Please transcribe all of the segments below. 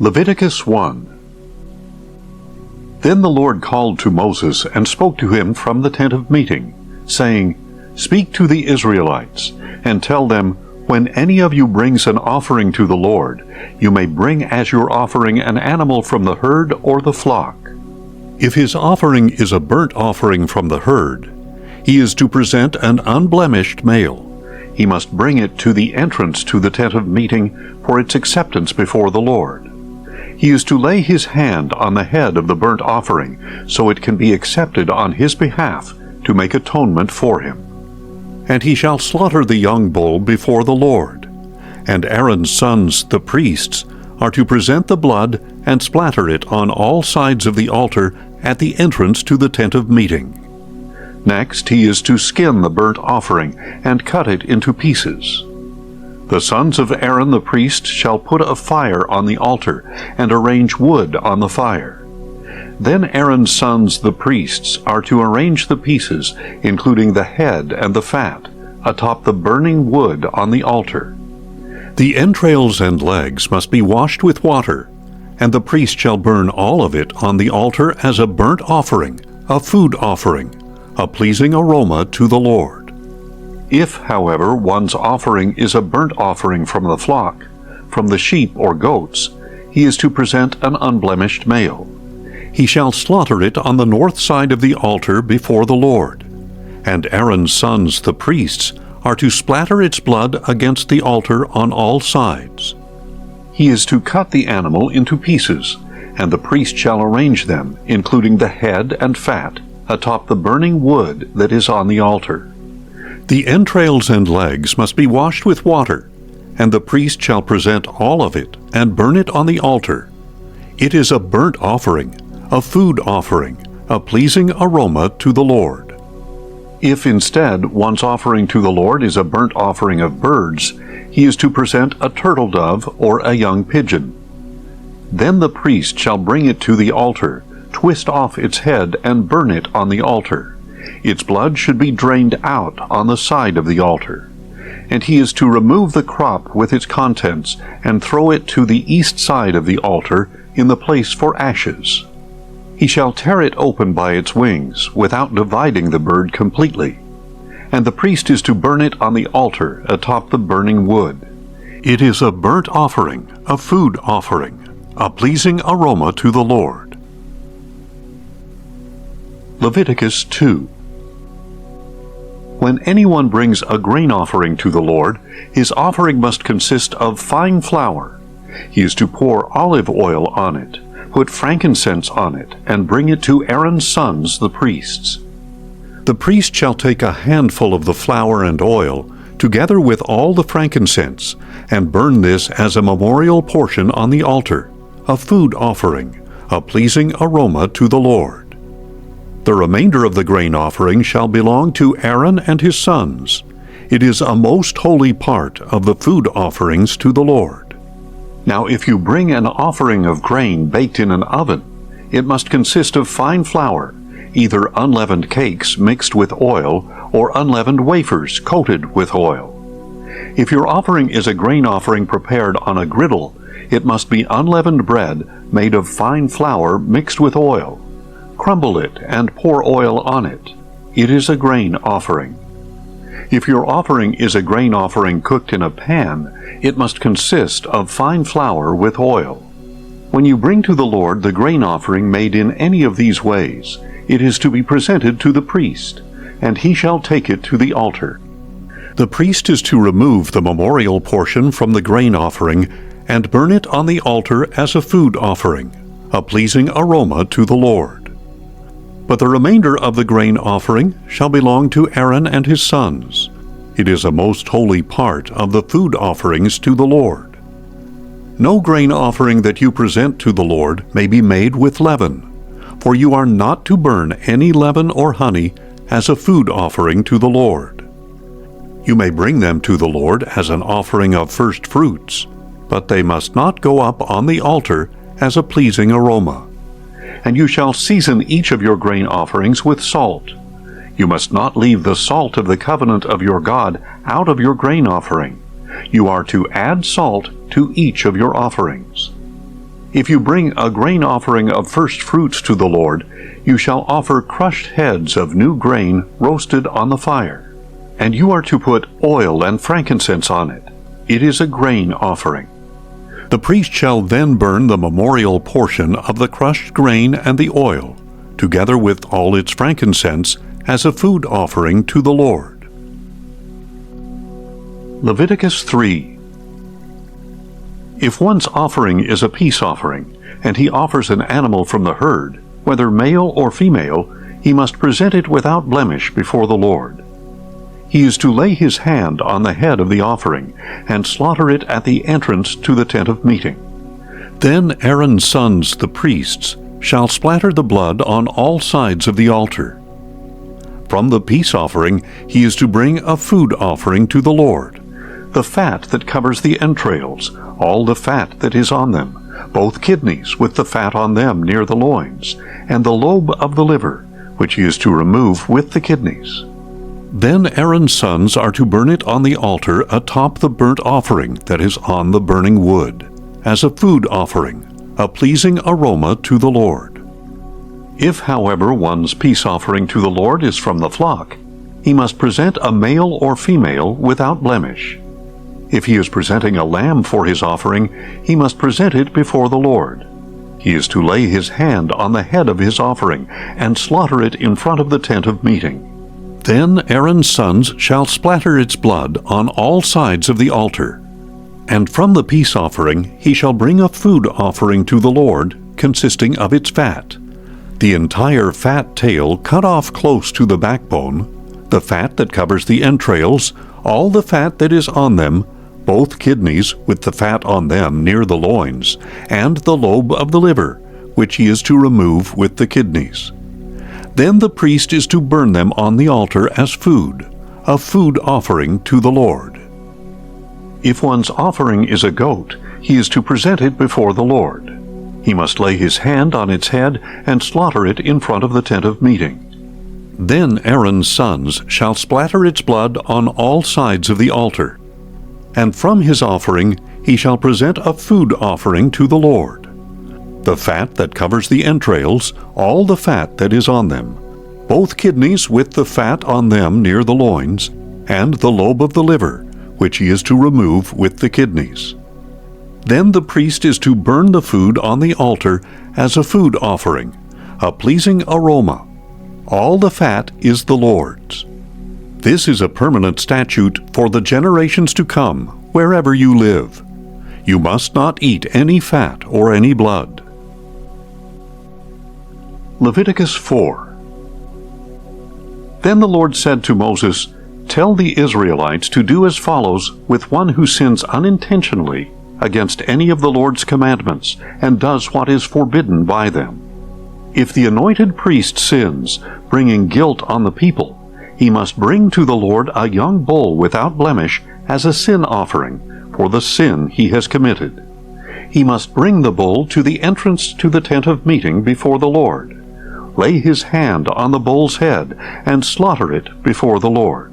Leviticus 1. Then the Lord called to Moses and spoke to him from the tent of meeting, saying, Speak to the Israelites, and tell them, When any of you brings an offering to the Lord, you may bring as your offering an animal from the herd or the flock. If his offering is a burnt offering from the herd, he is to present an unblemished male. He must bring it to the entrance to the tent of meeting for its acceptance before the Lord. He is to lay his hand on the head of the burnt offering, so it can be accepted on his behalf to make atonement for him. And he shall slaughter the young bull before the Lord. And Aaron's sons, the priests, are to present the blood and splatter it on all sides of the altar at the entrance to the tent of meeting. Next he is to skin the burnt offering and cut it into pieces. The sons of Aaron the priest shall put a fire on the altar and arrange wood on the fire. Then Aaron's sons the priests are to arrange the pieces, including the head and the fat, atop the burning wood on the altar. The entrails and legs must be washed with water, and the priest shall burn all of it on the altar as a burnt offering, a food offering, a pleasing aroma to the Lord. If, however, one's offering is a burnt offering from the flock, from the sheep or goats, he is to present an unblemished male. He shall slaughter it on the north side of the altar before the Lord. And Aaron's sons, the priests, are to splatter its blood against the altar on all sides. He is to cut the animal into pieces, and the priest shall arrange them, including the head and fat, atop the burning wood that is on the altar. The entrails and legs must be washed with water, and the priest shall present all of it and burn it on the altar. It is a burnt offering, a food offering, a pleasing aroma to the Lord. If instead one's offering to the Lord is a burnt offering of birds, he is to present a turtle dove or a young pigeon. Then the priest shall bring it to the altar, twist off its head and burn it on the altar. Its blood should be drained out on the side of the altar. And he is to remove the crop with its contents and throw it to the east side of the altar in the place for ashes. He shall tear it open by its wings without dividing the bird completely. And the priest is to burn it on the altar atop the burning wood. It is a burnt offering, a food offering, a pleasing aroma to the Lord. Leviticus 2. When anyone brings a grain offering to the Lord, his offering must consist of fine flour. He is to pour olive oil on it, put frankincense on it, and bring it to Aaron's sons, the priests. The priest shall take a handful of the flour and oil, together with all the frankincense, and burn this as a memorial portion on the altar, a food offering, a pleasing aroma to the Lord. The remainder of the grain offering shall belong to Aaron and his sons. It is a most holy part of the food offerings to the Lord. Now if you bring an offering of grain baked in an oven, it must consist of fine flour, either unleavened cakes mixed with oil or unleavened wafers coated with oil. If your offering is a grain offering prepared on a griddle, it must be unleavened bread made of fine flour mixed with oil. Crumble it and pour oil on it. It is a grain offering. If your offering is a grain offering cooked in a pan, it must consist of fine flour with oil. When you bring to the Lord the grain offering made in any of these ways, it is to be presented to the priest, and he shall take it to the altar. The priest is to remove the memorial portion from the grain offering and burn it on the altar as a food offering, a pleasing aroma to the Lord. But the remainder of the grain offering shall belong to Aaron and his sons. It is a most holy part of the food offerings to the Lord. No grain offering that you present to the Lord may be made with leaven, for you are not to burn any leaven or honey as a food offering to the Lord. You may bring them to the Lord as an offering of first fruits, but they must not go up on the altar as a pleasing aroma. And you shall season each of your grain offerings with salt. You must not leave the salt of the covenant of your God out of your grain offering. You are to add salt to each of your offerings. If you bring a grain offering of first fruits to the Lord, you shall offer crushed heads of new grain roasted on the fire. And you are to put oil and frankincense on it. It is a grain offering. The priest shall then burn the memorial portion of the crushed grain and the oil, together with all its frankincense, as a food offering to the Lord. Leviticus 3. If one's offering is a peace offering, and he offers an animal from the herd, whether male or female, he must present it without blemish before the Lord. He is to lay his hand on the head of the offering, and slaughter it at the entrance to the tent of meeting. Then Aaron's sons, the priests, shall splatter the blood on all sides of the altar. From the peace offering he is to bring a food offering to the Lord, the fat that covers the entrails, all the fat that is on them, both kidneys with the fat on them near the loins, and the lobe of the liver, which he is to remove with the kidneys. Then Aaron's sons are to burn it on the altar atop the burnt offering that is on the burning wood, as a food offering, a pleasing aroma to the Lord. If, however, one's peace offering to the Lord is from the flock, he must present a male or female without blemish. If he is presenting a lamb for his offering, he must present it before the Lord. He is to lay his hand on the head of his offering and slaughter it in front of the tent of meeting. Then Aaron's sons shall splatter its blood on all sides of the altar. And from the peace offering he shall bring a food offering to the Lord, consisting of its fat, the entire fat tail cut off close to the backbone, the fat that covers the entrails, all the fat that is on them, both kidneys with the fat on them near the loins, and the lobe of the liver, which he is to remove with the kidneys. Then the priest is to burn them on the altar as food, a food offering to the Lord. If one's offering is a goat, he is to present it before the Lord. He must lay his hand on its head and slaughter it in front of the tent of meeting. Then Aaron's sons shall splatter its blood on all sides of the altar. And from his offering he shall present a food offering to the Lord, the fat that covers the entrails, all the fat that is on them, both kidneys with the fat on them near the loins, and the lobe of the liver, which he is to remove with the kidneys. Then the priest is to burn the food on the altar as a food offering, a pleasing aroma. All the fat is the Lord's. This is a permanent statute for the generations to come, wherever you live. You must not eat any fat or any blood. Leviticus 4. Then the Lord said to Moses, "Tell the Israelites to do as follows with one who sins unintentionally against any of the Lord's commandments and does what is forbidden by them. If the anointed priest sins, bringing guilt on the people, he must bring to the Lord a young bull without blemish as a sin offering for the sin he has committed. He must bring the bull to the entrance to the tent of meeting before the Lord, lay his hand on the bull's head, and slaughter it before the Lord.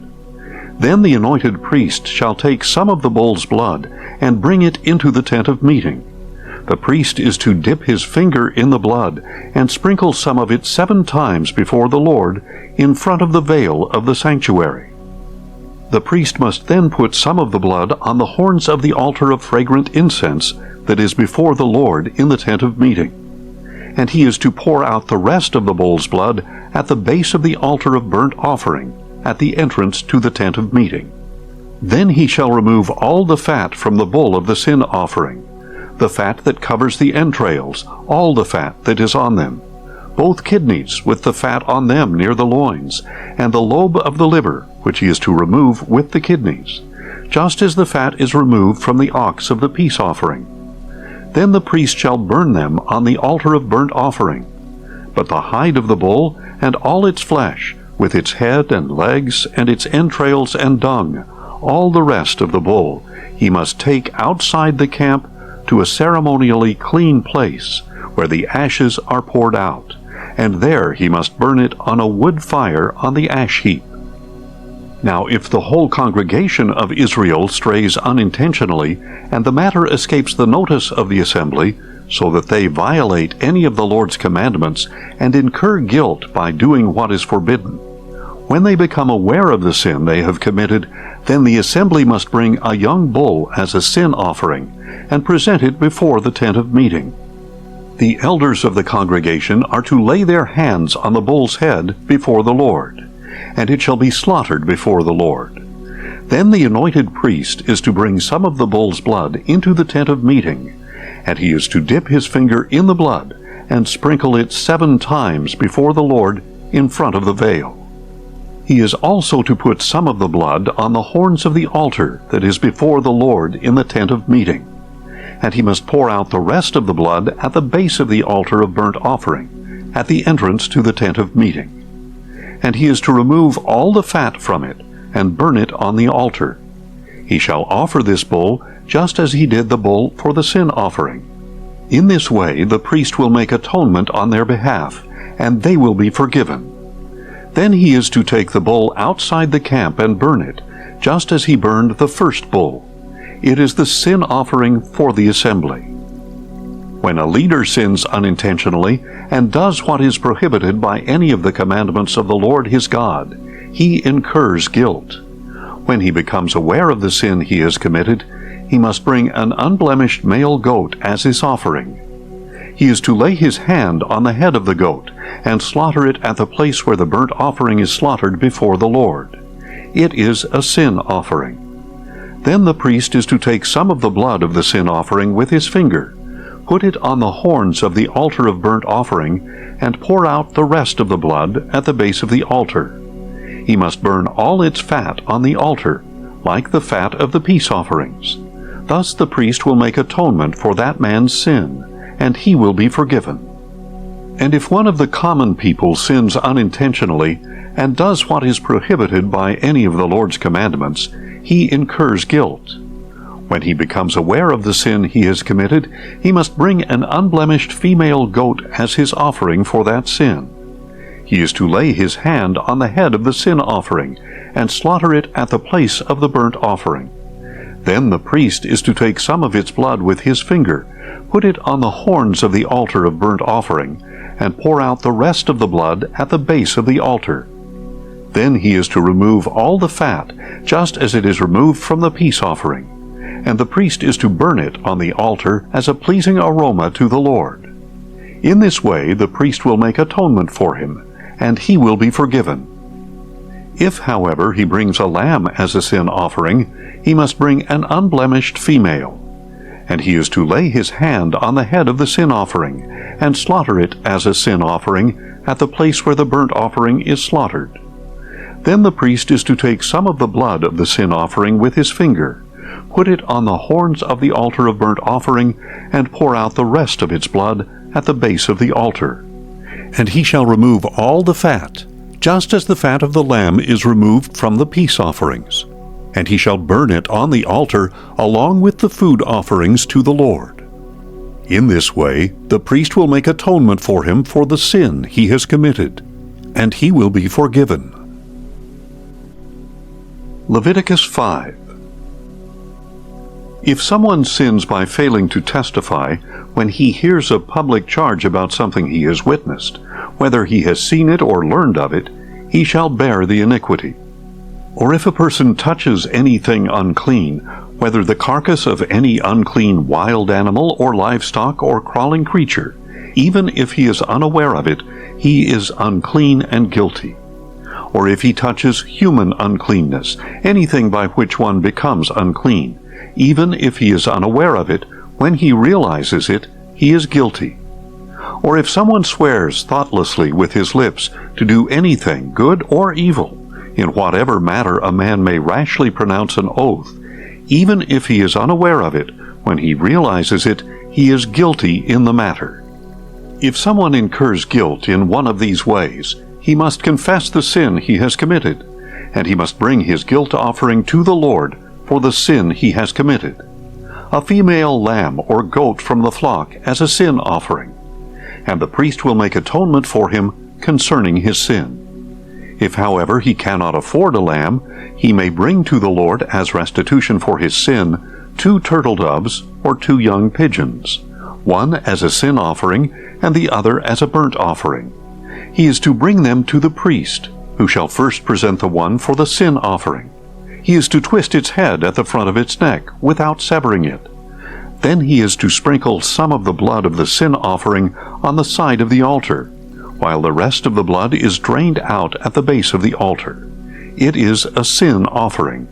Then the anointed priest shall take some of the bull's blood and bring it into the tent of meeting. The priest is to dip his finger in the blood and sprinkle some of it 7 times before the Lord in front of the veil of the sanctuary. The priest must then put some of the blood on the horns of the altar of fragrant incense that is before the Lord in the tent of meeting. And he is to pour out the rest of the bull's blood at the base of the altar of burnt offering, at the entrance to the tent of meeting. Then he shall remove all the fat from the bull of the sin offering, the fat that covers the entrails, all the fat that is on them, both kidneys with the fat on them near the loins, and the lobe of the liver, which he is to remove with the kidneys, just as the fat is removed from the ox of the peace offering. Then the priest shall burn them on the altar of burnt offering. But the hide of the bull and all its flesh, with its head and legs and its entrails and dung, all the rest of the bull, he must take outside the camp to a ceremonially clean place, where the ashes are poured out, and there he must burn it on a wood fire on the ash heap. Now if the whole congregation of Israel strays unintentionally, and the matter escapes the notice of the assembly, so that they violate any of the Lord's commandments and incur guilt by doing what is forbidden. When they become aware of the sin they have committed, then the assembly must bring a young bull as a sin offering and present it before the tent of meeting. The elders of the congregation are to lay their hands on the bull's head before the Lord, and it shall be slaughtered before the Lord. Then the anointed priest is to bring some of the bull's blood into the tent of meeting, and he is to dip his finger in the blood and sprinkle it 7 times before the Lord in front of the veil. He is also to put some of the blood on the horns of the altar that is before the Lord in the tent of meeting, and he must pour out the rest of the blood at the base of the altar of burnt offering, at the entrance to the tent of meeting. And he is to remove all the fat from it, and burn it on the altar. He shall offer this bull just as he did the bull for the sin offering. In this way the priest will make atonement on their behalf, and they will be forgiven. Then he is to take the bull outside the camp and burn it, just as he burned the first bull. It is the sin offering for the assembly. When a leader sins unintentionally and does what is prohibited by any of the commandments of the Lord his God, he incurs guilt. When he becomes aware of the sin he has committed, he must bring an unblemished male goat as his offering. He is to lay his hand on the head of the goat and slaughter it at the place where the burnt offering is slaughtered before the Lord. It is a sin offering. Then the priest is to take some of the blood of the sin offering with his finger, put it on the horns of the altar of burnt offering, and pour out the rest of the blood at the base of the altar. He must burn all its fat on the altar, like the fat of the peace offerings. Thus the priest will make atonement for that man's sin, and he will be forgiven. And if one of the common people sins unintentionally and does what is prohibited by any of the Lord's commandments, he incurs guilt. When he becomes aware of the sin he has committed, he must bring an unblemished female goat as his offering for that sin. He is to lay his hand on the head of the sin offering and slaughter it at the place of the burnt offering. Then the priest is to take some of its blood with his finger, put it on the horns of the altar of burnt offering, and pour out the rest of the blood at the base of the altar. Then he is to remove all the fat, just as it is removed from the peace offering, and the priest is to burn it on the altar as a pleasing aroma to the Lord. In this way the priest will make atonement for him, and he will be forgiven. If, however, he brings a lamb as a sin offering, he must bring an unblemished female, and he is to lay his hand on the head of the sin offering, and slaughter it as a sin offering at the place where the burnt offering is slaughtered. Then the priest is to take some of the blood of the sin offering with his finger, put it on the horns of the altar of burnt offering, and pour out the rest of its blood at the base of the altar. And he shall remove all the fat, just as the fat of the lamb is removed from the peace offerings. And he shall burn it on the altar along with the food offerings to the Lord. In this way the priest will make atonement for him for the sin he has committed, and he will be forgiven. Leviticus 5. If someone sins by failing to testify when he hears a public charge about something he has witnessed, whether he has seen it or learned of it, he shall bear the iniquity. Or if a person touches anything unclean, whether the carcass of any unclean wild animal or livestock or crawling creature, even if he is unaware of it, he is unclean and guilty. Or if he touches human uncleanness, anything by which one becomes unclean, even if he is unaware of it, when he realizes it, he is guilty. Or if someone swears thoughtlessly with his lips to do anything, good or evil, in whatever matter a man may rashly pronounce an oath, even if he is unaware of it, when he realizes it, he is guilty in the matter. If someone incurs guilt in one of these ways, he must confess the sin he has committed, and he must bring his guilt offering to the Lord for the sin he has committed, a female lamb or goat from the flock as a sin offering, and the priest will make atonement for him concerning his sin. If, however, he cannot afford a lamb, he may bring to the Lord as restitution for his sin 2 turtle doves or 2 young pigeons, one as a sin offering and the other as a burnt offering. He is to bring them to the priest, who shall first present the one for the sin offering. He is to twist its head at the front of its neck without severing it. Then he is to sprinkle some of the blood of the sin offering on the side of the altar, while the rest of the blood is drained out at the base of the altar. It is a sin offering.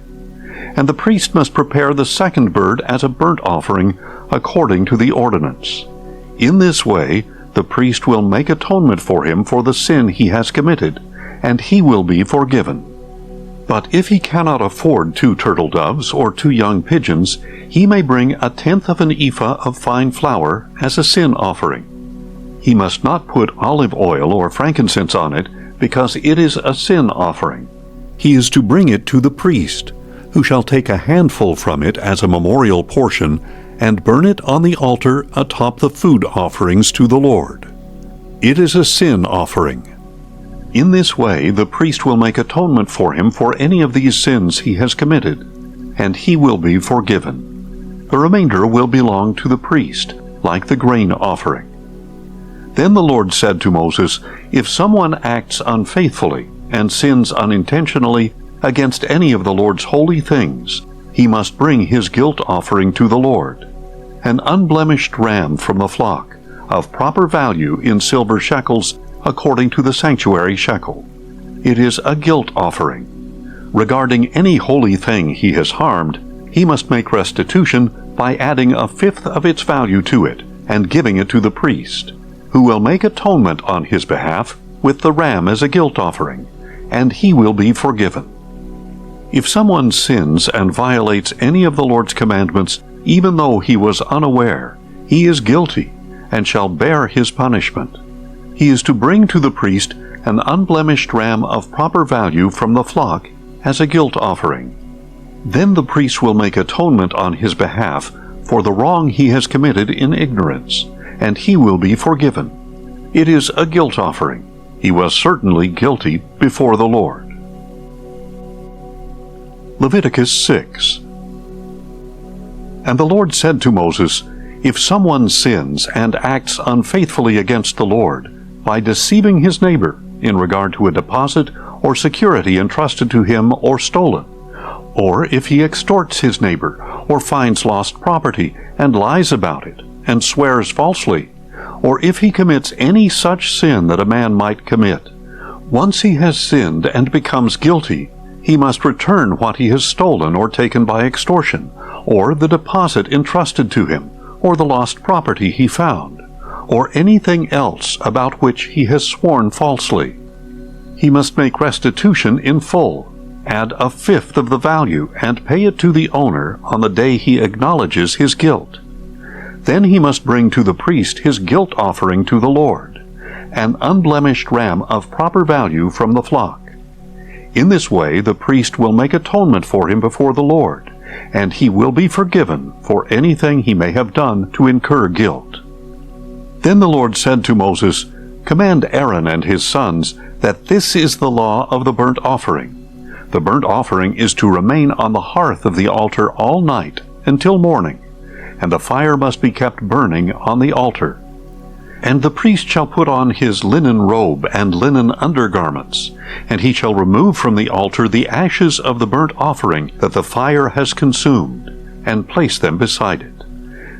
And the priest must prepare the second bird as a burnt offering according to the ordinance. In this way, the priest will make atonement for him for the sin he has committed, and he will be forgiven. But if he cannot afford 2 turtle doves or 2 young pigeons, he may bring 1/10 of an ephah of fine flour as a sin offering. He must not put olive oil or frankincense on it, because it is a sin offering. He is to bring it to the priest, who shall take a handful from it as a memorial portion and burn it on the altar atop the food offerings to the Lord. It is a sin offering. In this way the priest will make atonement for him for any of these sins he has committed, and he will be forgiven. The remainder will belong to the priest, like the grain offering. Then the Lord said to Moses, "If someone acts unfaithfully and sins unintentionally against any of the Lord's holy things, he must bring his guilt offering to the Lord, an unblemished ram from the flock, of proper value in silver shekels according to the sanctuary shekel. It is a guilt offering. Regarding any holy thing he has harmed, he must make restitution by adding 1/5 of its value to it and giving it to the priest, who will make atonement on his behalf with the ram as a guilt offering, and he will be forgiven. If someone sins and violates any of the Lord's commandments, even though he was unaware, he is guilty and shall bear his punishment. He is to bring to the priest an unblemished ram of proper value from the flock as a guilt offering. Then the priest will make atonement on his behalf for the wrong he has committed in ignorance, and he will be forgiven. It is a guilt offering. He was certainly guilty before the Lord." Leviticus 6. And the Lord said to Moses, "If someone sins and acts unfaithfully against the Lord by deceiving his neighbor in regard to a deposit or security entrusted to him or stolen, or if he extorts his neighbor or finds lost property and lies about it and swears falsely, or if he commits any such sin that a man might commit, once he has sinned and becomes guilty, he must return what he has stolen or taken by extortion, or the deposit entrusted to him, or the lost property he found, or anything else about which he has sworn falsely. He must make restitution in full, add 1/5 of the value, and pay it to the owner on the day he acknowledges his guilt. Then he must bring to the priest his guilt offering to the Lord, an unblemished ram of proper value from the flock. In this way the priest will make atonement for him before the Lord, and he will be forgiven for anything he may have done to incur guilt. Then the Lord said to Moses, "Command Aaron and his sons that this is the law of the burnt offering. The burnt offering is to remain on the hearth of the altar all night until morning, and the fire must be kept burning on the altar. And the priest shall put on his linen robe and linen undergarments, and he shall remove from the altar the ashes of the burnt offering that the fire has consumed, and place them beside it.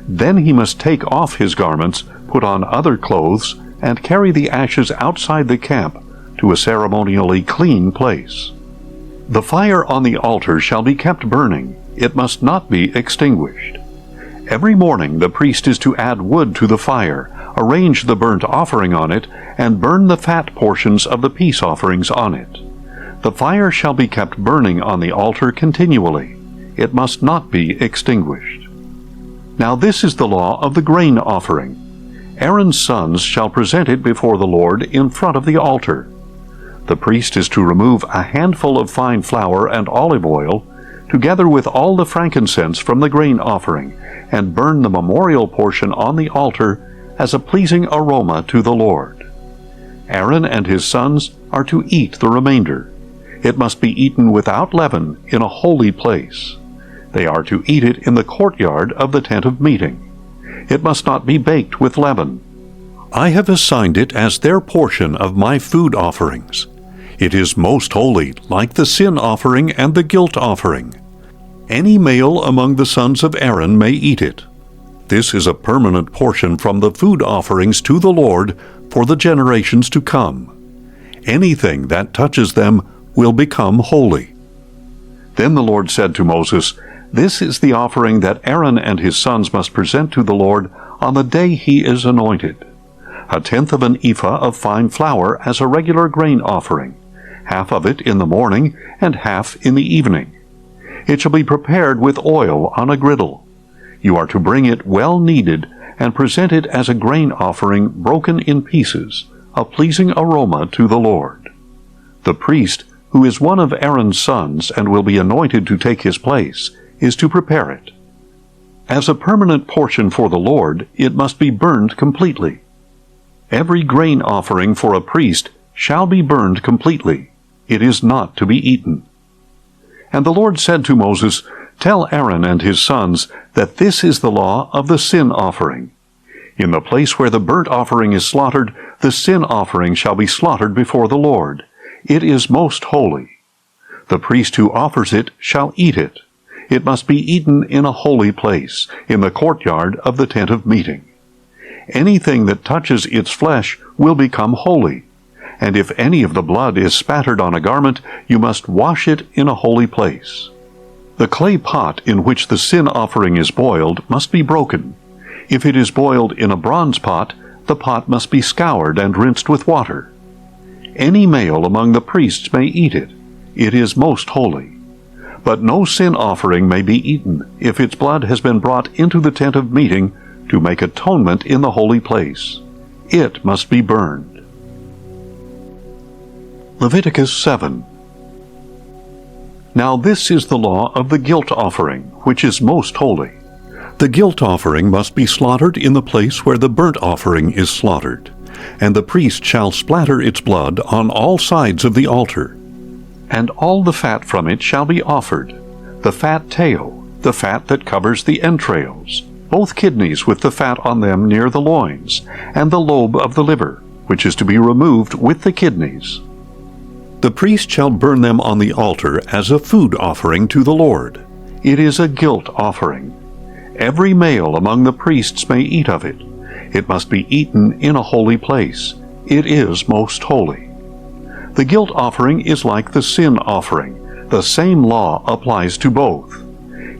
Then he must take off his garments, put on other clothes, and carry the ashes outside the camp to a ceremonially clean place. The fire on the altar shall be kept burning. It must not be extinguished. Every morning the priest is to add wood to the fire, arrange the burnt offering on it, and burn the fat portions of the peace offerings on it. The fire shall be kept burning on the altar continually. It must not be extinguished. Now this is the law of the grain offering. Aaron's sons shall present it before the Lord in front of the altar. The priest is to remove a handful of fine flour and olive oil, together with all the frankincense from the grain offering, and burn the memorial portion on the altar as a pleasing aroma to the Lord. Aaron and his sons are to eat the remainder. It must be eaten without leaven in a holy place. They are to eat it in the courtyard of the tent of meeting. It must not be baked with leaven. I have assigned it as their portion of my food offerings. It is most holy, like the sin offering and the guilt offering. Any male among the sons of Aaron may eat it. This is a permanent portion from the food offerings to the Lord for the generations to come. Anything that touches them will become holy. Then the Lord said to Moses, "This is the offering that Aaron and his sons must present to the Lord on the day he is anointed. 1/10 of an ephah of fine flour as a regular grain offering, half of it in the morning and half in the evening. It shall be prepared with oil on a griddle. You are to bring it well kneaded and present it as a grain offering broken in pieces, a pleasing aroma to the Lord. The priest, who is one of Aaron's sons and will be anointed to take his place, is to prepare it. As a permanent portion for the Lord, it must be burned completely. Every grain offering for a priest shall be burned completely. It is not to be eaten." And the Lord said to Moses, "Tell Aaron and his sons that this is the law of the sin offering. In the place where the burnt offering is slaughtered, the sin offering shall be slaughtered before the Lord. It is most holy. The priest who offers it shall eat it. It must be eaten in a holy place, in the courtyard of the tent of meeting. Anything that touches its flesh will become holy, and if any of the blood is spattered on a garment, you must wash it in a holy place. The clay pot in which the sin offering is boiled must be broken. If it is boiled in a bronze pot, the pot must be scoured and rinsed with water. Any male among the priests may eat it. It is most holy. But no sin offering may be eaten if its blood has been brought into the tent of meeting to make atonement in the holy place. It must be burned." Leviticus 7. Now this is the law of the guilt offering, which is most holy. The guilt offering must be slaughtered in the place where the burnt offering is slaughtered, and the priest shall splatter its blood on all sides of the altar. And all the fat from it shall be offered, the fat tail, the fat that covers the entrails, both kidneys with the fat on them near the loins, and the lobe of the liver, which is to be removed with the kidneys. The priest shall burn them on the altar as a food offering to the Lord. It is a guilt offering. Every male among the priests may eat of it. It must be eaten in a holy place. It is most holy. The guilt offering is like the sin offering. The same law applies to both.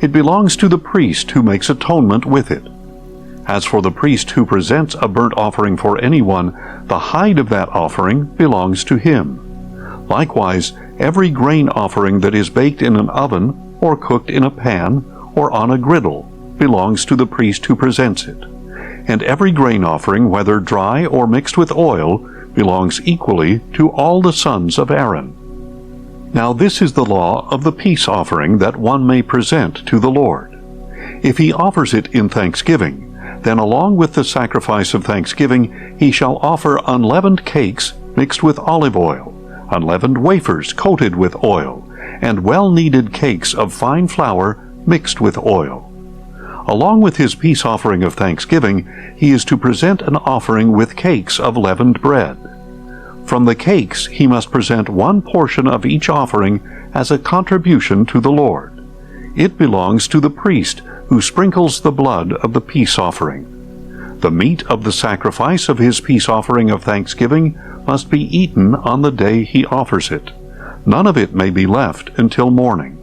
It belongs to the priest who makes atonement with it. As for the priest who presents a burnt offering for anyone, the hide of that offering belongs to him. Likewise, every grain offering that is baked in an oven, or cooked in a pan, or on a griddle, belongs to the priest who presents it. And every grain offering, whether dry or mixed with oil, belongs equally to all the sons of Aaron. Now this is the law of the peace offering that one may present to the Lord. If he offers it in thanksgiving, then along with the sacrifice of thanksgiving he shall offer unleavened cakes mixed with olive oil, unleavened wafers coated with oil, and well-kneaded cakes of fine flour mixed with oil. Along with his peace offering of thanksgiving, he is to present an offering with cakes of leavened bread. From the cakes he must present one portion of each offering as a contribution to the Lord. It belongs to the priest who sprinkles the blood of the peace offering. The meat of the sacrifice of his peace offering of thanksgiving must be eaten on the day he offers it. None of it may be left until morning.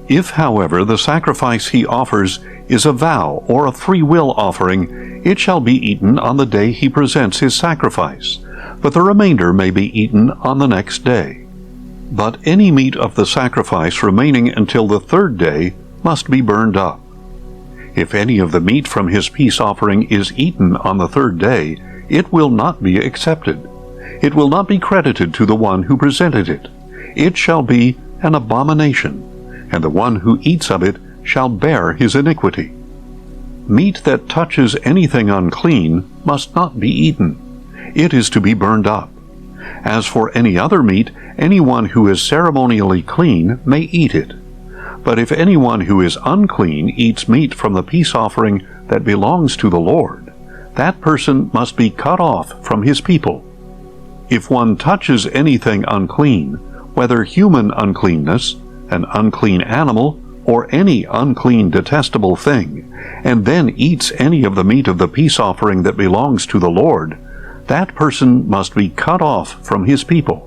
If, however, the sacrifice he offers is a vow or a free will offering, it shall be eaten on the day he presents his sacrifice, but the remainder may be eaten on the next day. But any meat of the sacrifice remaining until the third day must be burned up. If any of the meat from his peace offering is eaten on the third day, it will not be accepted. It will not be credited to the one who presented it. It shall be an abomination, and the one who eats of it shall bear his iniquity. Meat that touches anything unclean must not be eaten. It is to be burned up. As for any other meat, anyone who is ceremonially clean may eat it. But if anyone who is unclean eats meat from the peace offering that belongs to the Lord, that person must be cut off from his people. If one touches anything unclean, whether human uncleanness, an unclean animal, or any unclean detestable thing, and then eats any of the meat of the peace offering that belongs to the Lord, that person must be cut off from his people.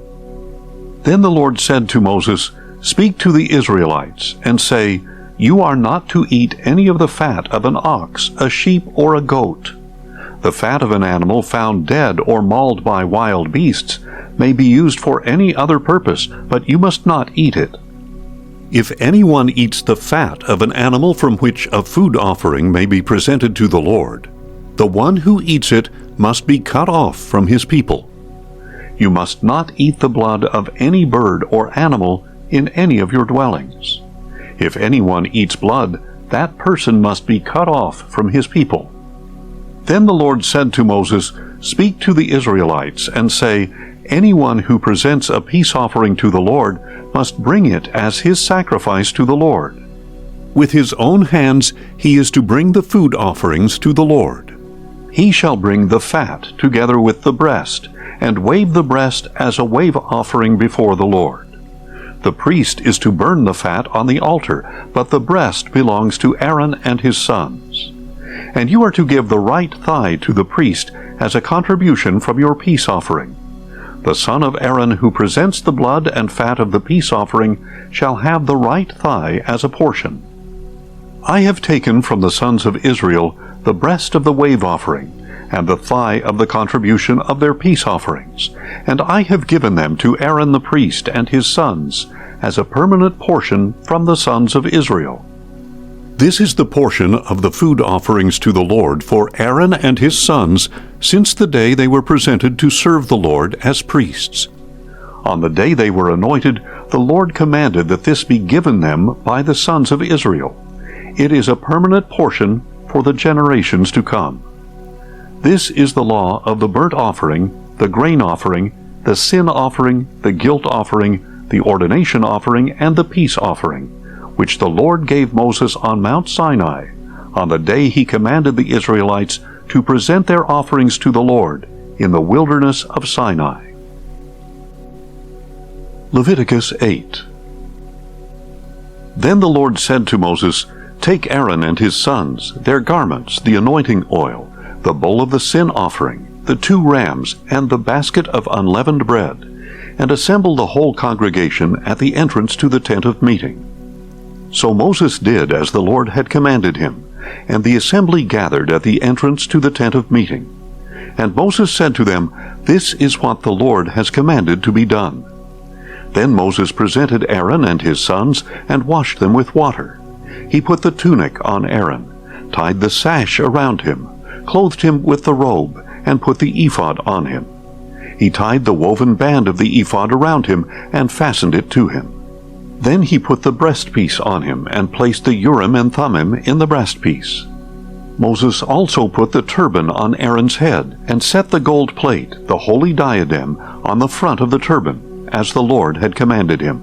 Then the Lord said to Moses, "Speak to the Israelites, and say, You are not to eat any of the fat of an ox, a sheep, or a goat. The fat of an animal found dead or mauled by wild beasts may be used for any other purpose, but you must not eat it. If anyone eats the fat of an animal from which a food offering may be presented to the Lord, the one who eats it must be cut off from his people. You must not eat the blood of any bird or animal in any of your dwellings. If anyone eats blood, that person must be cut off from his people." Then the Lord said to Moses, "Speak to the Israelites, and say, Anyone who presents a peace offering to the Lord must bring it as his sacrifice to the Lord. With his own hands he is to bring the food offerings to the Lord. He shall bring the fat together with the breast, and wave the breast as a wave offering before the Lord. The priest is to burn the fat on the altar, but the breast belongs to Aaron and his sons. And you are to give the right thigh to the priest as a contribution from your peace offering. The son of Aaron who presents the blood and fat of the peace offering shall have the right thigh as a portion. I have taken from the sons of Israel the breast of the wave offering, and the thigh of the contribution of their peace offerings, and I have given them to Aaron the priest and his sons as a permanent portion from the sons of Israel. This is the portion of the food offerings to the Lord for Aaron and his sons since the day they were presented to serve the Lord as priests. On the day they were anointed, the Lord commanded that this be given them by the sons of Israel. It is a permanent portion for the generations to come. This is the law of the burnt offering, the grain offering, the sin offering, the guilt offering, the ordination offering, and the peace offering, which the Lord gave Moses on Mount Sinai, on the day he commanded the Israelites to present their offerings to the Lord in the wilderness of Sinai. Leviticus 8. Then the Lord said to Moses, "Take Aaron and his sons, their garments, the anointing oil, the bowl of the sin offering, the 2 rams, and the basket of unleavened bread, and assemble the whole congregation at the entrance to the tent of meeting." So Moses did as the Lord had commanded him, and the assembly gathered at the entrance to the tent of meeting. And Moses said to them, "This is what the Lord has commanded to be done." Then Moses presented Aaron and his sons and washed them with water. He put the tunic on Aaron, tied the sash around him, clothed him with the robe, and put the ephod on him. He tied the woven band of the ephod around him and fastened it to him. Then he put the breastpiece on him and placed the Urim and Thummim in the breastpiece. Moses also put the turban on Aaron's head and set the gold plate, the holy diadem, on the front of the turban, as the Lord had commanded him.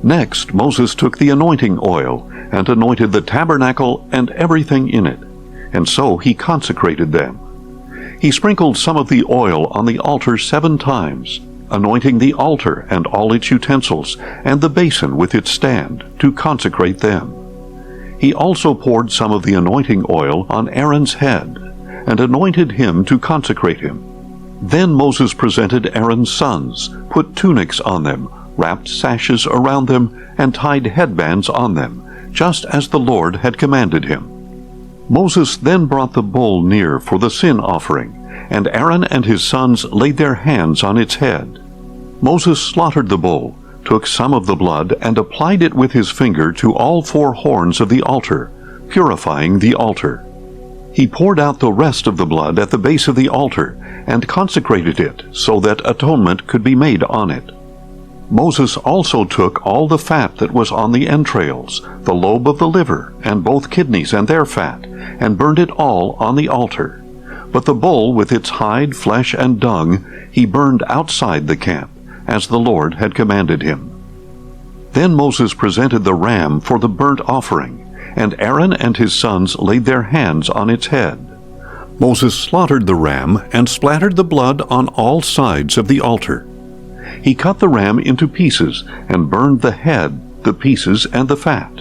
Next Moses took the anointing oil and anointed the tabernacle and everything in it, and so he consecrated them. He sprinkled some of the oil on the altar 7 times, anointing the altar and all its utensils, and the basin with its stand, to consecrate them. He also poured some of the anointing oil on Aaron's head, and anointed him to consecrate him. Then Moses presented Aaron's sons, put tunics on them, wrapped sashes around them, and tied headbands on them, just as the Lord had commanded him. Moses then brought the bull near for the sin offering, and Aaron and his sons laid their hands on its head. Moses slaughtered the bull, took some of the blood, and applied it with his finger to all 4 horns of the altar, purifying the altar. He poured out the rest of the blood at the base of the altar, and consecrated it so that atonement could be made on it. Moses also took all the fat that was on the entrails, the lobe of the liver, and both kidneys and their fat, and burned it all on the altar. But the bull with its hide, flesh, and dung he burned outside the camp, as the Lord had commanded him. Then Moses presented the ram for the burnt offering, and Aaron and his sons laid their hands on its head. Moses slaughtered the ram and splattered the blood on all sides of the altar. He cut the ram into pieces and burned the head, the pieces, and the fat.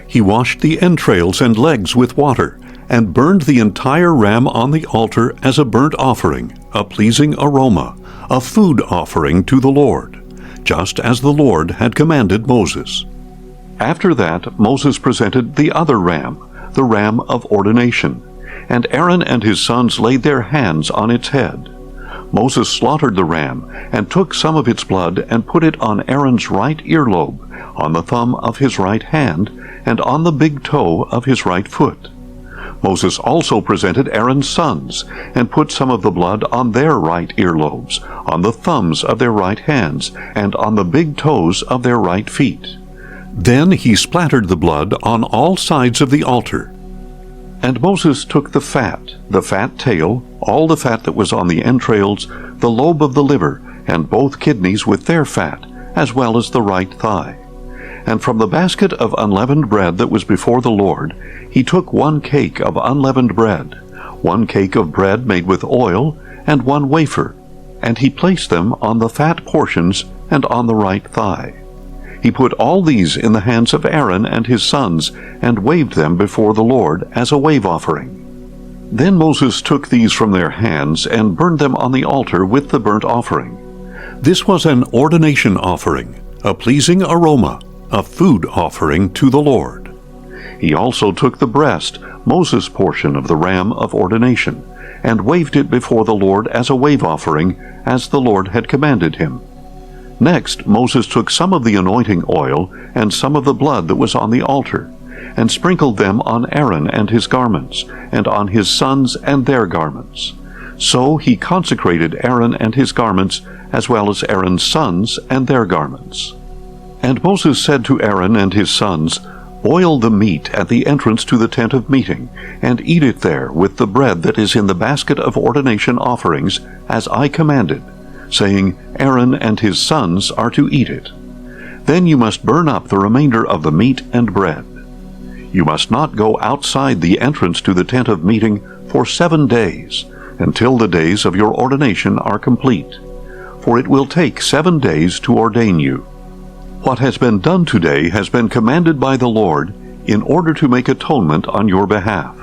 He washed the entrails and legs with water, and burned the entire ram on the altar as a burnt offering, a pleasing aroma, a food offering to the Lord, just as the Lord had commanded Moses. After that, Moses presented the other ram, the ram of ordination, and Aaron and his sons laid their hands on its head. Moses slaughtered the ram, and took some of its blood and put it on Aaron's right earlobe, on the thumb of his right hand, and on the big toe of his right foot. Moses also presented Aaron's sons, and put some of the blood on their right earlobes, on the thumbs of their right hands, and on the big toes of their right feet. Then he splattered the blood on all sides of the altar. And Moses took the fat tail, all the fat that was on the entrails, the lobe of the liver, and both kidneys with their fat, as well as the right thigh. And from the basket of unleavened bread that was before the Lord, he took 1 cake of unleavened bread, 1 cake of bread made with oil, and 1 wafer, and he placed them on the fat portions and on the right thigh. He put all these in the hands of Aaron and his sons, and waved them before the Lord as a wave offering. Then Moses took these from their hands, and burned them on the altar with the burnt offering. This was an ordination offering, a pleasing aroma, a food offering to the Lord. He also took the breast, Moses' portion of the ram of ordination, and waved it before the Lord as a wave offering, as the Lord had commanded him. Next Moses took some of the anointing oil and some of the blood that was on the altar, and sprinkled them on Aaron and his garments, and on his sons and their garments. So he consecrated Aaron and his garments, as well as Aaron's sons and their garments. And Moses said to Aaron and his sons, "Boil the meat at the entrance to the tent of meeting, and eat it there with the bread that is in the basket of ordination offerings, as I commanded, saying, Aaron and his sons are to eat it. Then you must burn up the remainder of the meat and bread. You must not go outside the entrance to the tent of meeting for 7 days, until the days of your ordination are complete, for it will take 7 days to ordain you. What has been done today has been commanded by the Lord, in order to make atonement on your behalf.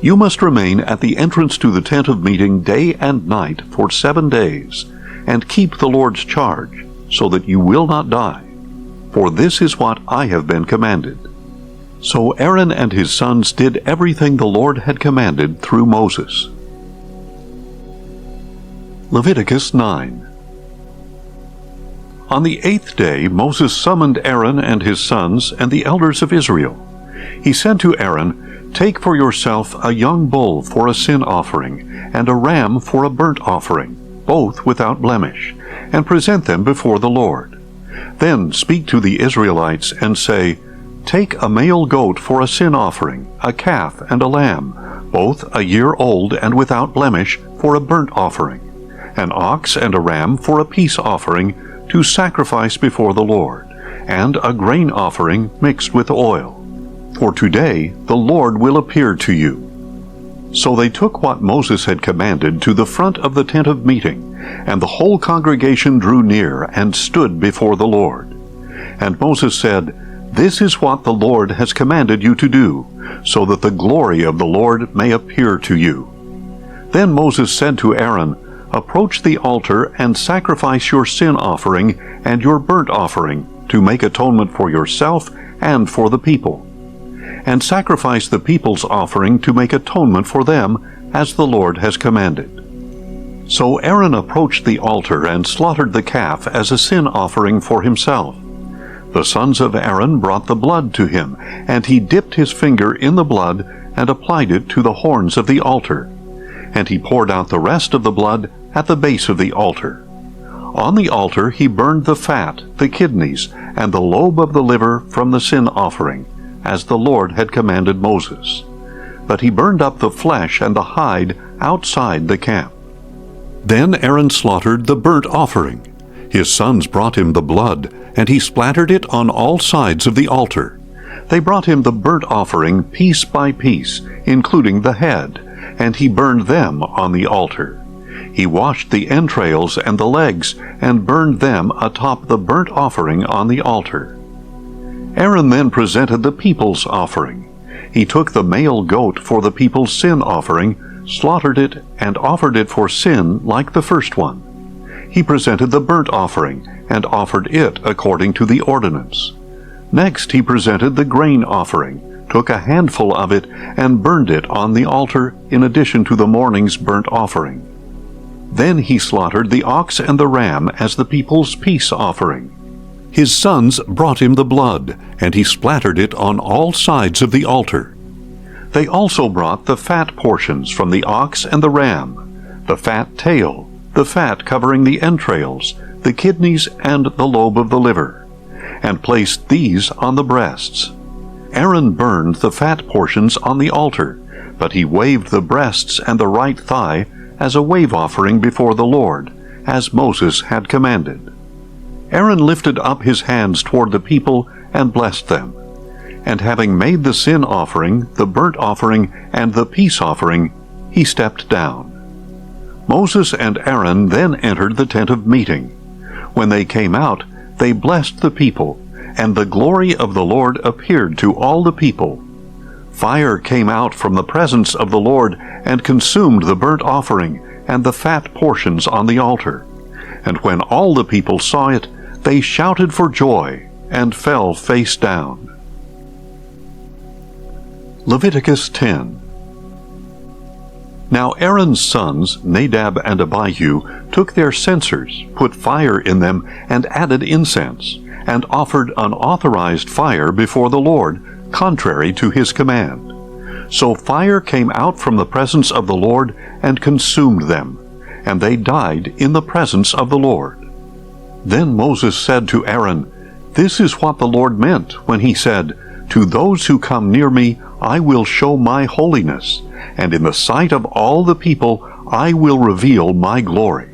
You must remain at the entrance to the tent of meeting day and night for 7 days, and keep the Lord's charge, so that you will not die. For this is what I have been commanded." So Aaron and his sons did everything the Lord had commanded through Moses. Leviticus 9. On the 8th day Moses summoned Aaron and his sons and the elders of Israel. He said to Aaron, "Take for yourself a young bull for a sin offering, and a ram for a burnt offering, both without blemish, and present them before the Lord. Then speak to the Israelites and say, Take a male goat for a sin offering, a calf and a lamb, both a year old and without blemish, for a burnt offering, an ox and a ram for a peace offering, to sacrifice before the Lord, and a grain offering mixed with oil. For today the Lord will appear to you." So they took what Moses had commanded to the front of the tent of meeting, and the whole congregation drew near and stood before the Lord. And Moses said, "This is what the Lord has commanded you to do, so that the glory of the Lord may appear to you." Then Moses said to Aaron, "Approach the altar and sacrifice your sin offering and your burnt offering, to make atonement for yourself and for the people. And sacrifice the people's offering to make atonement for them, as the Lord has commanded." So Aaron approached the altar and slaughtered the calf as a sin offering for himself. The sons of Aaron brought the blood to him, and he dipped his finger in the blood and applied it to the horns of the altar. And he poured out the rest of the blood at the base of the altar. On the altar he burned the fat, the kidneys, and the lobe of the liver from the sin offering, as the Lord had commanded Moses. But he burned up the flesh and the hide outside the camp. Then Aaron slaughtered the burnt offering. His sons brought him the blood, and he splattered it on all sides of the altar. They brought him the burnt offering piece by piece, including the head, and he burned them on the altar. He washed the entrails and the legs, and burned them atop the burnt offering on the altar. Aaron then presented the people's offering. He took the male goat for the people's sin offering, slaughtered it, and offered it for sin like the first one. He presented the burnt offering, and offered it according to the ordinance. Next he presented the grain offering, took a handful of it, and burned it on the altar in addition to the morning's burnt offering. Then he slaughtered the ox and the ram as the people's peace offering. His sons brought him the blood, and he splattered it on all sides of the altar. They also brought the fat portions from the ox and the ram, the fat tail, the fat covering the entrails, the kidneys, and the lobe of the liver, and placed these on the breasts. Aaron burned the fat portions on the altar, but he waved the breasts and the right thigh as a wave offering before the Lord, as Moses had commanded. Aaron lifted up his hands toward the people and blessed them. And having made the sin offering, the burnt offering, and the peace offering, he stepped down. Moses and Aaron then entered the tent of meeting. When they came out, they blessed the people, and the glory of the Lord appeared to all the people. Fire came out from the presence of the Lord and consumed the burnt offering and the fat portions on the altar. And when all the people saw it, they shouted for joy and fell face down. Leviticus 10. Now Aaron's sons, Nadab and Abihu, took their censers, put fire in them, and added incense, and offered unauthorized fire before the Lord, contrary to his command. So fire came out from the presence of the Lord and consumed them, and they died in the presence of the Lord. Then Moses said to Aaron, "This is what the Lord meant when he said, 'To those who come near me I will show my holiness, and in the sight of all the people I will reveal my glory.'"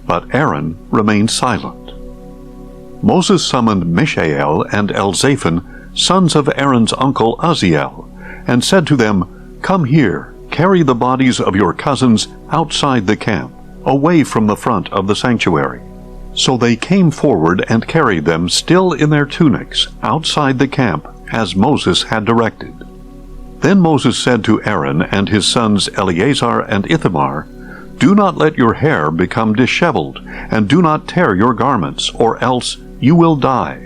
But Aaron remained silent. Moses summoned Mishael and Elzaphan, sons of Aaron's uncle Uzziel, and said to them, "Come here, carry the bodies of your cousins outside the camp, away from the front of the sanctuary." So they came forward and carried them still in their tunics outside the camp, as Moses had directed. Then Moses said to Aaron and his sons Eleazar and Ithamar, "Do not let your hair become disheveled, and do not tear your garments, or else you will die,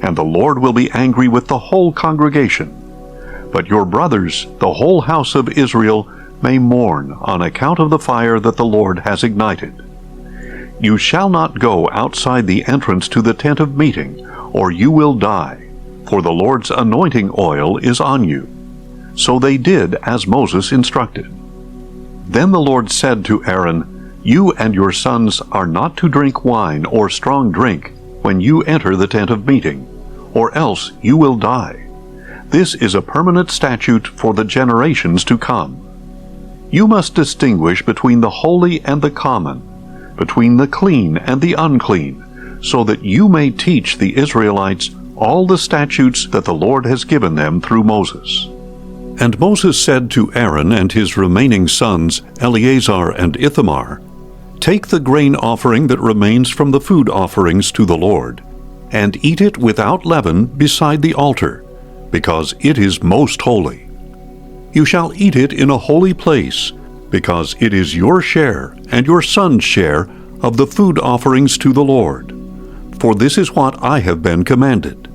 and the Lord will be angry with the whole congregation. But your brothers, the whole house of Israel, may mourn on account of the fire that the Lord has ignited. You shall not go outside the entrance to the tent of meeting, or you will die, for the Lord's anointing oil is on you." So they did as Moses instructed. Then the Lord said to Aaron, "You and your sons are not to drink wine or strong drink when you enter the tent of meeting, or else you will die. This is a permanent statute for the generations to come. You must distinguish between the holy and the common, between the clean and the unclean, so that you may teach the Israelites all the statutes that the Lord has given them through Moses." And Moses said to Aaron and his remaining sons, Eleazar and Ithamar, "Take the grain offering that remains from the food offerings to the Lord, and eat it without leaven beside the altar, because it is most holy. You shall eat it in a holy place, because it is your share and your son's share of the food offerings to the Lord. For this is what I have been commanded.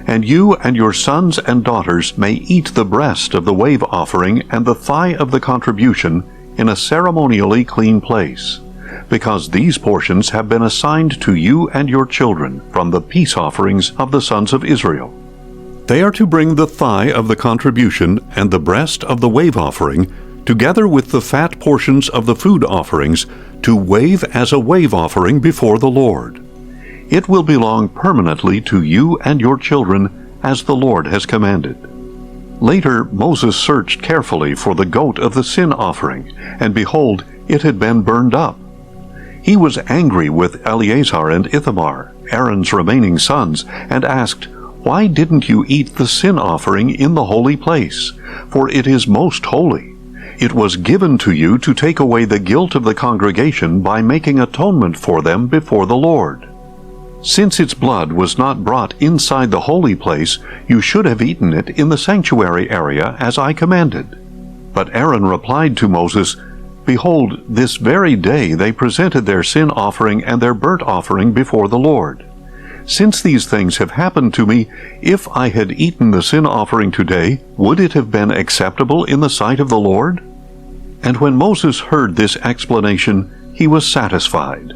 And you and your sons and daughters may eat the breast of the wave offering and the thigh of the contribution in a ceremonially clean place, because these portions have been assigned to you and your children from the peace offerings of the sons of Israel. They are to bring the thigh of the contribution and the breast of the wave offering, together with the fat portions of the food offerings, to wave as a wave offering before the Lord. It will belong permanently to you and your children, as the Lord has commanded." Later Moses searched carefully for the goat of the sin offering, and behold, it had been burned up. He was angry with Eleazar and Ithamar, Aaron's remaining sons, and asked, "Why didn't you eat the sin offering in the holy place? For it is most holy. It was given to you to take away the guilt of the congregation by making atonement for them before the Lord. Since its blood was not brought inside the holy place, you should have eaten it in the sanctuary area as I commanded." But Aaron replied to Moses, "Behold, this very day they presented their sin offering and their burnt offering before the Lord. Since these things have happened to me, if I had eaten the sin offering today, would it have been acceptable in the sight of the Lord?" And when Moses heard this explanation, he was satisfied.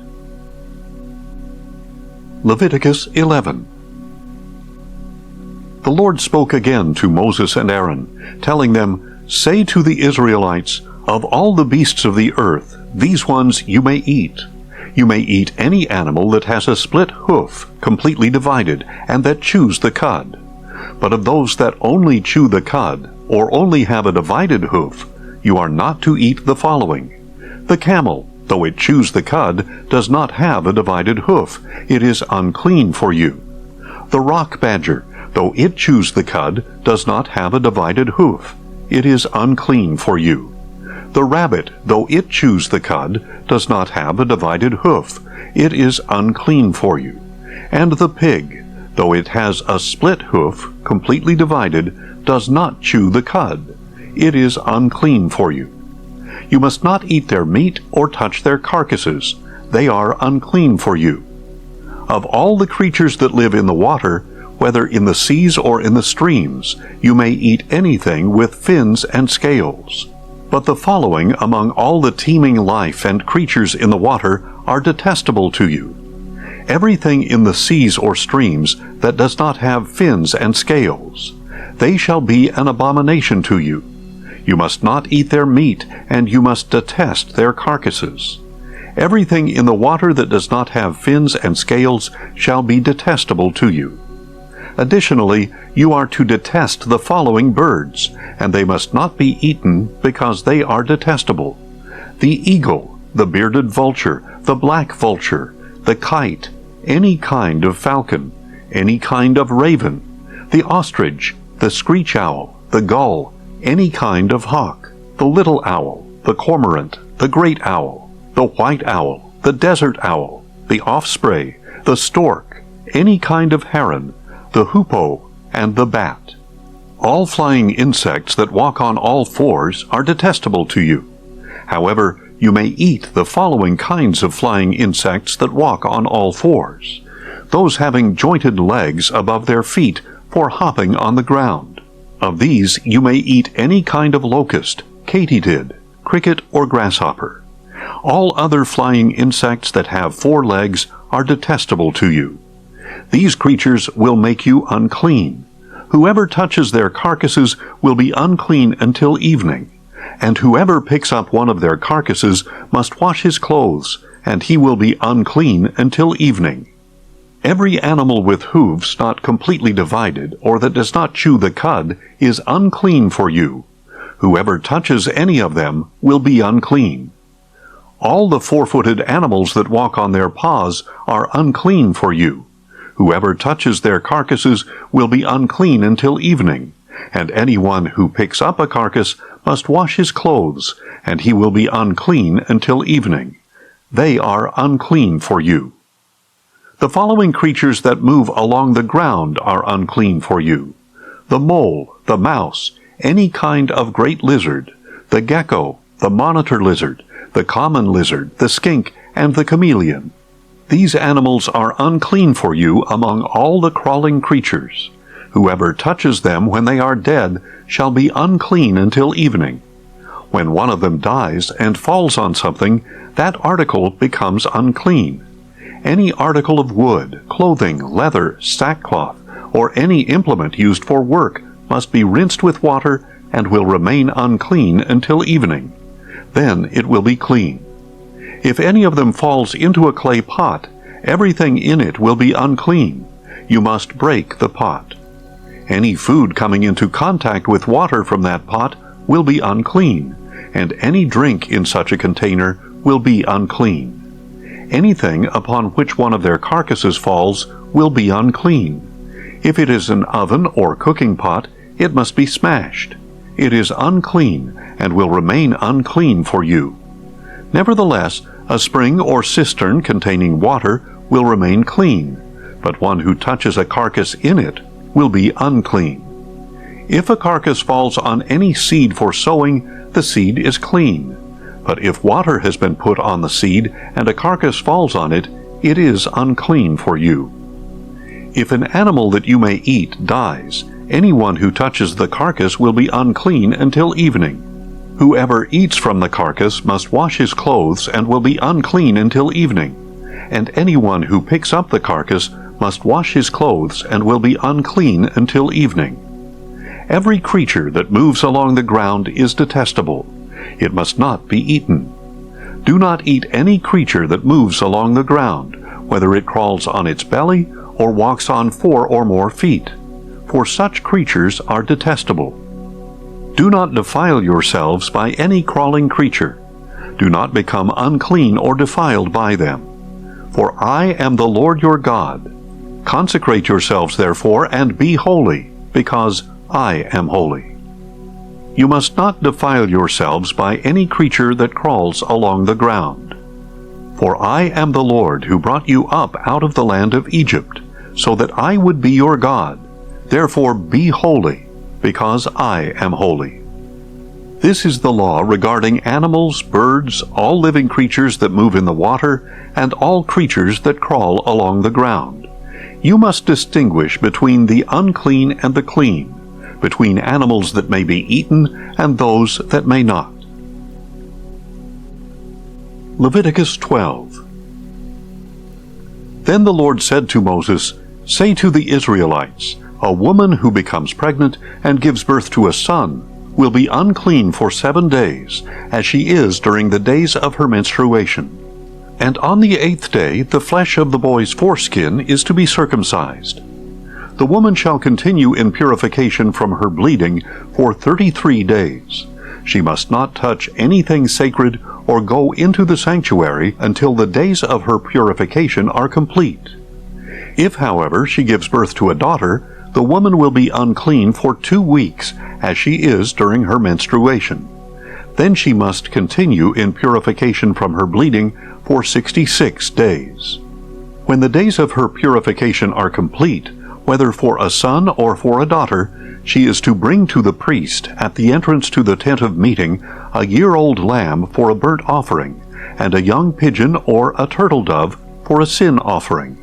Leviticus 11. The Lord spoke again to Moses and Aaron, telling them, "Say to the Israelites, of all the beasts of the earth, these ones you may eat. You may eat any animal that has a split hoof, completely divided, and that chews the cud. But of those that only chew the cud, or only have a divided hoof, you are not to eat the following: the camel, though it chews the cud, does not have a divided hoof. It is unclean for you. The rock badger, though it chews the cud, does not have a divided hoof. It is unclean for you. The rabbit, though it chews the cud, does not have a divided hoof. It is unclean for you. And the pig, though it has a split hoof, completely divided, does not chew the cud. It is unclean for you. You must not eat their meat or touch their carcasses. They are unclean for you. Of all the creatures that live in the water, whether in the seas or in the streams, you may eat anything with fins and scales. But the following among all the teeming life and creatures in the water are detestable to you: everything in the seas or streams that does not have fins and scales. They shall be an abomination to you. You must not eat their meat, and you must detest their carcasses. Everything in the water that does not have fins and scales shall be detestable to you. Additionally, you are to detest the following birds, and they must not be eaten because they are detestable: the eagle, the bearded vulture, the black vulture, the kite, any kind of falcon, any kind of raven, the ostrich, the screech owl, the gull, any kind of hawk, the little owl, the cormorant, the great owl, the white owl, the desert owl, the osprey, the stork, any kind of heron, the hoopoe, and the bat. All flying insects that walk on all fours are detestable to you. However, you may eat the following kinds of flying insects that walk on all fours: those having jointed legs above their feet for hopping on the ground. Of these you may eat any kind of locust, katydid, cricket, or grasshopper. All other flying insects that have 4 legs are detestable to you. These creatures will make you unclean. Whoever touches their carcasses will be unclean until evening, and whoever picks up one of their carcasses must wash his clothes, and he will be unclean until evening. Every animal with hooves not completely divided, or that does not chew the cud, is unclean for you. Whoever touches any of them will be unclean. All the 4-footed animals that walk on their paws are unclean for you. Whoever touches their carcasses will be unclean until evening, and anyone who picks up a carcass must wash his clothes, and he will be unclean until evening. They are unclean for you. The following creatures that move along the ground are unclean for you: the mole, the mouse, any kind of great lizard, the gecko, the monitor lizard, the common lizard, the skink, and the chameleon. These animals are unclean for you among all the crawling creatures. Whoever touches them when they are dead shall be unclean until evening. When one of them dies and falls on something, that article becomes unclean. Any article of wood, clothing, leather, sackcloth, or any implement used for work must be rinsed with water and will remain unclean until evening. Then it will be clean. If any of them falls into a clay pot, everything in it will be unclean. You must break the pot. Any food coming into contact with water from that pot will be unclean, and any drink in such a container will be unclean. anything upon which one of their carcasses falls will be unclean. If it is an oven or cooking pot, it must be smashed. It is unclean, and will remain unclean for you. Nevertheless, a spring or cistern containing water will remain clean, but one who touches a carcass in it will be unclean. If a carcass falls on any seed for sowing, the seed is clean. But if water has been put on the seed, and a carcass falls on it, it is unclean for you. If an animal that you may eat dies, anyone who touches the carcass will be unclean until evening. Whoever eats from the carcass must wash his clothes and will be unclean until evening. And anyone who picks up the carcass must wash his clothes and will be unclean until evening. Every creature that moves along the ground is detestable. It must not be eaten. Do not eat any creature that moves along the ground, whether it crawls on its belly or walks on 4 or more feet, for such creatures are detestable. Do not defile yourselves by any crawling creature. Do not become unclean or defiled by them. For I am the Lord your God. Consecrate yourselves therefore, and be holy, because I am holy. You must not defile yourselves by any creature that crawls along the ground. For I am the Lord who brought you up out of the land of Egypt, so that I would be your God. Therefore be holy, because I am holy. This is the law regarding animals, birds, all living creatures that move in the water, and all creatures that crawl along the ground. You must distinguish between the unclean and the clean, between animals that may be eaten and those that may not. Leviticus 12. Then the Lord said to Moses, "Say to the Israelites, a woman who becomes pregnant and gives birth to a son will be unclean for 7 days, as she is during the days of her menstruation. And on the 8th day the flesh of the boy's foreskin is to be circumcised. The woman shall continue in purification from her bleeding for 33 days. She must not touch anything sacred or go into the sanctuary until the days of her purification are complete. If, however, she gives birth to a daughter, the woman will be unclean for 2 weeks, as she is during her menstruation. Then she must continue in purification from her bleeding for 66 days. When the days of her purification are complete, whether for a son or for a daughter, she is to bring to the priest at the entrance to the tent of meeting a year-old lamb for a burnt offering, and a young pigeon or a turtle dove for a sin offering.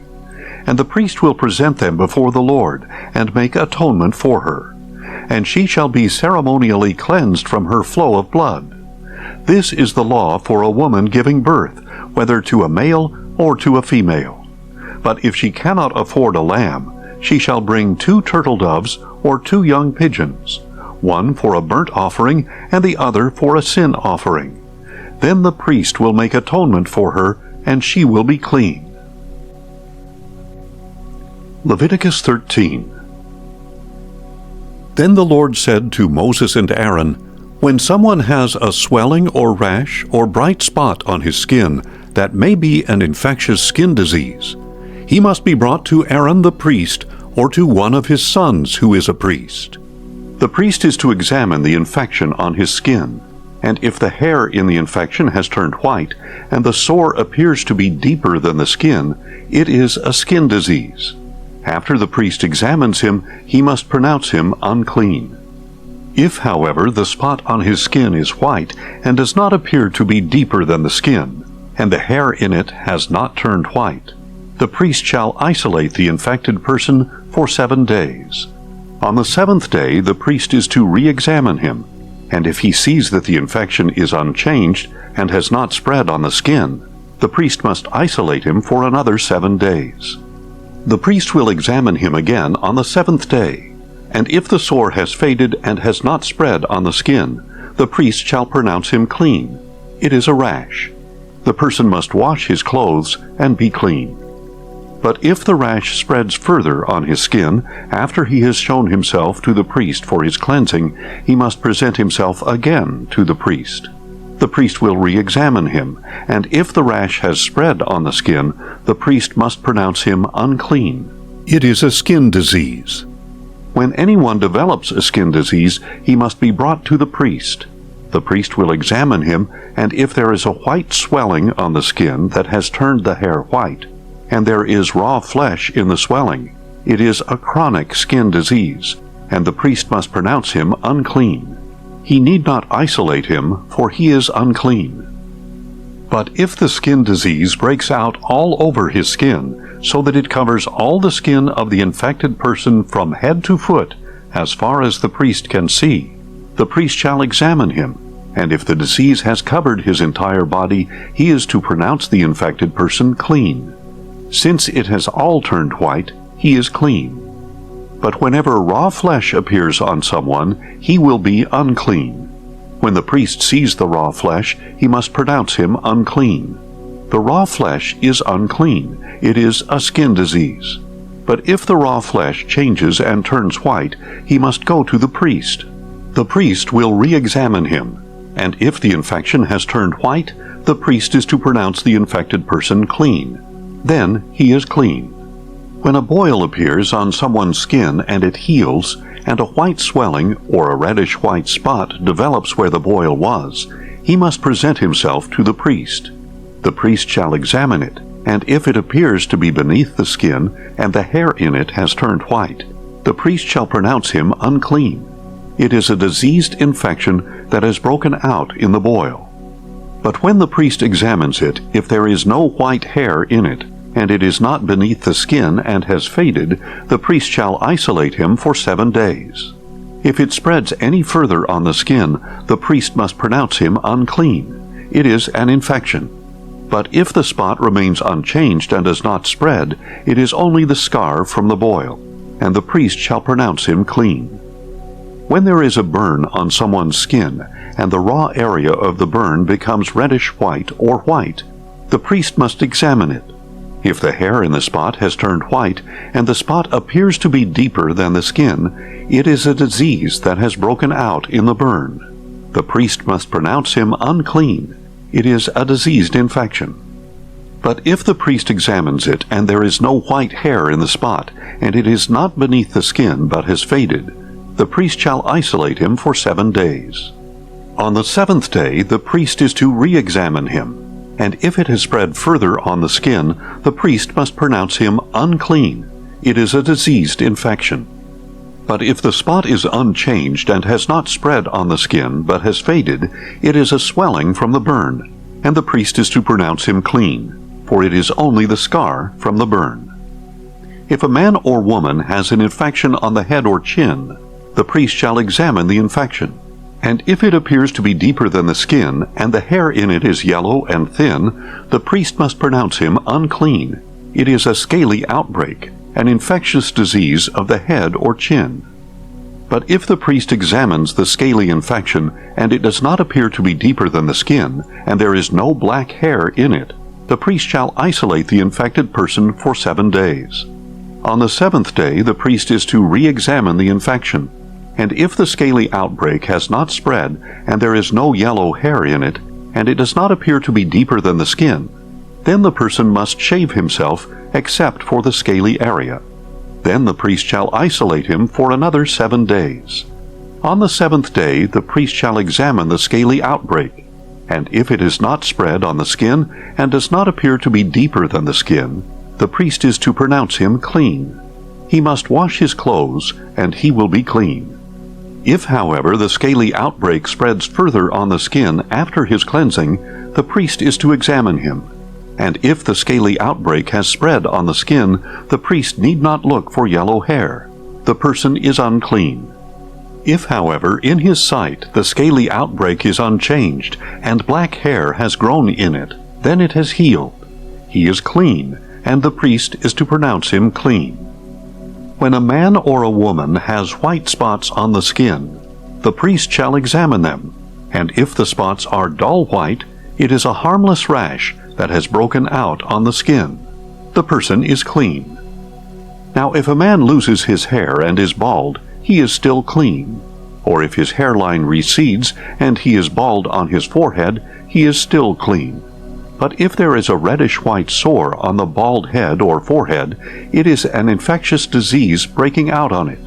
And the priest will present them before the Lord, and make atonement for her. And she shall be ceremonially cleansed from her flow of blood. This is the law for a woman giving birth, whether to a male or to a female. But if she cannot afford a lamb, she shall bring 2 turtle doves or 2 young pigeons, one for a burnt offering and the other for a sin offering. Then the priest will make atonement for her, and she will be clean. Leviticus 13. Then the Lord said to Moses and Aaron, "When someone has a swelling or rash or bright spot on his skin that may be an infectious skin disease, he must be brought to Aaron the priest or to one of his sons who is a priest. The priest is to examine the infection on his skin, and if the hair in the infection has turned white and the sore appears to be deeper than the skin, it is a skin disease. After the priest examines him, he must pronounce him unclean. If, however, the spot on his skin is white and does not appear to be deeper than the skin, and the hair in it has not turned white, the priest shall isolate the infected person for 7 days. On the 7th day the priest is to re-examine him, and if he sees that the infection is unchanged and has not spread on the skin, the priest must isolate him for another 7 days. The priest will examine him again on the 7th day, and if the sore has faded and has not spread on the skin, the priest shall pronounce him clean. It is a rash. The person must wash his clothes and be clean. But if the rash spreads further on his skin, after he has shown himself to the priest for his cleansing, he must present himself again to the priest. The priest will re-examine him, and if the rash has spread on the skin, the priest must pronounce him unclean. It is a skin disease. When anyone develops a skin disease, he must be brought to the priest. The priest will examine him, and if there is a white swelling on the skin that has turned the hair white, and there is raw flesh in the swelling, it is a chronic skin disease, and the priest must pronounce him unclean. He need not isolate him, for he is unclean. But if the skin disease breaks out all over his skin, so that it covers all the skin of the infected person from head to foot, as far as the priest can see, the priest shall examine him, and if the disease has covered his entire body, he is to pronounce the infected person clean. Since it has all turned white, he is clean. But whenever raw flesh appears on someone, he will be unclean. When the priest sees the raw flesh, he must pronounce him unclean. The raw flesh is unclean. It is a skin disease. But if the raw flesh changes and turns white, he must go to the priest. The priest will re-examine him, and if the infection has turned white, the priest is to pronounce the infected person clean. Then he is clean. When a boil appears on someone's skin and it heals, and a white swelling or a reddish-white spot develops where the boil was, he must present himself to the priest. The priest shall examine it, and if it appears to be beneath the skin, and the hair in it has turned white, the priest shall pronounce him unclean. It is a diseased infection that has broken out in the boil. But when the priest examines it, if there is no white hair in it, and it is not beneath the skin and has faded, the priest shall isolate him for 7 days. If it spreads any further on the skin, the priest must pronounce him unclean. It is an infection. But if the spot remains unchanged and does not spread, it is only the scar from the boil, and the priest shall pronounce him clean. When there is a burn on someone's skin, and the raw area of the burn becomes reddish-white or white, the priest must examine it. If the hair in the spot has turned white, and the spot appears to be deeper than the skin, it is a disease that has broken out in the burn. The priest must pronounce him unclean. It is a diseased infection. But if the priest examines it, and there is no white hair in the spot, and it is not beneath the skin but has faded, the priest shall isolate him for 7 days. On the 7th day the priest is to re-examine him, and if it has spread further on the skin, the priest must pronounce him unclean. It is a diseased infection. But if the spot is unchanged and has not spread on the skin but has faded, it is a swelling from the burn, and the priest is to pronounce him clean, for it is only the scar from the burn. If a man or woman has an infection on the head or chin, the priest shall examine the infection. And if it appears to be deeper than the skin, and the hair in it is yellow and thin, the priest must pronounce him unclean. It is a scaly outbreak, an infectious disease of the head or chin. But if the priest examines the scaly infection, and it does not appear to be deeper than the skin, and there is no black hair in it, the priest shall isolate the infected person for 7 days. On the 7th day the priest is to re-examine the infection. And if the scaly outbreak has not spread, and there is no yellow hair in it, and it does not appear to be deeper than the skin, then the person must shave himself except for the scaly area. Then the priest shall isolate him for another 7 days. On the 7th day the priest shall examine the scaly outbreak, and if it is not spread on the skin, and does not appear to be deeper than the skin, the priest is to pronounce him clean. He must wash his clothes, and he will be clean. If, however, the scaly outbreak spreads further on the skin after his cleansing, the priest is to examine him. And if the scaly outbreak has spread on the skin, the priest need not look for yellow hair. The person is unclean. If, however, in his sight the scaly outbreak is unchanged, and black hair has grown in it, then it has healed. He is clean, and the priest is to pronounce him clean. When a man or a woman has white spots on the skin, the priest shall examine them, and if the spots are dull white, it is a harmless rash that has broken out on the skin. The person is clean. Now if a man loses his hair and is bald, he is still clean. or if his hairline recedes and he is bald on his forehead, he is still clean. But if there is a reddish-white sore on the bald head or forehead, it is an infectious disease breaking out on it.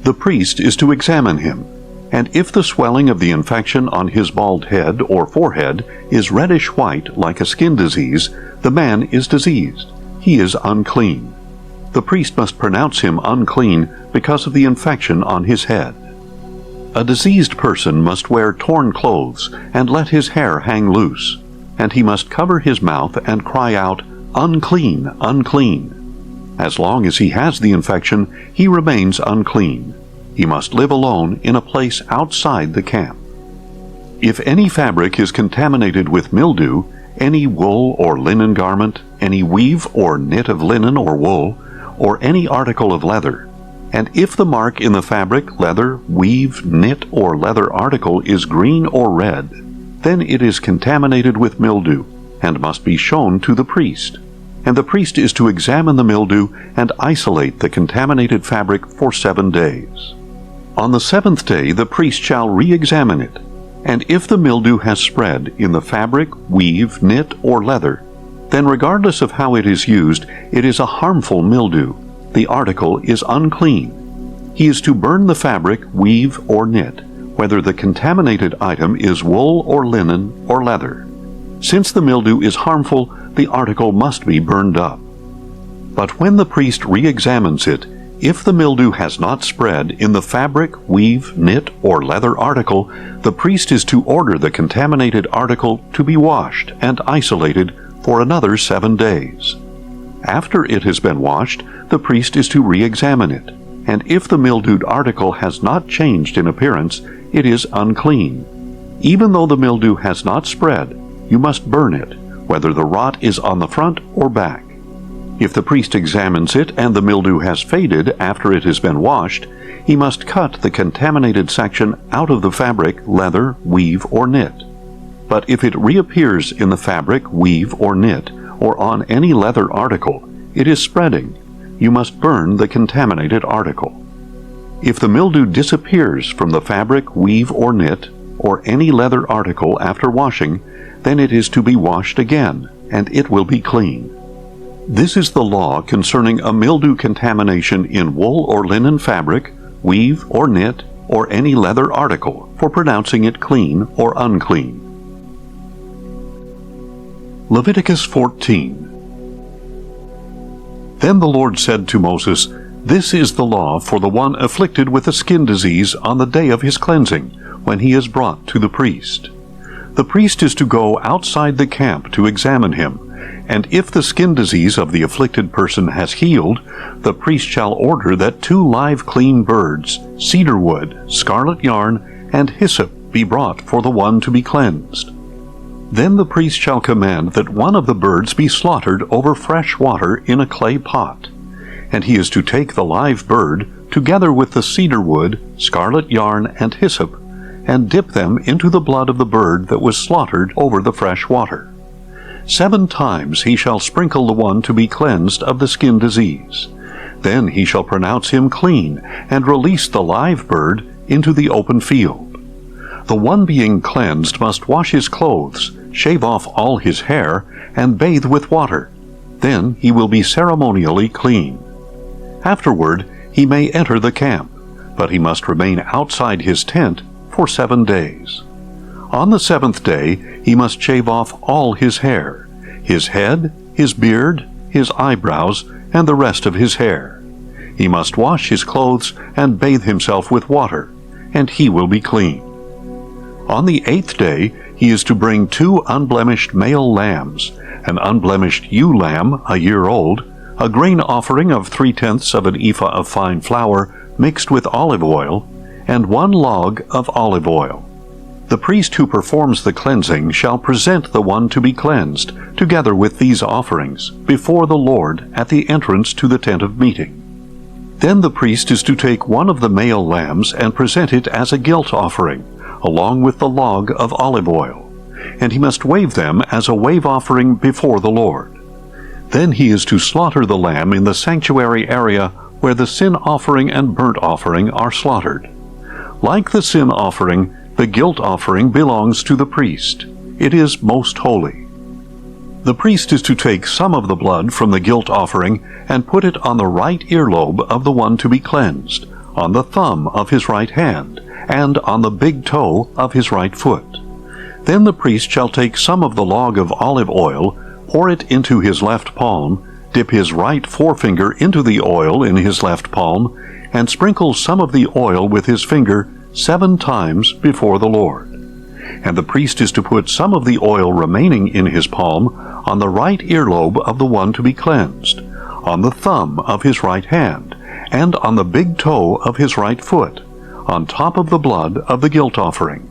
The priest is to examine him, and if the swelling of the infection on his bald head or forehead is reddish-white like a skin disease, the man is diseased. He is unclean. The priest must pronounce him unclean because of the infection on his head. A diseased person must wear torn clothes and let his hair hang loose, and he must cover his mouth and cry out, "Unclean, unclean." As long as he has the infection, he remains unclean. He must live alone in a place outside the camp. If any fabric is contaminated with mildew, any wool or linen garment, any weave or knit of linen or wool, or any article of leather, and if the mark in the fabric, leather, weave, knit, or leather article is green or red, then it is contaminated with mildew, and must be shown to the priest. And the priest is to examine the mildew and isolate the contaminated fabric for 7 days. On the 7th day the priest shall re-examine it, and if the mildew has spread in the fabric, weave, knit, or leather, then regardless of how it is used, it is a harmful mildew. The article is unclean. He is to burn the fabric, weave, or knit, whether the contaminated item is wool or linen or leather. Since the mildew is harmful, the article must be burned up. But when the priest re-examines it, if the mildew has not spread in the fabric, weave, knit, or leather article, the priest is to order the contaminated article to be washed and isolated for another 7 days. After it has been washed, the priest is to re-examine it, and if the mildewed article has not changed in appearance, it is unclean. Even though the mildew has not spread, you must burn it, whether the rot is on the front or back. If the priest examines it and the mildew has faded after it has been washed, he must cut the contaminated section out of the fabric, leather, weave, or knit. But if it reappears in the fabric, weave, or knit, or on any leather article, it is spreading. You must burn the contaminated article. If the mildew disappears from the fabric, weave, or knit, or any leather article after washing, then it is to be washed again, and it will be clean. This is the law concerning a mildew contamination in wool or linen fabric, weave or knit, or any leather article, for pronouncing it clean or unclean. Leviticus 14. Then the Lord said to Moses, "This is the law for the one afflicted with a skin disease on the day of his cleansing, when he is brought to the priest. The priest is to go outside the camp to examine him, and if the skin disease of the afflicted person has healed, the priest shall order that 2 live clean birds, cedar wood, scarlet yarn, and hyssop be brought for the one to be cleansed. Then the priest shall command that one of the birds be slaughtered over fresh water in a clay pot, and he is to take the live bird, together with the cedar wood, scarlet yarn, and hyssop, and dip them into the blood of the bird that was slaughtered over the fresh water. 7 times he shall sprinkle the one to be cleansed of the skin disease. Then he shall pronounce him clean, and release the live bird into the open field. The one being cleansed must wash his clothes, shave off all his hair, and bathe with water. Then he will be ceremonially clean. Afterward he may enter the camp, but he must remain outside his tent for 7 days. On the 7th day he must shave off all his hair, his head, his beard, his eyebrows, and the rest of his hair. He must wash his clothes and bathe himself with water, and he will be clean. On the 8th day he is to bring 2 unblemished male lambs, an unblemished ewe lamb a year old, a grain offering of 3/10 of an ephah of fine flour mixed with olive oil, and 1 log of olive oil. The priest who performs the cleansing shall present the one to be cleansed, together with these offerings, before the Lord at the entrance to the tent of meeting. Then the priest is to take one of the male lambs and present it as a guilt offering, along with the log of olive oil, and he must wave them as a wave offering before the Lord. Then he is to slaughter the lamb in the sanctuary area where the sin offering and burnt offering are slaughtered. Like the sin offering, the guilt offering belongs to the priest. It is most holy. The priest is to take some of the blood from the guilt offering and put it on the right earlobe of the one to be cleansed, on the thumb of his right hand, and on the big toe of his right foot. Then the priest shall take some of the log of olive oil, pour it into his left palm, dip his right forefinger into the oil in his left palm, and sprinkle some of the oil with his finger 7 times before the Lord. And the priest is to put some of the oil remaining in his palm on the right earlobe of the one to be cleansed, on the thumb of his right hand, and on the big toe of his right foot, on top of the blood of the guilt offering.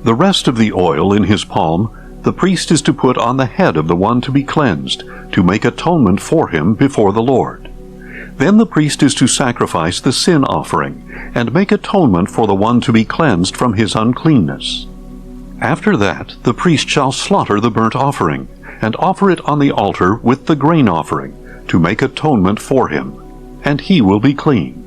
The rest of the oil in his palm the priest is to put on the head of the one to be cleansed, to make atonement for him before the Lord. Then the priest is to sacrifice the sin offering, and make atonement for the one to be cleansed from his uncleanness. After that, the priest shall slaughter the burnt offering, and offer it on the altar with the grain offering, to make atonement for him, and he will be clean.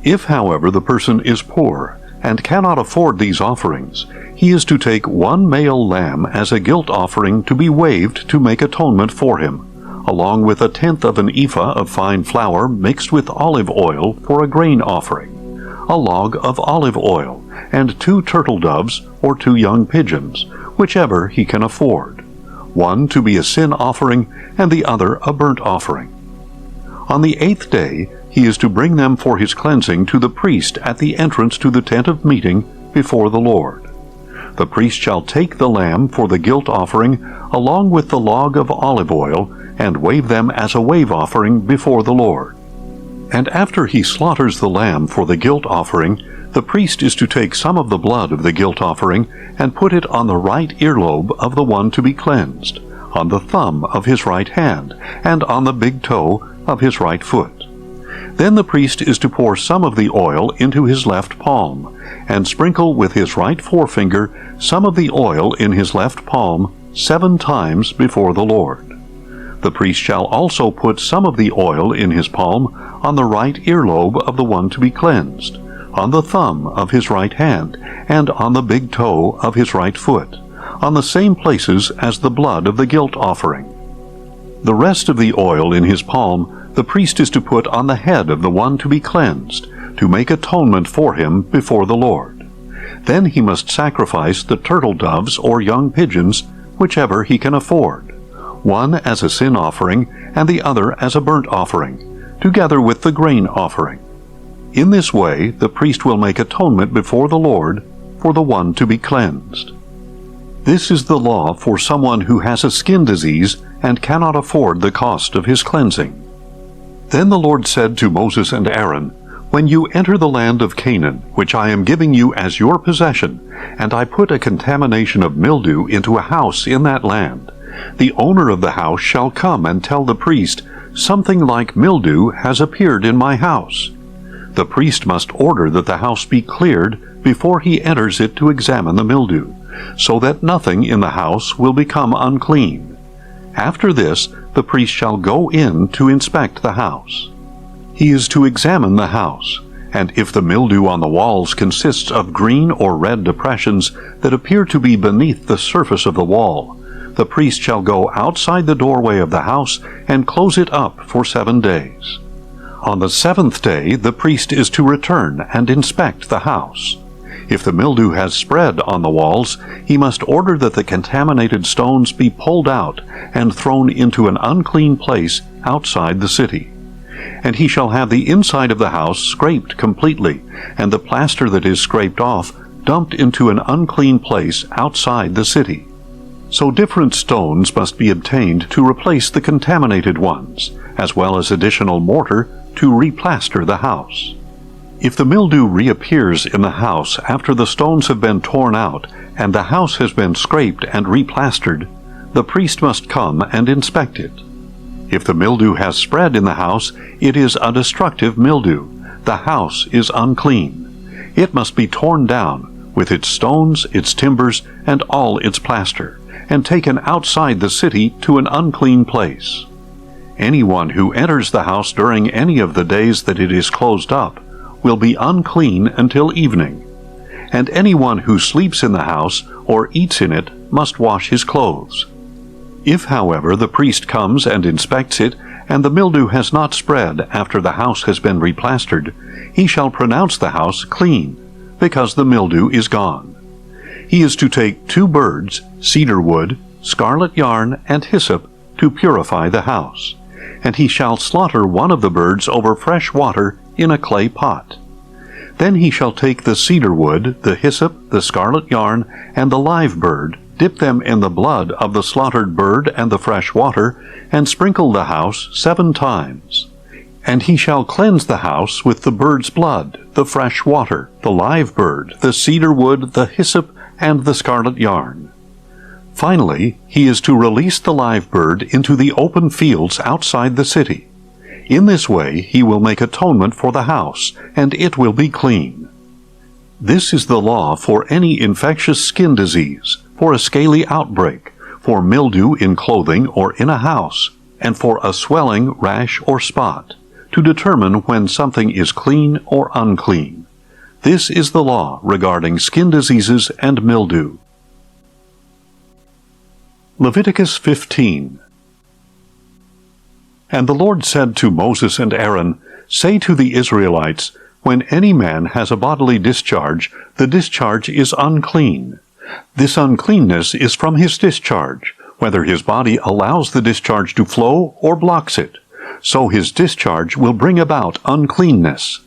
If, however, the person is poor, and cannot afford these offerings, he is to take 1 male lamb as a guilt offering to be waved to make atonement for him, along with 1/10 of an ephah of fine flour mixed with olive oil for a grain offering, a log of olive oil, and 2 turtle doves or 2 young pigeons, whichever he can afford, one to be a sin offering and the other a burnt offering. On the 8th day he is to bring them for his cleansing to the priest at the entrance to the tent of meeting before the Lord. The priest shall take the lamb for the guilt offering along with the log of olive oil, and wave them as a wave offering before the Lord. And after he slaughters the lamb for the guilt offering, the priest is to take some of the blood of the guilt offering and put it on the right earlobe of the one to be cleansed, on the thumb of his right hand, and on the big toe of his right foot. Then the priest is to pour some of the oil into his left palm, and sprinkle with his right forefinger some of the oil in his left palm 7 times before the Lord. The priest shall also put some of the oil in his palm on the right earlobe of the one to be cleansed, on the thumb of his right hand, and on the big toe of his right foot, on the same places as the blood of the guilt offering. The rest of the oil in his palm the priest is to put on the head of the one to be cleansed, to make atonement for him before the Lord. Then he must sacrifice the turtle doves or young pigeons, whichever he can afford, one as a sin offering and the other as a burnt offering, together with the grain offering. In this way the priest will make atonement before the Lord for the one to be cleansed. This is the law for someone who has a skin disease and cannot afford the cost of his cleansing. Then the Lord said to Moses and Aaron, "When you enter the land of Canaan, which I am giving you as your possession, and I put a contamination of mildew into a house in that land, the owner of the house shall come and tell the priest, 'Something like mildew has appeared in my house.' The priest must order that the house be cleared before he enters it to examine the mildew, so that nothing in the house will become unclean. After this, the priest shall go in to inspect the house. He is to examine the house, and if the mildew on the walls consists of green or red depressions that appear to be beneath the surface of the wall, the priest shall go outside the doorway of the house and close it up for 7 days. On the 7th day the priest is to return and inspect the house. If the mildew has spread on the walls, he must order that the contaminated stones be pulled out and thrown into an unclean place outside the city. And he shall have the inside of the house scraped completely, and the plaster that is scraped off dumped into an unclean place outside the city. So different stones must be obtained to replace the contaminated ones, as well as additional mortar to replaster the house. If the mildew reappears in the house after the stones have been torn out and the house has been scraped and replastered, the priest must come and inspect it. If the mildew has spread in the house, it is a destructive mildew. The house is unclean. It must be torn down, with its stones, its timbers, and all its plaster, and taken outside the city to an unclean place. Anyone who enters the house during any of the days that it is closed up, will be unclean until evening. And anyone who sleeps in the house or eats in it must wash his clothes. If, however, the priest comes and inspects it, and the mildew has not spread after the house has been replastered, he shall pronounce the house clean, because the mildew is gone. He is to take 2 birds, cedar wood, scarlet yarn, and hyssop, to purify the house. And he shall slaughter one of the birds over fresh water in a clay pot. Then he shall take the cedar wood, the hyssop, the scarlet yarn, and the live bird, dip them in the blood of the slaughtered bird and the fresh water, and sprinkle the house 7 times. And he shall cleanse the house with the bird's blood, the fresh water, the live bird, the cedar wood, the hyssop, and the scarlet yarn. Finally, he is to release the live bird into the open fields outside the city. In this way he will make atonement for the house, and it will be clean. This is the law for any infectious skin disease, for a scaly outbreak, for mildew in clothing or in a house, and for a swelling, rash, or spot, to determine when something is clean or unclean. This is the law regarding skin diseases and mildew. Leviticus 15. And the Lord said to Moses and Aaron, Say to the Israelites, When any man has a bodily discharge, the discharge is unclean. This uncleanness is from his discharge, whether his body allows the discharge to flow or blocks it. So his discharge will bring about uncleanness.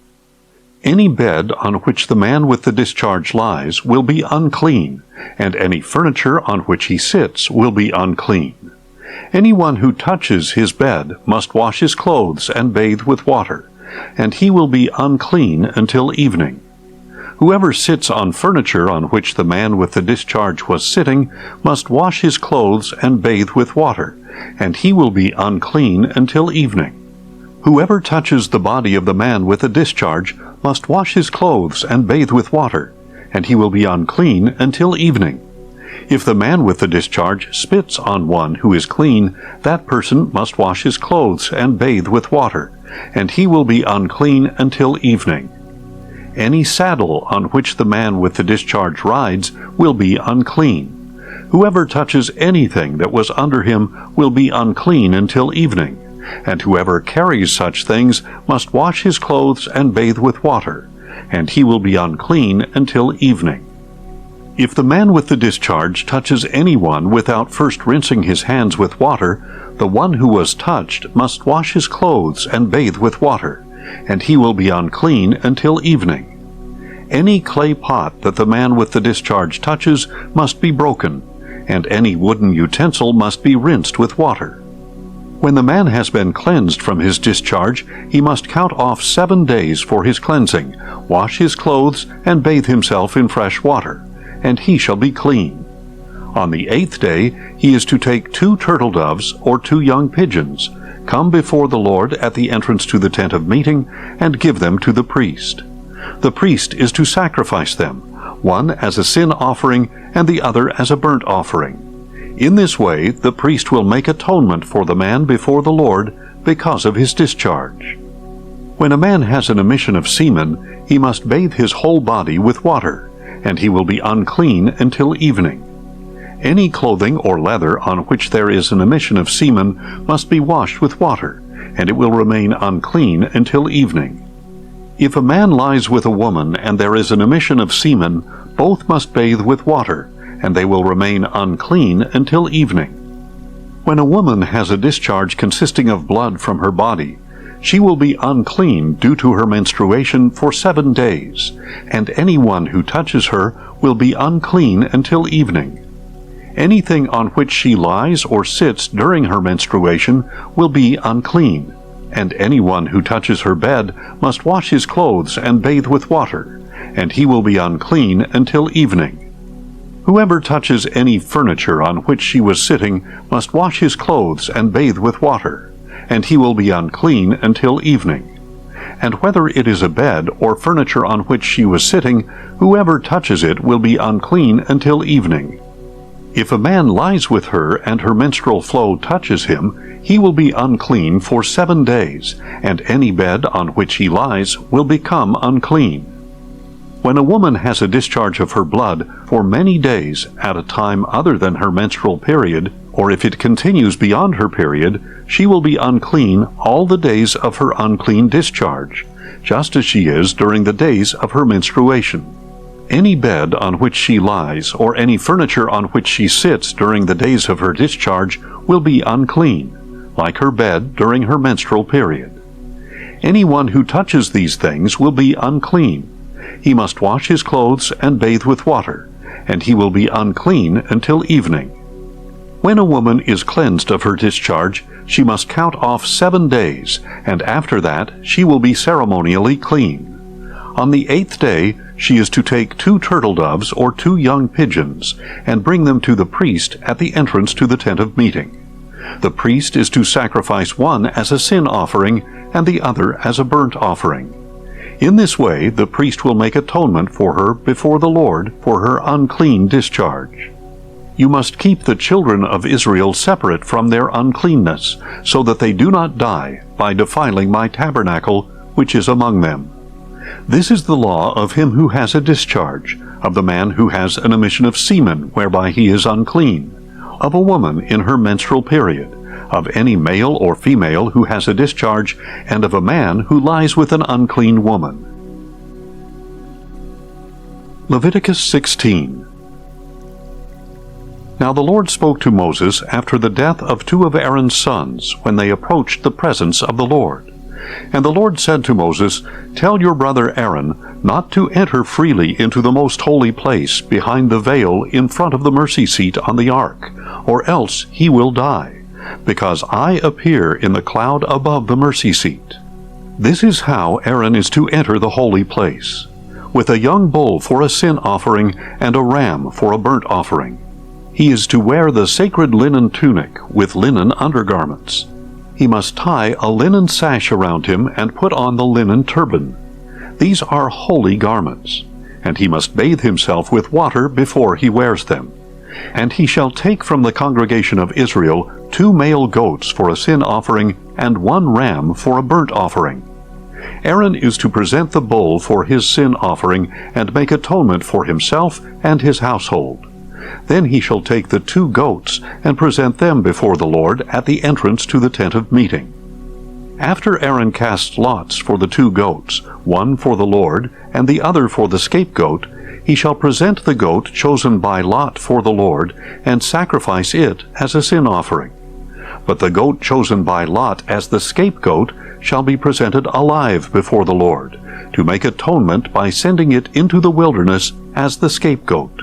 Any bed on which the man with the discharge lies will be unclean, and any furniture on which he sits will be unclean. Anyone who touches his bed must wash his clothes and bathe with water, and he will be unclean until evening. Whoever sits on furniture on which the man with the discharge was sitting must wash his clothes and bathe with water, and he will be unclean until evening. Whoever touches the body of the man with the discharge must wash his clothes and bathe with water, and he will be unclean until evening. If the man with the discharge spits on one who is clean, that person must wash his clothes and bathe with water, and he will be unclean until evening. Any saddle on which the man with the discharge rides will be unclean. Whoever touches anything that was under him will be unclean until evening, and whoever carries such things must wash his clothes and bathe with water, and he will be unclean until evening. If the man with the discharge touches anyone without first rinsing his hands with water, the one who was touched must wash his clothes and bathe with water, and he will be unclean until evening. Any clay pot that the man with the discharge touches must be broken, and any wooden utensil must be rinsed with water. When the man has been cleansed from his discharge, he must count off 7 days for his cleansing, wash his clothes, and bathe himself in fresh water, and he shall be clean. On the 8th day he is to take 2 turtle doves or 2 young pigeons, come before the Lord at the entrance to the tent of meeting, and give them to the priest. The priest is to sacrifice them, one as a sin offering and the other as a burnt offering. In this way the priest will make atonement for the man before the Lord because of his discharge. When a man has an emission of semen, he must bathe his whole body with water, and he will be unclean until evening. Any clothing or leather on which there is an emission of semen must be washed with water, and it will remain unclean until evening. If a man lies with a woman and there is an emission of semen, both must bathe with water, and they will remain unclean until evening. When a woman has a discharge consisting of blood from her body, she will be unclean due to her menstruation for 7 days, and anyone who touches her will be unclean until evening. Anything on which she lies or sits during her menstruation will be unclean, and anyone who touches her bed must wash his clothes and bathe with water, and he will be unclean until evening. Whoever touches any furniture on which she was sitting must wash his clothes and bathe with water, and he will be unclean until evening. And whether it is a bed or furniture on which she was sitting, whoever touches it will be unclean until evening. If a man lies with her and her menstrual flow touches him, he will be unclean for 7 days, and any bed on which he lies will become unclean. When a woman has a discharge of her blood for many days at a time other than her menstrual period, or if it continues beyond her period, she will be unclean all the days of her unclean discharge, just as she is during the days of her menstruation. Any bed on which she lies, or any furniture on which she sits during the days of her discharge, will be unclean, like her bed during her menstrual period. Anyone who touches these things will be unclean. He must wash his clothes and bathe with water, and he will be unclean until evening. When a woman is cleansed of her discharge, she must count off 7 days, and after that she will be ceremonially clean. On the 8th day she is to take 2 turtle doves or 2 young pigeons, and bring them to the priest at the entrance to the tent of meeting. The priest is to sacrifice one as a sin offering, and the other as a burnt offering. In this way the priest will make atonement for her before the Lord for her unclean discharge. You must keep the children of Israel separate from their uncleanness, so that they do not die by defiling my tabernacle which is among them. This is the law of him who has a discharge, of the man who has an emission of semen whereby he is unclean, of a woman in her menstrual period, of any male or female who has a discharge, and of a man who lies with an unclean woman. Leviticus 16. Now the Lord spoke to Moses after the death of 2 of Aaron's sons, when they approached the presence of the Lord. And the Lord said to Moses, Tell your brother Aaron not to enter freely into the most holy place behind the veil in front of the mercy seat on the ark, or else he will die, because I appear in the cloud above the mercy seat. This is how Aaron is to enter the holy place, with a young bull for a sin offering and a ram for a burnt offering. He is to wear the sacred linen tunic with linen undergarments. He must tie a linen sash around him and put on the linen turban. These are holy garments, and he must bathe himself with water before he wears them. And he shall take from the congregation of Israel 2 male goats for a sin offering and 1 ram for a burnt offering. Aaron is to present the bull for his sin offering and make atonement for himself and his household. Then he shall take the 2 goats and present them before the Lord at the entrance to the tent of meeting. After Aaron casts lots for the 2 goats, one for the Lord and the other for the scapegoat, he shall present the goat chosen by lot for the Lord and sacrifice it as a sin offering. But the goat chosen by lot as the scapegoat shall be presented alive before the Lord, to make atonement by sending it into the wilderness as the scapegoat.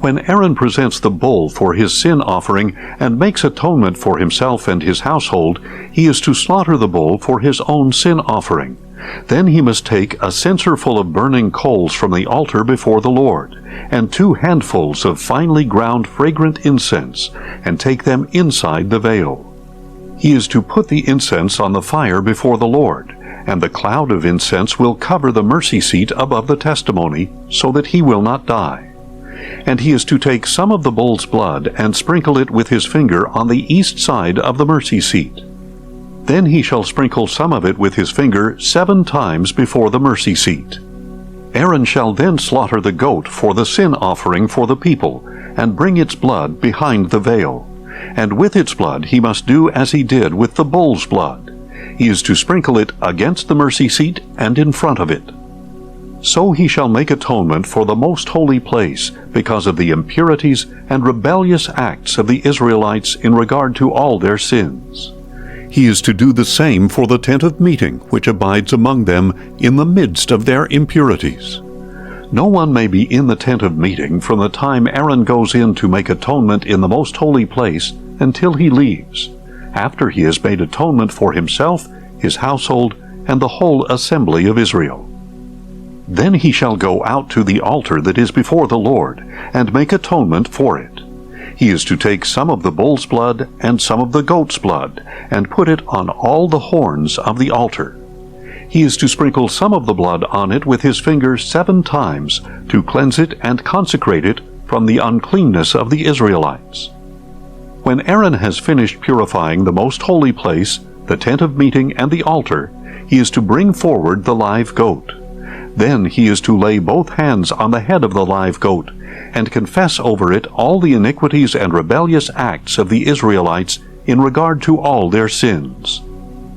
When Aaron presents the bull for his sin offering and makes atonement for himself and his household, he is to slaughter the bull for his own sin offering. Then he must take a censer full of burning coals from the altar before the Lord, and 2 handfuls of finely ground fragrant incense, and take them inside the veil. He is to put the incense on the fire before the Lord, and the cloud of incense will cover the mercy seat above the testimony, so that he will not die. And he is to take some of the bull's blood and sprinkle it with his finger on the east side of the mercy seat. Then he shall sprinkle some of it with his finger 7 times before the mercy seat. Aaron shall then slaughter the goat for the sin offering for the people, and bring its blood behind the veil. And with its blood he must do as he did with the bull's blood. He is to sprinkle it against the mercy seat and in front of it. So he shall make atonement for the most holy place because of the impurities and rebellious acts of the Israelites in regard to all their sins. He is to do the same for the tent of meeting, which abides among them in the midst of their impurities. No one may be in the tent of meeting from the time Aaron goes in to make atonement in the most holy place until he leaves, after he has made atonement for himself, his household, and the whole assembly of Israel. Then he shall go out to the altar that is before the Lord, and make atonement for it. He is to take some of the bull's blood and some of the goat's blood, and put it on all the horns of the altar. He is to sprinkle some of the blood on it with his finger 7 times, to cleanse it and consecrate it from the uncleanness of the Israelites. When Aaron has finished purifying the most holy place, the tent of meeting, and the altar, he is to bring forward the live goat. Then he is to lay both hands on the head of the live goat, and confess over it all the iniquities and rebellious acts of the Israelites in regard to all their sins.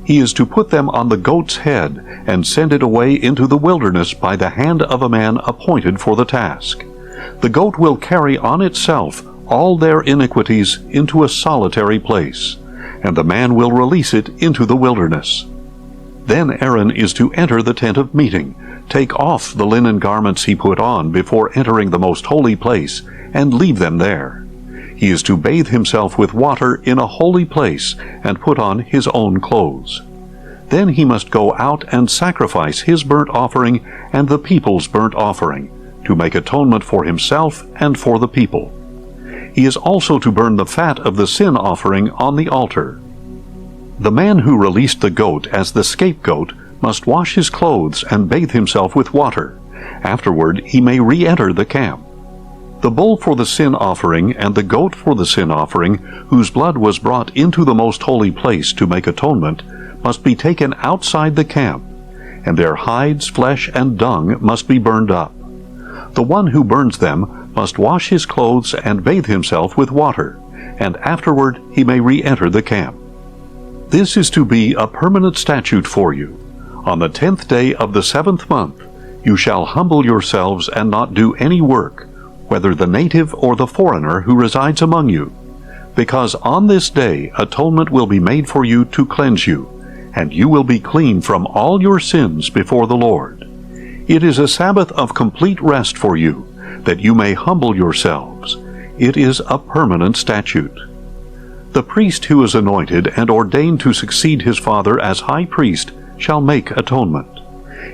He is to put them on the goat's head, and send it away into the wilderness by the hand of a man appointed for the task. The goat will carry on itself all their iniquities into a solitary place, and the man will release it into the wilderness. Then Aaron is to enter the tent of meeting, take off the linen garments he put on before entering the most holy place, and leave them there. He is to bathe himself with water in a holy place, and put on his own clothes. Then he must go out and sacrifice his burnt offering and the people's burnt offering, to make atonement for himself and for the people. He is also to burn the fat of the sin offering on the altar. The man who released the goat as the scapegoat must wash his clothes and bathe himself with water. Afterward he may re-enter the camp. The bull for the sin offering and the goat for the sin offering, whose blood was brought into the most holy place to make atonement, must be taken outside the camp, and their hides, flesh, and dung must be burned up. The one who burns them must wash his clothes and bathe himself with water, and afterward he may re-enter the camp. This is to be a permanent statute for you. On the 10th day of the 7th month you shall humble yourselves and not do any work, whether the native or the foreigner who resides among you, because on this day atonement will be made for you to cleanse you, and you will be clean from all your sins before the Lord. It is a Sabbath of complete rest for you, that you may humble yourselves. It is a permanent statute. The priest who is anointed and ordained to succeed his father as high priest shall make atonement.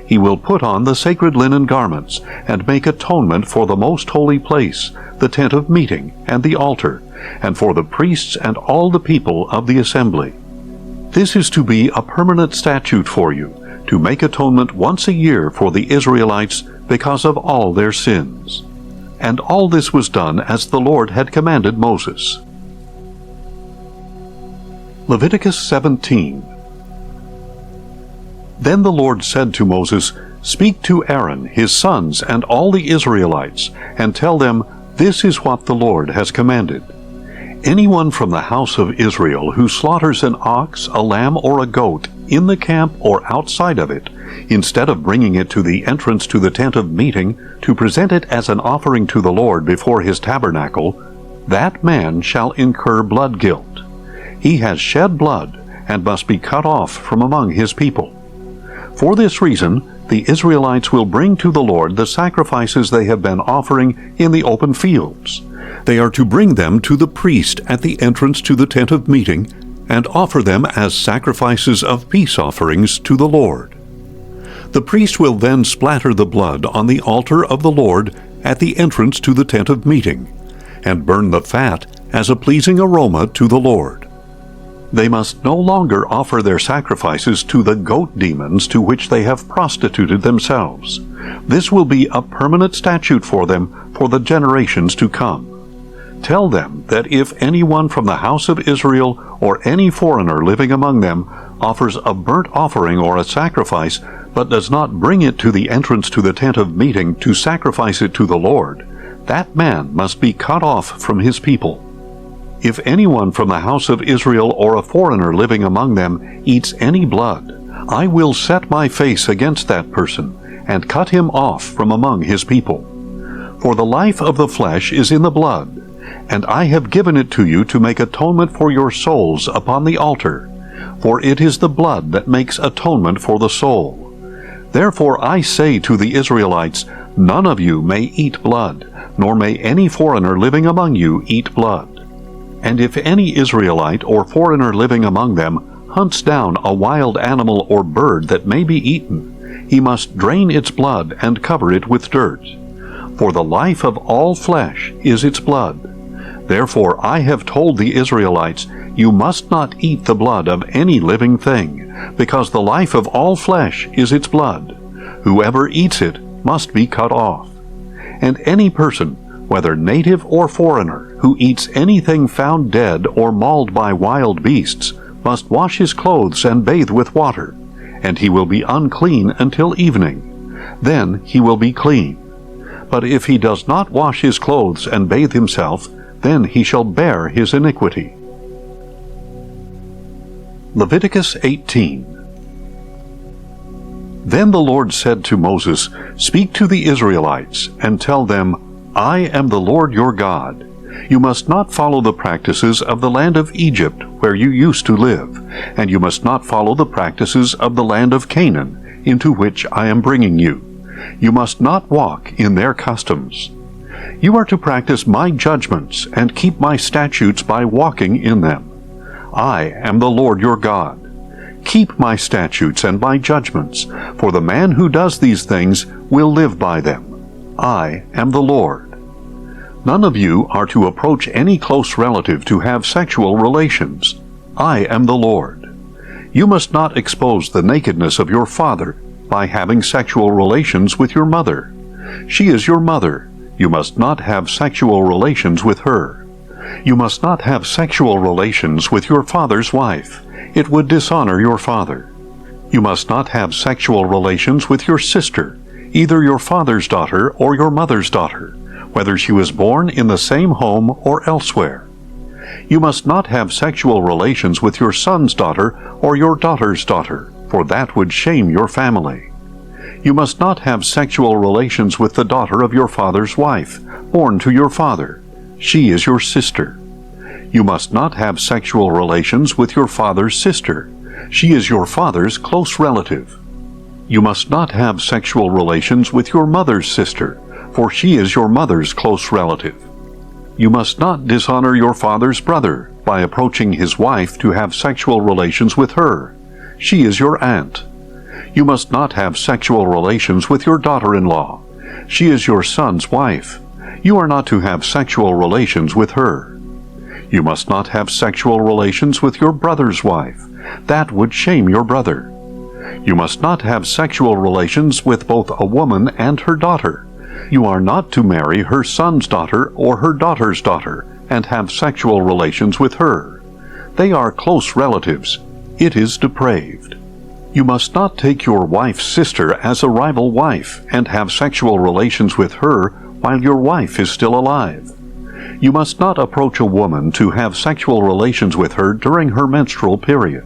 He will put on the sacred linen garments, and make atonement for the most holy place, the tent of meeting, and the altar, and for the priests and all the people of the assembly. This is to be a permanent statute for you, to make atonement once a year for the Israelites because of all their sins. And all this was done as the Lord had commanded Moses. Leviticus 17. Then the Lord said to Moses, "Speak to Aaron, his sons, and all the Israelites, and tell them, this is what the Lord has commanded. Anyone from the house of Israel who slaughters an ox, a lamb, or a goat in the camp or outside of it, instead of bringing it to the entrance to the tent of meeting to present it as an offering to the Lord before his tabernacle, that man shall incur blood guilt. He has shed blood and must be cut off from among his people. For this reason, the Israelites will bring to the Lord the sacrifices they have been offering in the open fields. They are to bring them to the priest at the entrance to the tent of meeting, and offer them as sacrifices of peace offerings to the Lord. The priest will then splatter the blood on the altar of the Lord at the entrance to the tent of meeting, and burn the fat as a pleasing aroma to the Lord. They must no longer offer their sacrifices to the goat demons to which they have prostituted themselves. This will be a permanent statute for them for the generations to come. Tell them that if anyone from the house of Israel or any foreigner living among them offers a burnt offering or a sacrifice, but does not bring it to the entrance to the tent of meeting to sacrifice it to the Lord, that man must be cut off from his people. If anyone from the house of Israel or a foreigner living among them eats any blood, I will set my face against that person, and cut him off from among his people. For the life of the flesh is in the blood, and I have given it to you to make atonement for your souls upon the altar, for it is the blood that makes atonement for the soul. Therefore I say to the Israelites, none of you may eat blood, nor may any foreigner living among you eat blood. And if any Israelite or foreigner living among them hunts down a wild animal or bird that may be eaten, he must drain its blood and cover it with dirt. For the life of all flesh is its blood. Therefore I have told the Israelites, you must not eat the blood of any living thing, because the life of all flesh is its blood. Whoever eats it must be cut off. And any person whether native or foreigner, who eats anything found dead or mauled by wild beasts, must wash his clothes and bathe with water, and he will be unclean until evening. Then he will be clean. But if he does not wash his clothes and bathe himself, then he shall bear his iniquity. Leviticus 18. Then the Lord said to Moses, "Speak to the Israelites, and tell them, I am the Lord your God. You must not follow the practices of the land of Egypt, where you used to live, and you must not follow the practices of the land of Canaan, into which I am bringing you. You must not walk in their customs. You are to practice my judgments and keep my statutes by walking in them. I am the Lord your God. Keep my statutes and my judgments, for the man who does these things will live by them. I am the Lord. None of you are to approach any close relative to have sexual relations. I am the Lord. You must not expose the nakedness of your father by having sexual relations with your mother. She is your mother. You must not have sexual relations with her. You must not have sexual relations with your father's wife. It would dishonor your father. You must not have sexual relations with your sister, either your father's daughter or your mother's daughter, whether she was born in the same home or elsewhere. You must not have sexual relations with your son's daughter or your daughter's daughter, for that would shame your family. You must not have sexual relations with the daughter of your father's wife, born to your father. She is your sister. You must not have sexual relations with your father's sister. She is your father's close relative. You must not have sexual relations with your mother's sister, for she is your mother's close relative. You must not dishonor your father's brother by approaching his wife to have sexual relations with her. She is your aunt. You must not have sexual relations with your daughter-in-law. She is your son's wife. You are not to have sexual relations with her. You must not have sexual relations with your brother's wife. That would shame your brother. You must not have sexual relations with both a woman and her daughter. You are not to marry her son's daughter or her daughter's daughter and have sexual relations with her. They are close relatives. It is depraved. You must not take your wife's sister as a rival wife and have sexual relations with her while your wife is still alive. You must not approach a woman to have sexual relations with her during her menstrual period.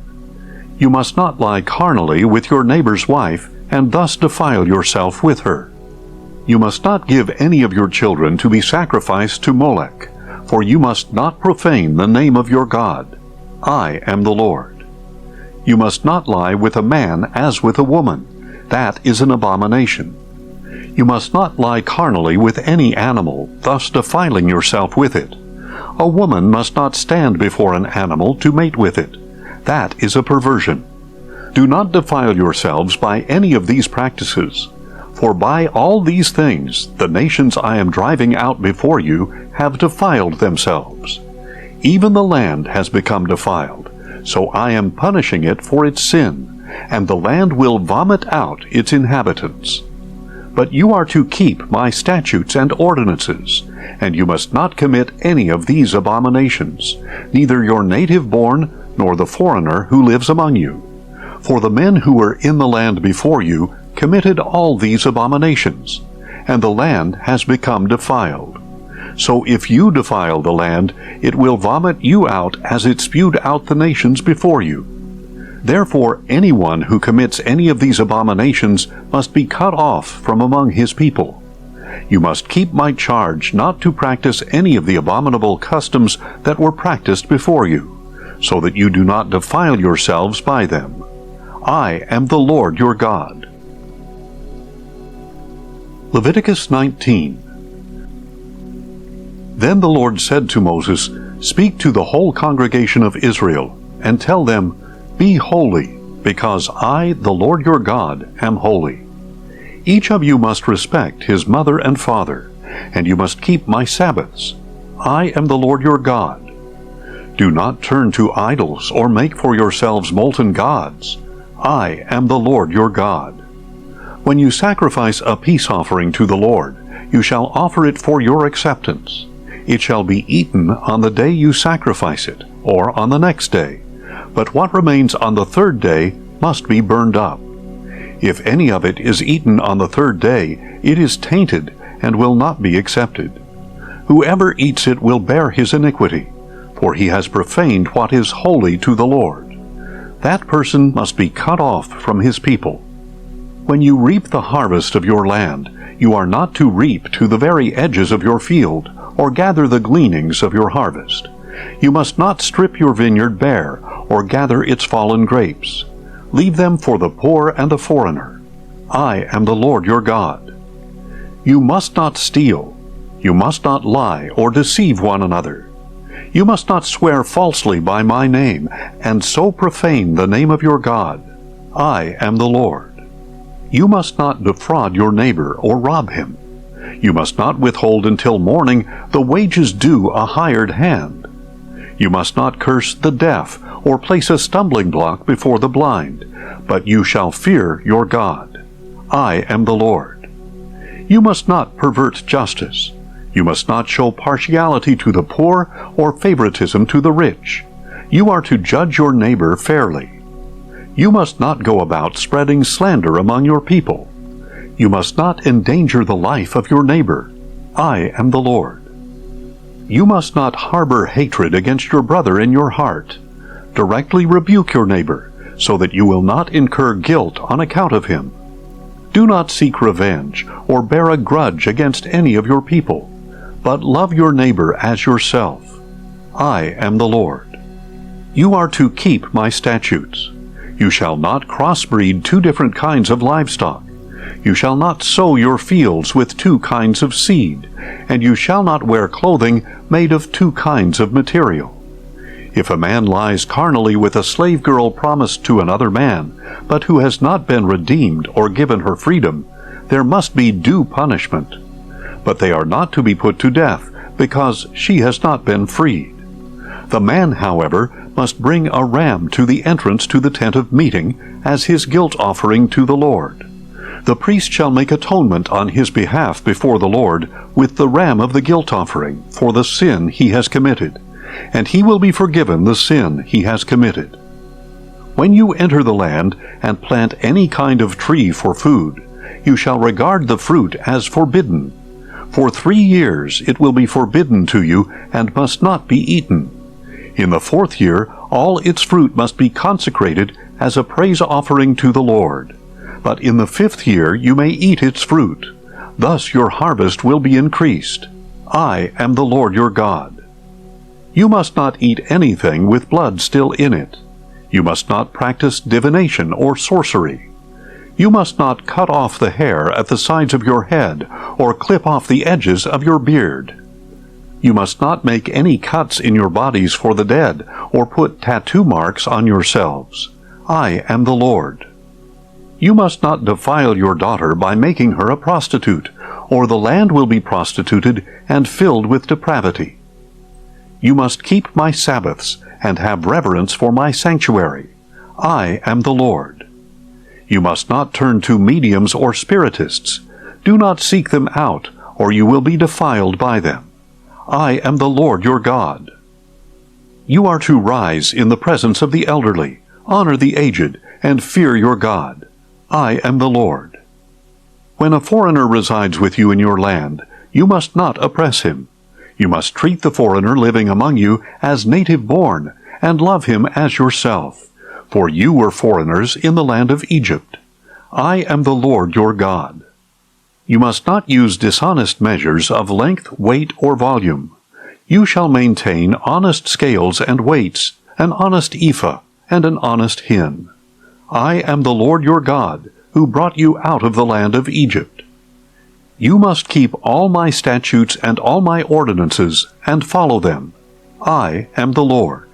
You must not lie carnally with your neighbor's wife and thus defile yourself with her. You must not give any of your children to be sacrificed to Molech, for you must not profane the name of your God. I am the Lord. You must not lie with a man as with a woman. That is an abomination. You must not lie carnally with any animal, thus defiling yourself with it. A woman must not stand before an animal to mate with it. That is a perversion. Do not defile yourselves by any of these practices. For by all these things the nations I am driving out before you have defiled themselves. Even the land has become defiled, so I am punishing it for its sin, and the land will vomit out its inhabitants. But you are to keep my statutes and ordinances, and you must not commit any of these abominations, neither your native-born nor the foreigner who lives among you. For the men who were in the land before you committed all these abominations, and the land has become defiled. So if you defile the land, it will vomit you out as it spewed out the nations before you. Therefore anyone who commits any of these abominations must be cut off from among his people. You must keep my charge not to practice any of the abominable customs that were practiced before you, so that you do not defile yourselves by them. I am the Lord your God. Leviticus 19. Then the Lord said to Moses, "Speak to the whole congregation of Israel, and tell them, Be holy, because I, the Lord your God, am holy. Each of you must respect his mother and father, and you must keep my Sabbaths. I am the Lord your God. Do not turn to idols or make for yourselves molten gods. I am the Lord your God. When you sacrifice a peace offering to the Lord, You shall offer it for your acceptance. It shall be eaten on the day you sacrifice it, or on the next day. But what remains on the third day must be burned up. If any of it is eaten on the third day, it is tainted and will not be accepted. Whoever eats it will bear his iniquity, for he has profaned what is holy to the Lord. That person must be cut off from his people. When you reap the harvest of your land, you are not to reap to the very edges of your field, or gather the gleanings of your harvest. You must not strip your vineyard bare, or gather its fallen grapes. Leave them for the poor and the foreigner. I am the Lord your God. You must not steal. You must not lie or deceive one another. You must not swear falsely by my name, and so profane the name of your God. I am the Lord. You must not defraud your neighbor or rob him. You must not withhold until morning the wages due a hired hand. You must not curse the deaf or place a stumbling block before the blind, but you shall fear your God. I am the Lord. You must not pervert justice. You must not show partiality to the poor or favoritism to the rich. You are to judge your neighbor fairly. You must not go about spreading slander among your people. You must not endanger the life of your neighbor. I am the Lord. You must not harbor hatred against your brother in your heart. Directly rebuke your neighbor, so that you will not incur guilt on account of him. Do not seek revenge or bear a grudge against any of your people, but love your neighbor as yourself. I am the Lord. You are to keep my statutes. You shall not crossbreed two different kinds of livestock. You shall not sow your fields with two kinds of seed, and you shall not wear clothing made of two kinds of material. If a man lies carnally with a slave girl promised to another man, but who has not been redeemed or given her freedom, there must be due punishment. But they are not to be put to death, because she has not been freed. The man, however, must bring a ram to the entrance to the tent of meeting as his guilt offering to the Lord. The priest shall make atonement on his behalf before the Lord with the ram of the guilt offering for the sin he has committed, and he will be forgiven the sin he has committed. When you enter the land and plant any kind of tree for food, you shall regard the fruit as forbidden. For 3 years it will be forbidden to you and must not be eaten. In the 4th year all its fruit must be consecrated as a praise offering to the Lord. But in the 5th year you may eat its fruit. Thus your harvest will be increased. I am the Lord your God. You must not eat anything with blood still in it. You must not practice divination or sorcery. You must not cut off the hair at the sides of your head or clip off the edges of your beard. You must not make any cuts in your bodies for the dead or put tattoo marks on yourselves. I am the Lord. You must not defile your daughter by making her a prostitute, or the land will be prostituted and filled with depravity. You must keep my Sabbaths and have reverence for my sanctuary. I am the Lord. You must not turn to mediums or spiritists. Do not seek them out, or you will be defiled by them. I am the Lord your God. You are to rise in the presence of the elderly, honor the aged, and fear your God. I am the Lord. When a foreigner resides with you in your land, you must not oppress him. You must treat the foreigner living among you as native-born, and love him as yourself, for you were foreigners in the land of Egypt. I am the Lord your God. You must not use dishonest measures of length, weight, or volume. You shall maintain honest scales and weights, an honest ephah, and an honest hin. I am the Lord your God, who brought you out of the land of Egypt. You must keep all my statutes and all my ordinances, and follow them. I am the Lord.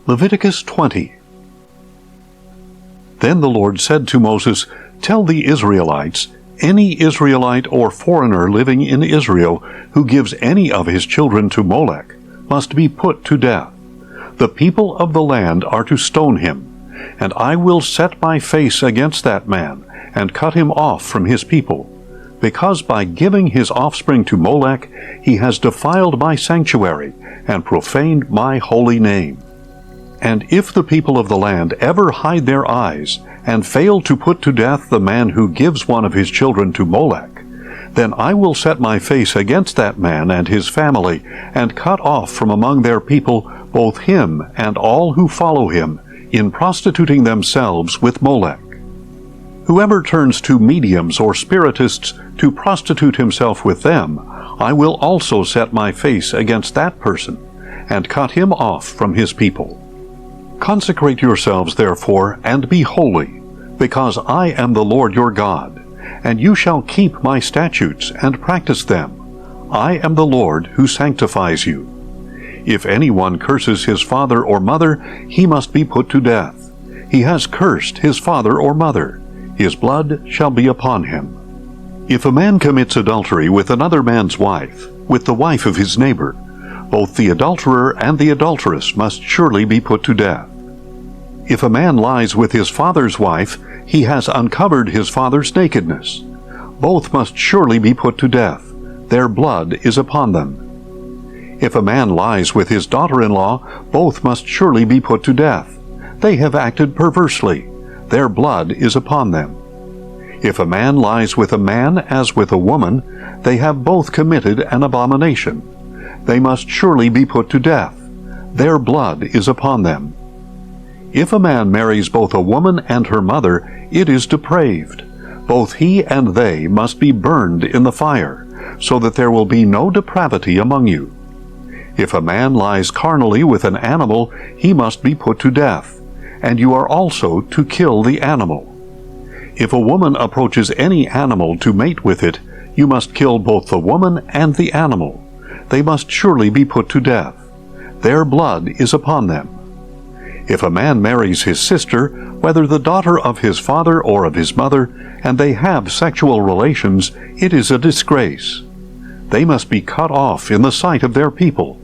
Leviticus 20. Then the Lord said to Moses, "Tell the Israelites, any Israelite or foreigner living in Israel who gives any of his children to Molech must be put to death. The people of the land are to stone him, and I will set my face against that man, and cut him off from his people. because by giving his offspring to Molech he has defiled my sanctuary and profaned my holy name. And if the people of the land ever hide their eyes and fail to put to death the man who gives one of his children to Molech, then I will set my face against that man and his family, and cut off from among their people both him and all who follow him in prostituting themselves with Molech. Whoever turns to mediums or spiritists to prostitute himself with them, I will also set my face against that person, and cut him off from his people. Consecrate yourselves, therefore, and be holy, because I am the Lord your God, and you shall keep my statutes and practice them. I am the Lord who sanctifies you. If anyone curses his father or mother, he must be put to death. He has cursed his father or mother. His blood shall be upon him. If a man commits adultery with another man's wife, with the wife of his neighbor, both the adulterer and the adulteress must surely be put to death. If a man lies with his father's wife, he has uncovered his father's nakedness. Both must surely be put to death. Their blood is upon them. If a man lies with his daughter-in-law, both must surely be put to death. They have acted perversely. Their blood is upon them. If a man lies with a man as with a woman, they have both committed an abomination. They must surely be put to death. Their blood is upon them. If a man marries both a woman and her mother, it is depraved. Both he and they must be burned in the fire, so that there will be no depravity among you. If a man lies carnally with an animal, he must be put to death, and you are also to kill the animal. If a woman approaches any animal to mate with it, you must kill both the woman and the animal. They must surely be put to death. Their blood is upon them. If a man marries his sister, whether the daughter of his father or of his mother, and they have sexual relations, it is a disgrace. They must be cut off in the sight of their people.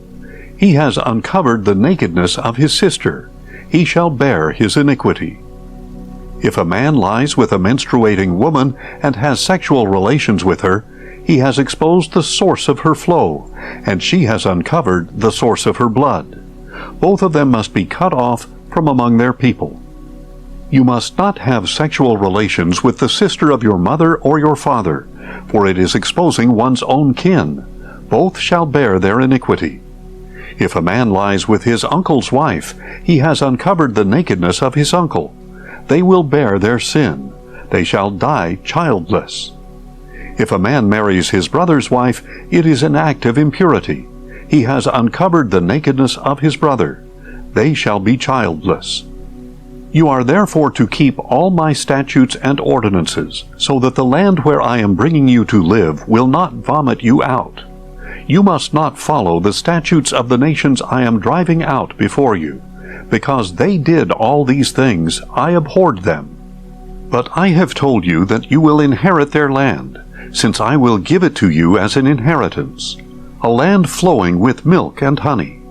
He has uncovered the nakedness of his sister. He shall bear his iniquity. If a man lies with a menstruating woman and has sexual relations with her, he has exposed the source of her flow, and she has uncovered the source of her blood. Both of them must be cut off from among their people. You must not have sexual relations with the sister of your mother or your father, for it is exposing one's own kin. Both shall bear their iniquity. If a man lies with his uncle's wife, he has uncovered the nakedness of his uncle. They will bear their sin. They shall die childless. If a man marries his brother's wife, it is an act of impurity. He has uncovered the nakedness of his brother. They shall be childless. You are therefore to keep all my statutes and ordinances, so that the land where I am bringing you to live will not vomit you out. You must not follow the statutes of the nations I am driving out before you. Because they did all these things, I abhorred them. But I have told you that you will inherit their land, since I will give it to you as an inheritance, a land flowing with milk and honey.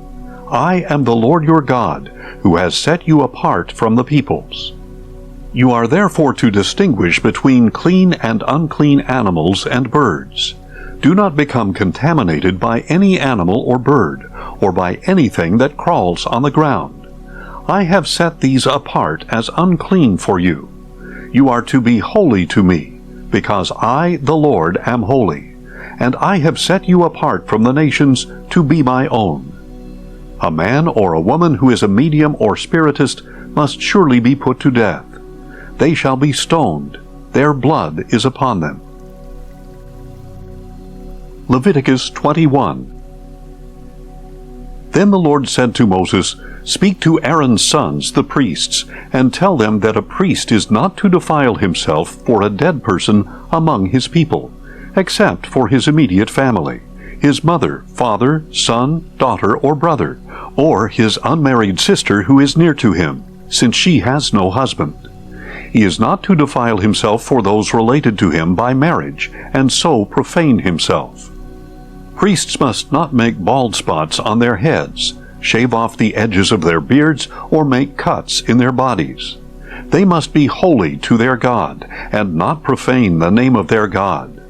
I am the Lord your God, who has set you apart from the peoples. You are therefore to distinguish between clean and unclean animals and birds. Do not become contaminated by any animal or bird, or by anything that crawls on the ground. I have set these apart as unclean for you. You are to be holy to me, because I, the Lord, am holy, and I have set you apart from the nations to be my own. A man or a woman who is a medium or spiritist must surely be put to death. They shall be stoned. Their blood is upon them. Leviticus 21. Then the Lord said to Moses, Speak to Aaron's sons, the priests, and tell them that a priest is not to defile himself for a dead person among his people, except for his immediate family, his mother, father, son, daughter, or brother, or his unmarried sister who is near to him, since she has no husband. He is not to defile himself for those related to him by marriage, and so profane himself. Priests must not make bald spots on their heads, shave off the edges of their beards, or make cuts in their bodies. They must be holy to their God, and not profane the name of their God.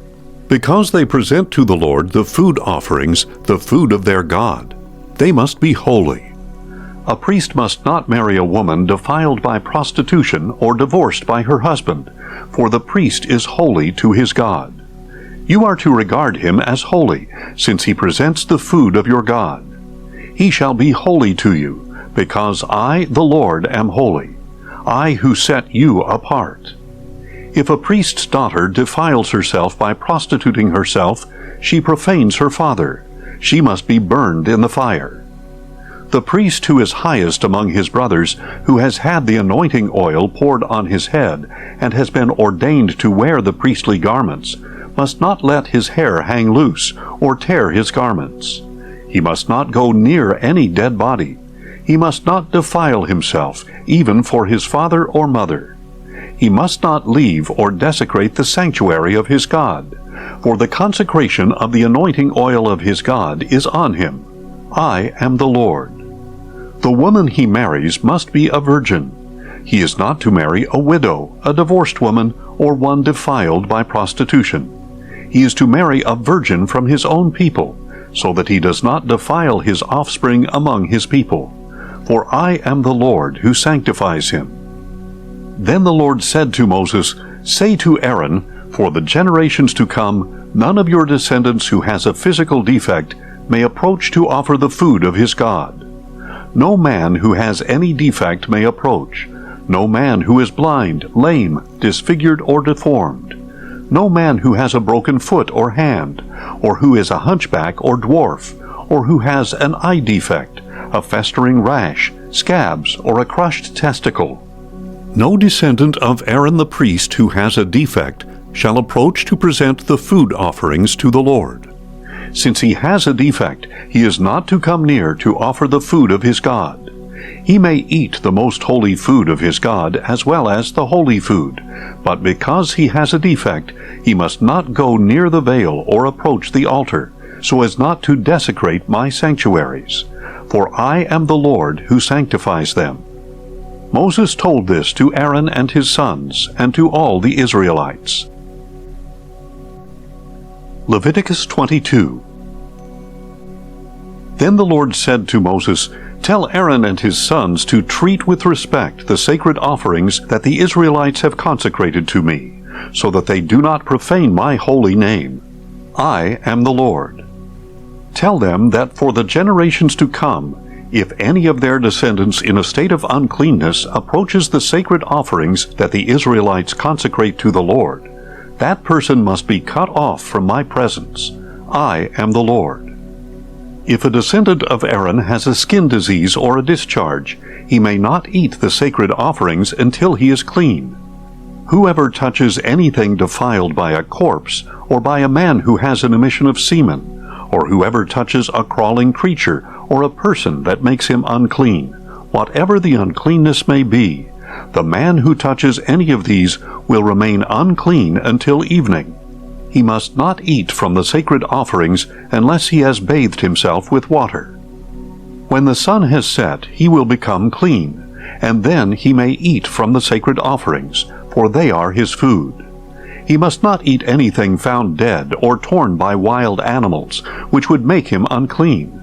because they present to the Lord the food offerings, the food of their God. They must be holy. A priest must not marry a woman defiled by prostitution or divorced by her husband, for the priest is holy to his God. You are to regard him as holy, since he presents the food of your God. He shall be holy to you, because I, the Lord, am holy, I who set you apart. If a priest's daughter defiles herself by prostituting herself, she profanes her father. She must be burned in the fire. The priest who is highest among his brothers, who has had the anointing oil poured on his head, and has been ordained to wear the priestly garments, must not let his hair hang loose, or tear his garments. He must not go near any dead body. He must not defile himself, even for his father or mother. He must not leave or desecrate the sanctuary of his God, for the consecration of the anointing oil of his God is on him. I am the Lord. The woman he marries must be a virgin. He is not to marry a widow, a divorced woman, or one defiled by prostitution. He is to marry a virgin from his own people, so that he does not defile his offspring among his people. For I am the Lord who sanctifies him. Then the Lord said to Moses, Say to Aaron, For the generations to come, none of your descendants who has a physical defect may approach to offer the food of his God. No man who has any defect may approach. No man who is blind, lame, disfigured, or deformed. No man who has a broken foot or hand, or who is a hunchback or dwarf, or who has an eye defect, a festering rash, scabs, or a crushed testicle. No descendant of Aaron the priest who has a defect shall approach to present the food offerings to the Lord. Since he has a defect, he is not to come near to offer the food of his God. He may eat the most holy food of his God as well as the holy food, but because he has a defect, he must not go near the veil or approach the altar, so as not to desecrate my sanctuaries. For I am the Lord who sanctifies them. Moses told this to Aaron and his sons, and to all the Israelites. Leviticus 22. Then the Lord said to Moses, Tell Aaron and his sons to treat with respect the sacred offerings that the Israelites have consecrated to me, so that they do not profane my holy name. I am the Lord. Tell them that for the generations to come, if any of their descendants in a state of uncleanness approaches the sacred offerings that the Israelites consecrate to the Lord, that person must be cut off from my presence. I am the Lord. If a descendant of Aaron has a skin disease or a discharge, he may not eat the sacred offerings until he is clean. Whoever touches anything defiled by a corpse, or by a man who has an emission of semen, or whoever touches a crawling creature, or a person that makes him unclean, whatever the uncleanness may be, the man who touches any of these will remain unclean until evening. He must not eat from the sacred offerings unless he has bathed himself with water. When the sun has set, he will become clean, and then he may eat from the sacred offerings, for they are his food. He must not eat anything found dead or torn by wild animals, which would make him unclean.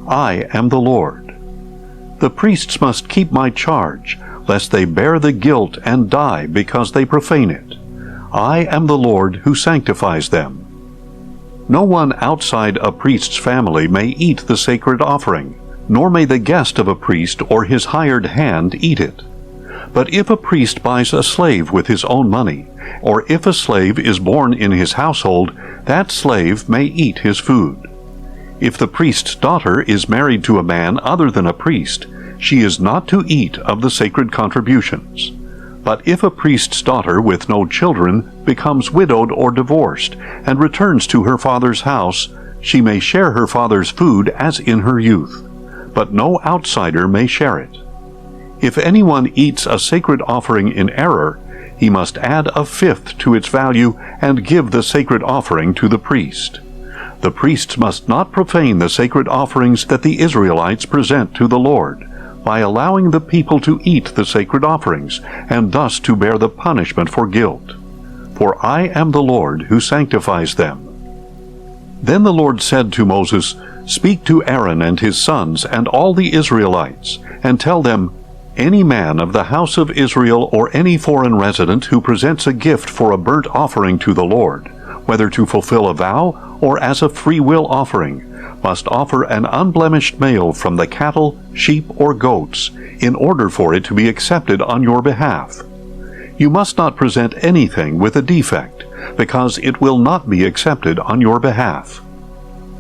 I am the Lord. The priests must keep my charge, lest they bear the guilt and die because they profane it. I am the Lord who sanctifies them. No one outside a priest's family may eat the sacred offering, nor may the guest of a priest or his hired hand eat it. But if a priest buys a slave with his own money, or if a slave is born in his household, that slave may eat his food. If the priest's daughter is married to a man other than a priest, she is not to eat of the sacred contributions. But if a priest's daughter with no children becomes widowed or divorced, and returns to her father's house, she may share her father's food as in her youth, but no outsider may share it. If anyone eats a sacred offering in error, he must add a fifth to its value and give the sacred offering to the priest. The priests must not profane the sacred offerings that the Israelites present to the Lord, by allowing the people to eat the sacred offerings, and thus to bear the punishment for guilt. For I am the Lord who sanctifies them. Then the Lord said to Moses, "Speak to Aaron and his sons and all the Israelites, and tell them, any man of the house of Israel or any foreign resident who presents a gift for a burnt offering to the Lord, whether to fulfill a vow or as a free will offering, must offer an unblemished male from the cattle, sheep, or goats, in order for it to be accepted on your behalf. You must not present anything with a defect, because it will not be accepted on your behalf.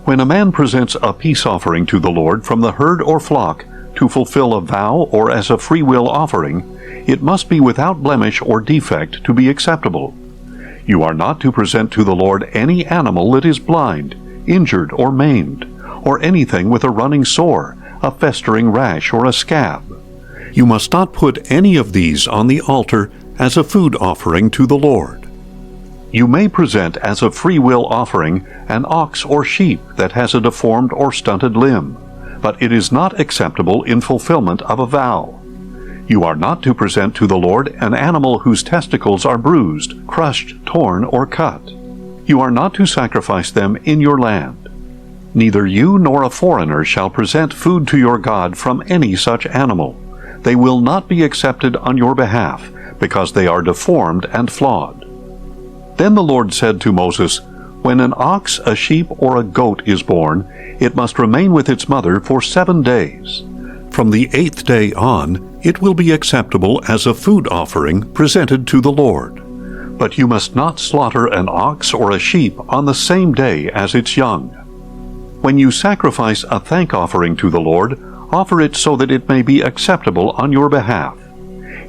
When a man presents a peace offering to the Lord from the herd or flock to fulfill a vow or as a free will offering, it must be without blemish or defect to be acceptable. You are not to present to the Lord any animal that is blind, injured, or maimed, or anything with a running sore, a festering rash, or a scab. You must not put any of these on the altar as a food offering to the Lord. You may present as a free will offering an ox or sheep that has a deformed or stunted limb, but it is not acceptable in fulfillment of a vow. You are not to present to the Lord an animal whose testicles are bruised, crushed, torn, or cut. You are not to sacrifice them in your land. Neither you nor a foreigner shall present food to your God from any such animal. They will not be accepted on your behalf, because they are deformed and flawed. Then the Lord said to Moses, "When an ox, a sheep, or a goat is born, it must remain with its mother for 7 days. From the 8th day on, it will be acceptable as a food offering presented to the Lord. But you must not slaughter an ox or a sheep on the same day as its young. When you sacrifice a thank offering to the Lord, offer it so that it may be acceptable on your behalf.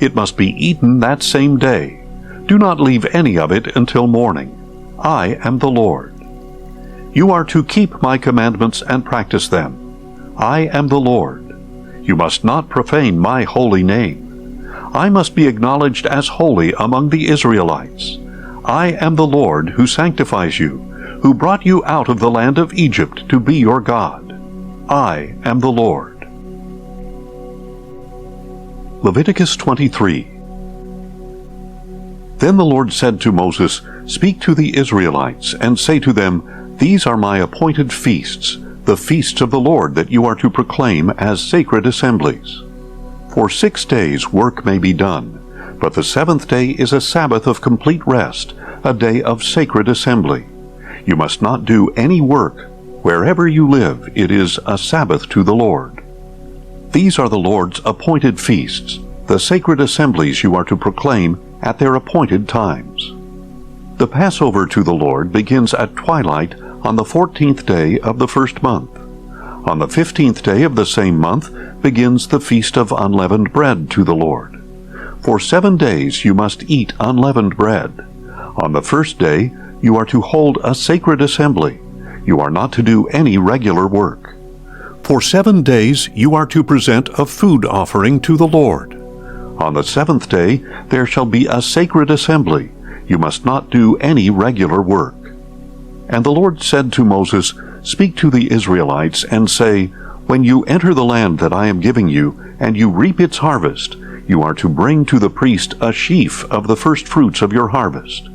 It must be eaten that same day. Do not leave any of it until morning. I am the Lord. You are to keep my commandments and practice them. I am the Lord. You must not profane my holy name. I must be acknowledged as holy among the Israelites. I am the Lord who sanctifies you, who brought you out of the land of Egypt to be your God. I am the Lord." Leviticus 23. Then the Lord said to Moses, "Speak to the Israelites, and say to them, These are my appointed feasts, the feasts of the Lord that you are to proclaim as sacred assemblies. For 6 days work may be done, but the 7th day is a Sabbath of complete rest, a day of sacred assembly. You must not do any work. Wherever you live, it is a Sabbath to the Lord. These are the Lord's appointed feasts, the sacred assemblies you are to proclaim at their appointed times. The Passover to the Lord begins at twilight on the 14th day of the first month. On the 15th day of the same month begins the Feast of Unleavened Bread to the Lord. For 7 days you must eat unleavened bread. On the first day you are to hold a sacred assembly. You are not to do any regular work. For 7 days you are to present a food offering to the Lord. On the 7th day there shall be a sacred assembly. You must not do any regular work. And the Lord said to Moses, "Speak to the Israelites and say, When you enter the land that I am giving you, and you reap its harvest, you are to bring to the priest a sheaf of the first fruits of your harvest.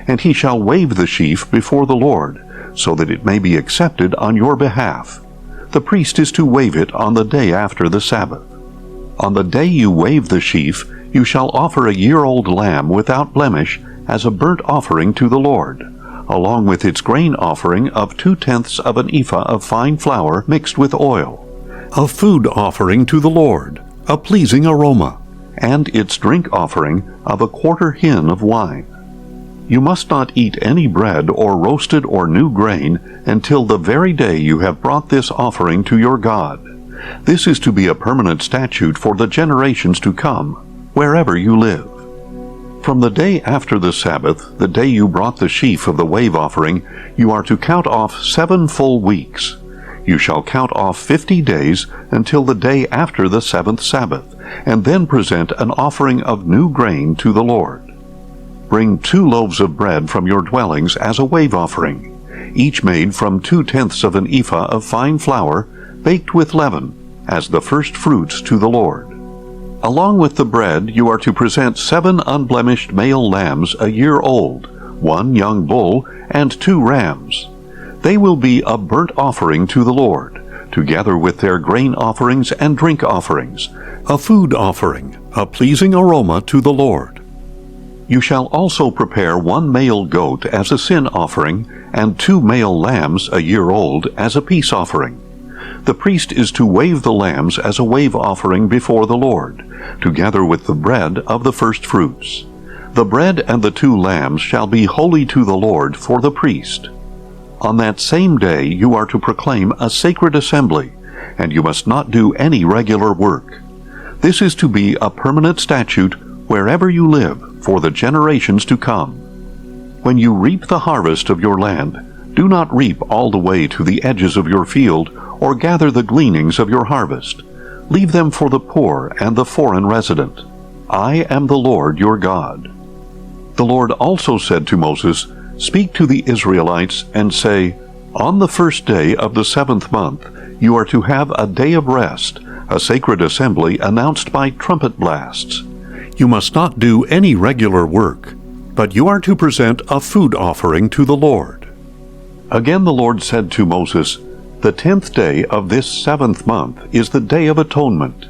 And he shall wave the sheaf before the Lord, so that it may be accepted on your behalf. The priest is to wave it on the day after the Sabbath. On the day you wave the sheaf, you shall offer a year-old lamb without blemish as a burnt offering to the Lord, along with its grain offering of 2/10 of an ephah of fine flour mixed with oil, a food offering to the Lord, a pleasing aroma, and its drink offering of a 1/4 hin of wine. You must not eat any bread or roasted or new grain until the very day you have brought this offering to your God. This is to be a permanent statute for the generations to come, wherever you live. From the day after the Sabbath, the day you brought the sheaf of the wave offering, you are to count off 7 full weeks. You shall count off 50 days until the day after the 7th Sabbath, and then present an offering of new grain to the Lord. Bring 2 loaves of bread from your dwellings as a wave offering, each made from 2/10 of an ephah of fine flour, baked with leaven, as the first fruits to the Lord. Along with the bread you are to present 7 unblemished male lambs a year old, 1 young bull, and 2 rams. They will be a burnt offering to the Lord, together with their grain offerings and drink offerings, a food offering, a pleasing aroma to the Lord. You shall also prepare 1 male goat as a sin offering, and 2 male lambs a year old as a peace offering. The priest is to wave the lambs as a wave offering before the Lord, together with the bread of the first fruits. The bread and the 2 lambs shall be holy to the Lord for the priest. On that same day you are to proclaim a sacred assembly, and you must not do any regular work. This is to be a permanent statute wherever you live for the generations to come. When you reap the harvest of your land, do not reap all the way to the edges of your field, or gather the gleanings of your harvest. Leave them for the poor and the foreign resident. I am the Lord your God. The Lord also said to Moses, Speak to the Israelites and say, On the first day of the 7th month you are to have a day of rest, a sacred assembly announced by trumpet blasts. You must not do any regular work, but you are to present a food offering to the Lord. Again the Lord said to Moses, The 10th day of this 7th month is the Day of Atonement.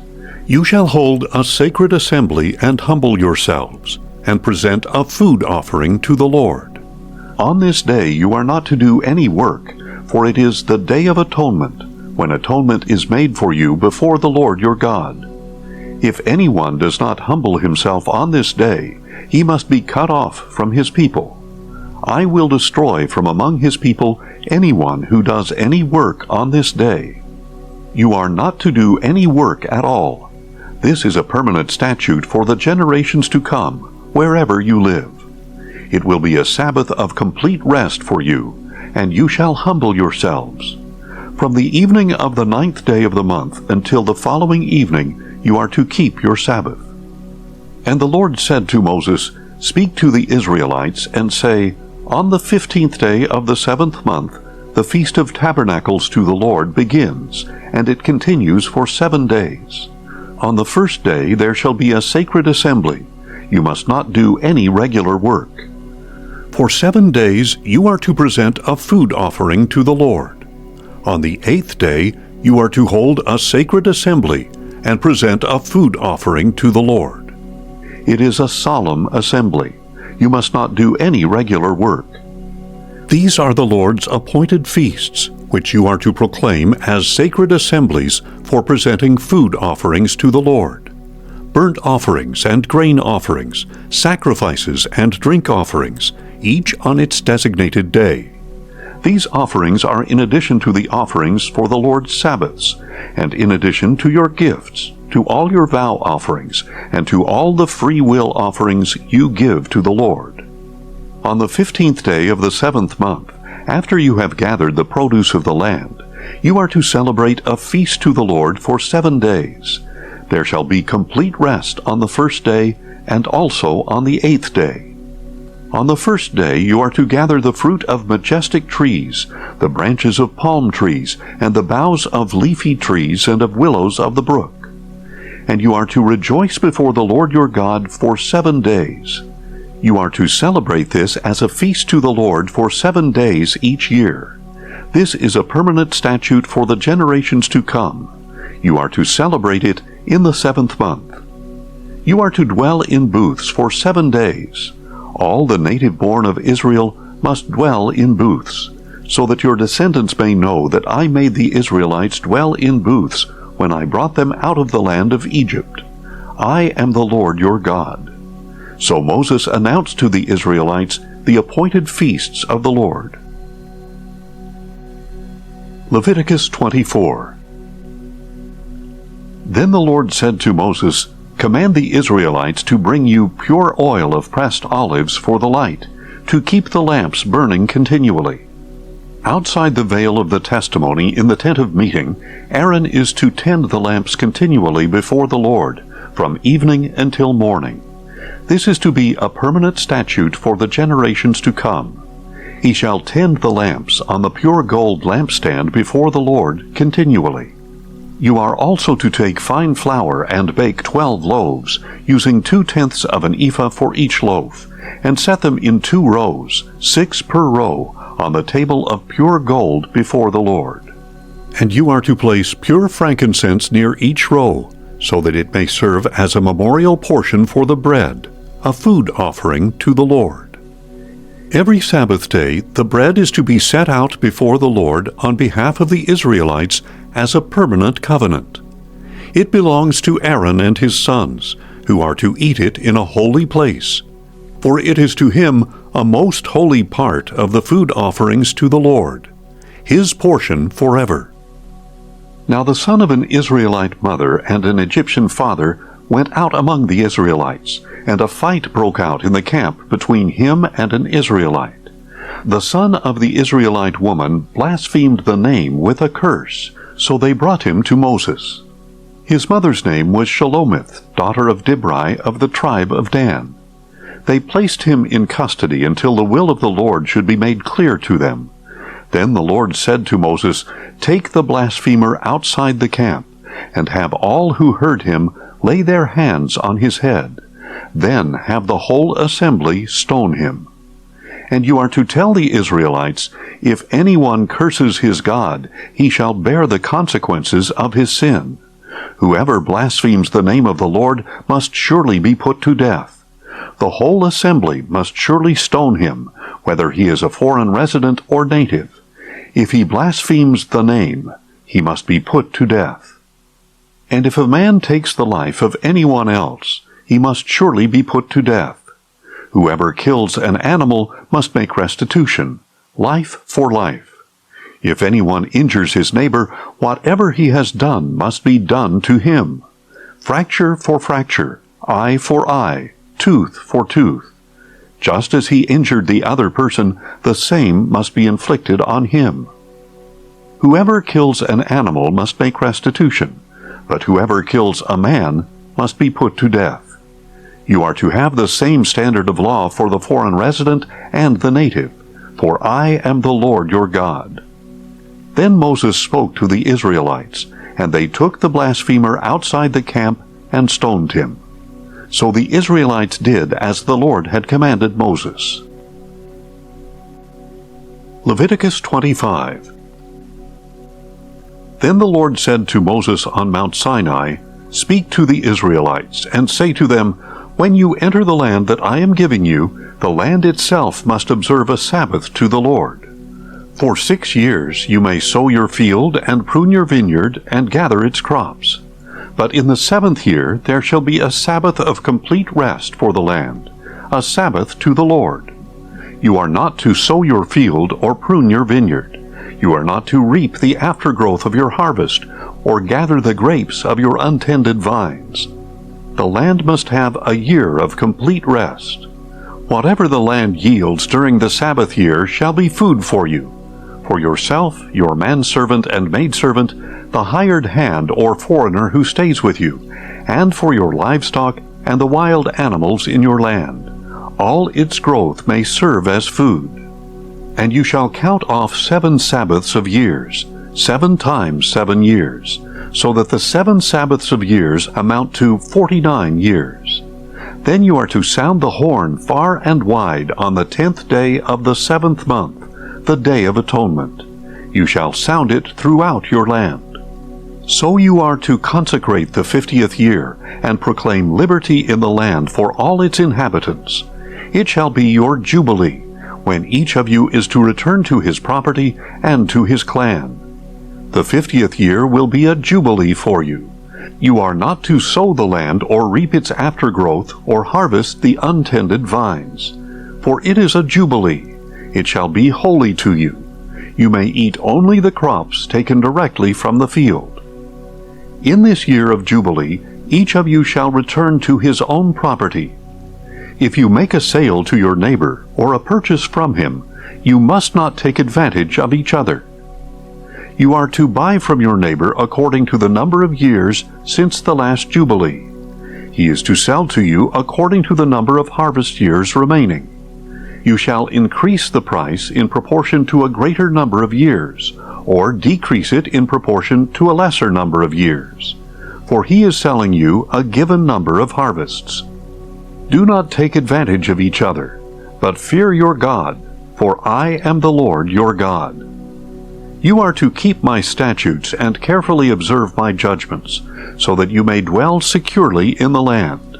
You shall hold a sacred assembly and humble yourselves, and present a food offering to the Lord. On this day you are not to do any work, for it is the Day of Atonement, when atonement is made for you before the Lord your God. If anyone does not humble himself on this day, he must be cut off from his people. I will destroy from among his people anyone who does any work on this day. You are not to do any work at all. This is a permanent statute for the generations to come, wherever you live. It will be a Sabbath of complete rest for you, and you shall humble yourselves. From the evening of the 9th day of the month until the following evening you are to keep your Sabbath. And the Lord said to Moses, Speak to the Israelites and say, On the 15th day of the 7th month the Feast of Tabernacles to the Lord begins, and it continues for 7 days. On the first day there shall be a sacred assembly. You must not do any regular work. For 7 days you are to present a food offering to the Lord. On the 8th day you are to hold a sacred assembly and present a food offering to the Lord. It is a solemn assembly. You must not do any regular work. These are the Lord's appointed feasts, which you are to proclaim as sacred assemblies for presenting food offerings to the Lord. Burnt offerings and grain offerings, sacrifices and drink offerings, each on its designated day. These offerings are in addition to the offerings for the Lord's Sabbaths, and in addition to your gifts, to all your vow offerings, and to all the free will offerings you give to the Lord. On the 15th day of the 7th month, after you have gathered the produce of the land, you are to celebrate a feast to the Lord for 7 days. There shall be complete rest on the first day, and also on the 8th day. On the first day you are to gather the fruit of majestic trees, the branches of palm trees, and the boughs of leafy trees and of willows of the brook. And you are to rejoice before the Lord your God for 7 days. You are to celebrate this as a feast to the Lord for 7 days each year. This is a permanent statute for the generations to come. You are to celebrate it in the 7th month. You are to dwell in booths for 7 days. All the native-born of Israel must dwell in booths, so that your descendants may know that I made the Israelites dwell in booths when I brought them out of the land of Egypt. I am the Lord your God. So Moses announced to the Israelites the appointed feasts of the Lord. Leviticus 24. Then the Lord said to Moses, Command the Israelites to bring you pure oil of pressed olives for the light, to keep the lamps burning continually. Outside the veil of the testimony in the tent of meeting, Aaron is to tend the lamps continually before the Lord, from evening until morning. This is to be a permanent statute for the generations to come. He shall tend the lamps on the pure gold lampstand before the Lord continually. You are also to take fine flour and bake 12 loaves, using 2/10 of an ephah for each loaf, and set them in 2 rows, 6 per row, on the table of pure gold before the Lord. And you are to place pure frankincense near each row, so that it may serve as a memorial portion for the bread, a food offering to the Lord. Every Sabbath day the bread is to be set out before the Lord on behalf of the Israelites as a permanent covenant. It belongs to Aaron and his sons, who are to eat it in a holy place, for it is to him a most holy part of the food offerings to the Lord, his portion forever. Now the son of an Israelite mother and an Egyptian father went out among the Israelites, and a fight broke out in the camp between him and an Israelite. The son of the Israelite woman blasphemed the name with a curse, so they brought him to Moses. His mother's name was Shelomith, daughter of Dibri of the tribe of Dan. They placed him in custody until the will of the Lord should be made clear to them. Then the Lord said to Moses, "Take the blasphemer outside the camp, and have all who heard him lay their hands on his head. Then have the whole assembly stone him. And you are to tell the Israelites, if anyone curses his God, he shall bear the consequences of his sin. Whoever blasphemes the name of the Lord must surely be put to death. The whole assembly must surely stone him, whether he is a foreign resident or native. If he blasphemes the name, he must be put to death. And if a man takes the life of anyone else, he must surely be put to death. Whoever kills an animal must make restitution, life for life. If anyone injures his neighbor, whatever he has done must be done to him. Fracture for fracture, eye for eye, tooth for tooth. Just as he injured the other person, the same must be inflicted on him. Whoever kills an animal must make restitution, but whoever kills a man must be put to death. You are to have the same standard of law for the foreign resident and the native, for I am the Lord your God." Then Moses spoke to the Israelites, and they took the blasphemer outside the camp and stoned him. So the Israelites did as the Lord had commanded Moses. Leviticus 25. Then the Lord said to Moses on Mount Sinai, "Speak to the Israelites, and say to them, when you enter the land that I am giving you, the land itself must observe a Sabbath to the Lord. For 6 years you may sow your field and prune your vineyard and gather its crops. But in the 7th year there shall be a Sabbath of complete rest for the land, a Sabbath to the Lord. You are not to sow your field or prune your vineyard. You are not to reap the aftergrowth of your harvest, or gather the grapes of your untended vines. The land must have a year of complete rest. Whatever the land yields during the Sabbath year shall be food for you, for yourself, your manservant and maidservant, the hired hand or foreigner who stays with you, and for your livestock and the wild animals in your land. All its growth may serve as food. And you shall count off 7 Sabbaths of years, 7 times 7 years, so that the 7 Sabbaths of years amount to 49 years. Then you are to sound the horn far and wide on the 10th day of the 7th month, the Day of Atonement. You shall sound it throughout your land. So you are to consecrate the 50th year, and proclaim liberty in the land for all its inhabitants. It shall be your jubilee, when each of you is to return to his property and to his clan. The 50th year will be a jubilee for you. You are not to sow the land or reap its aftergrowth or harvest the untended vines. For it is a jubilee. It shall be holy to you. You may eat only the crops taken directly from the field. In this year of jubilee, each of you shall return to his own property. If you make a sale to your neighbor or a purchase from him, you must not take advantage of each other. You are to buy from your neighbor according to the number of years since the last jubilee. He is to sell to you according to the number of harvest years remaining. You shall increase the price in proportion to a greater number of years, or decrease it in proportion to a lesser number of years, for he is selling you a given number of harvests. Do not take advantage of each other, but fear your God, for I am the Lord your God. You are to keep my statutes and carefully observe my judgments, so that you may dwell securely in the land.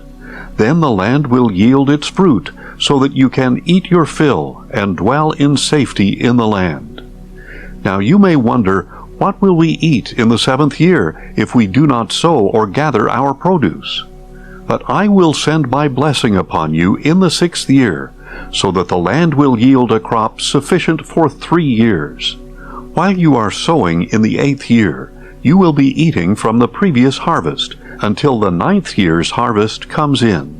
Then the land will yield its fruit, so that you can eat your fill and dwell in safety in the land. Now you may wonder, what will we eat in the 7th year if we do not sow or gather our produce? But I will send my blessing upon you in the 6th year, so that the land will yield a crop sufficient for 3 years. While you are sowing in the 8th year, you will be eating from the previous harvest, until the 9th year's harvest comes in.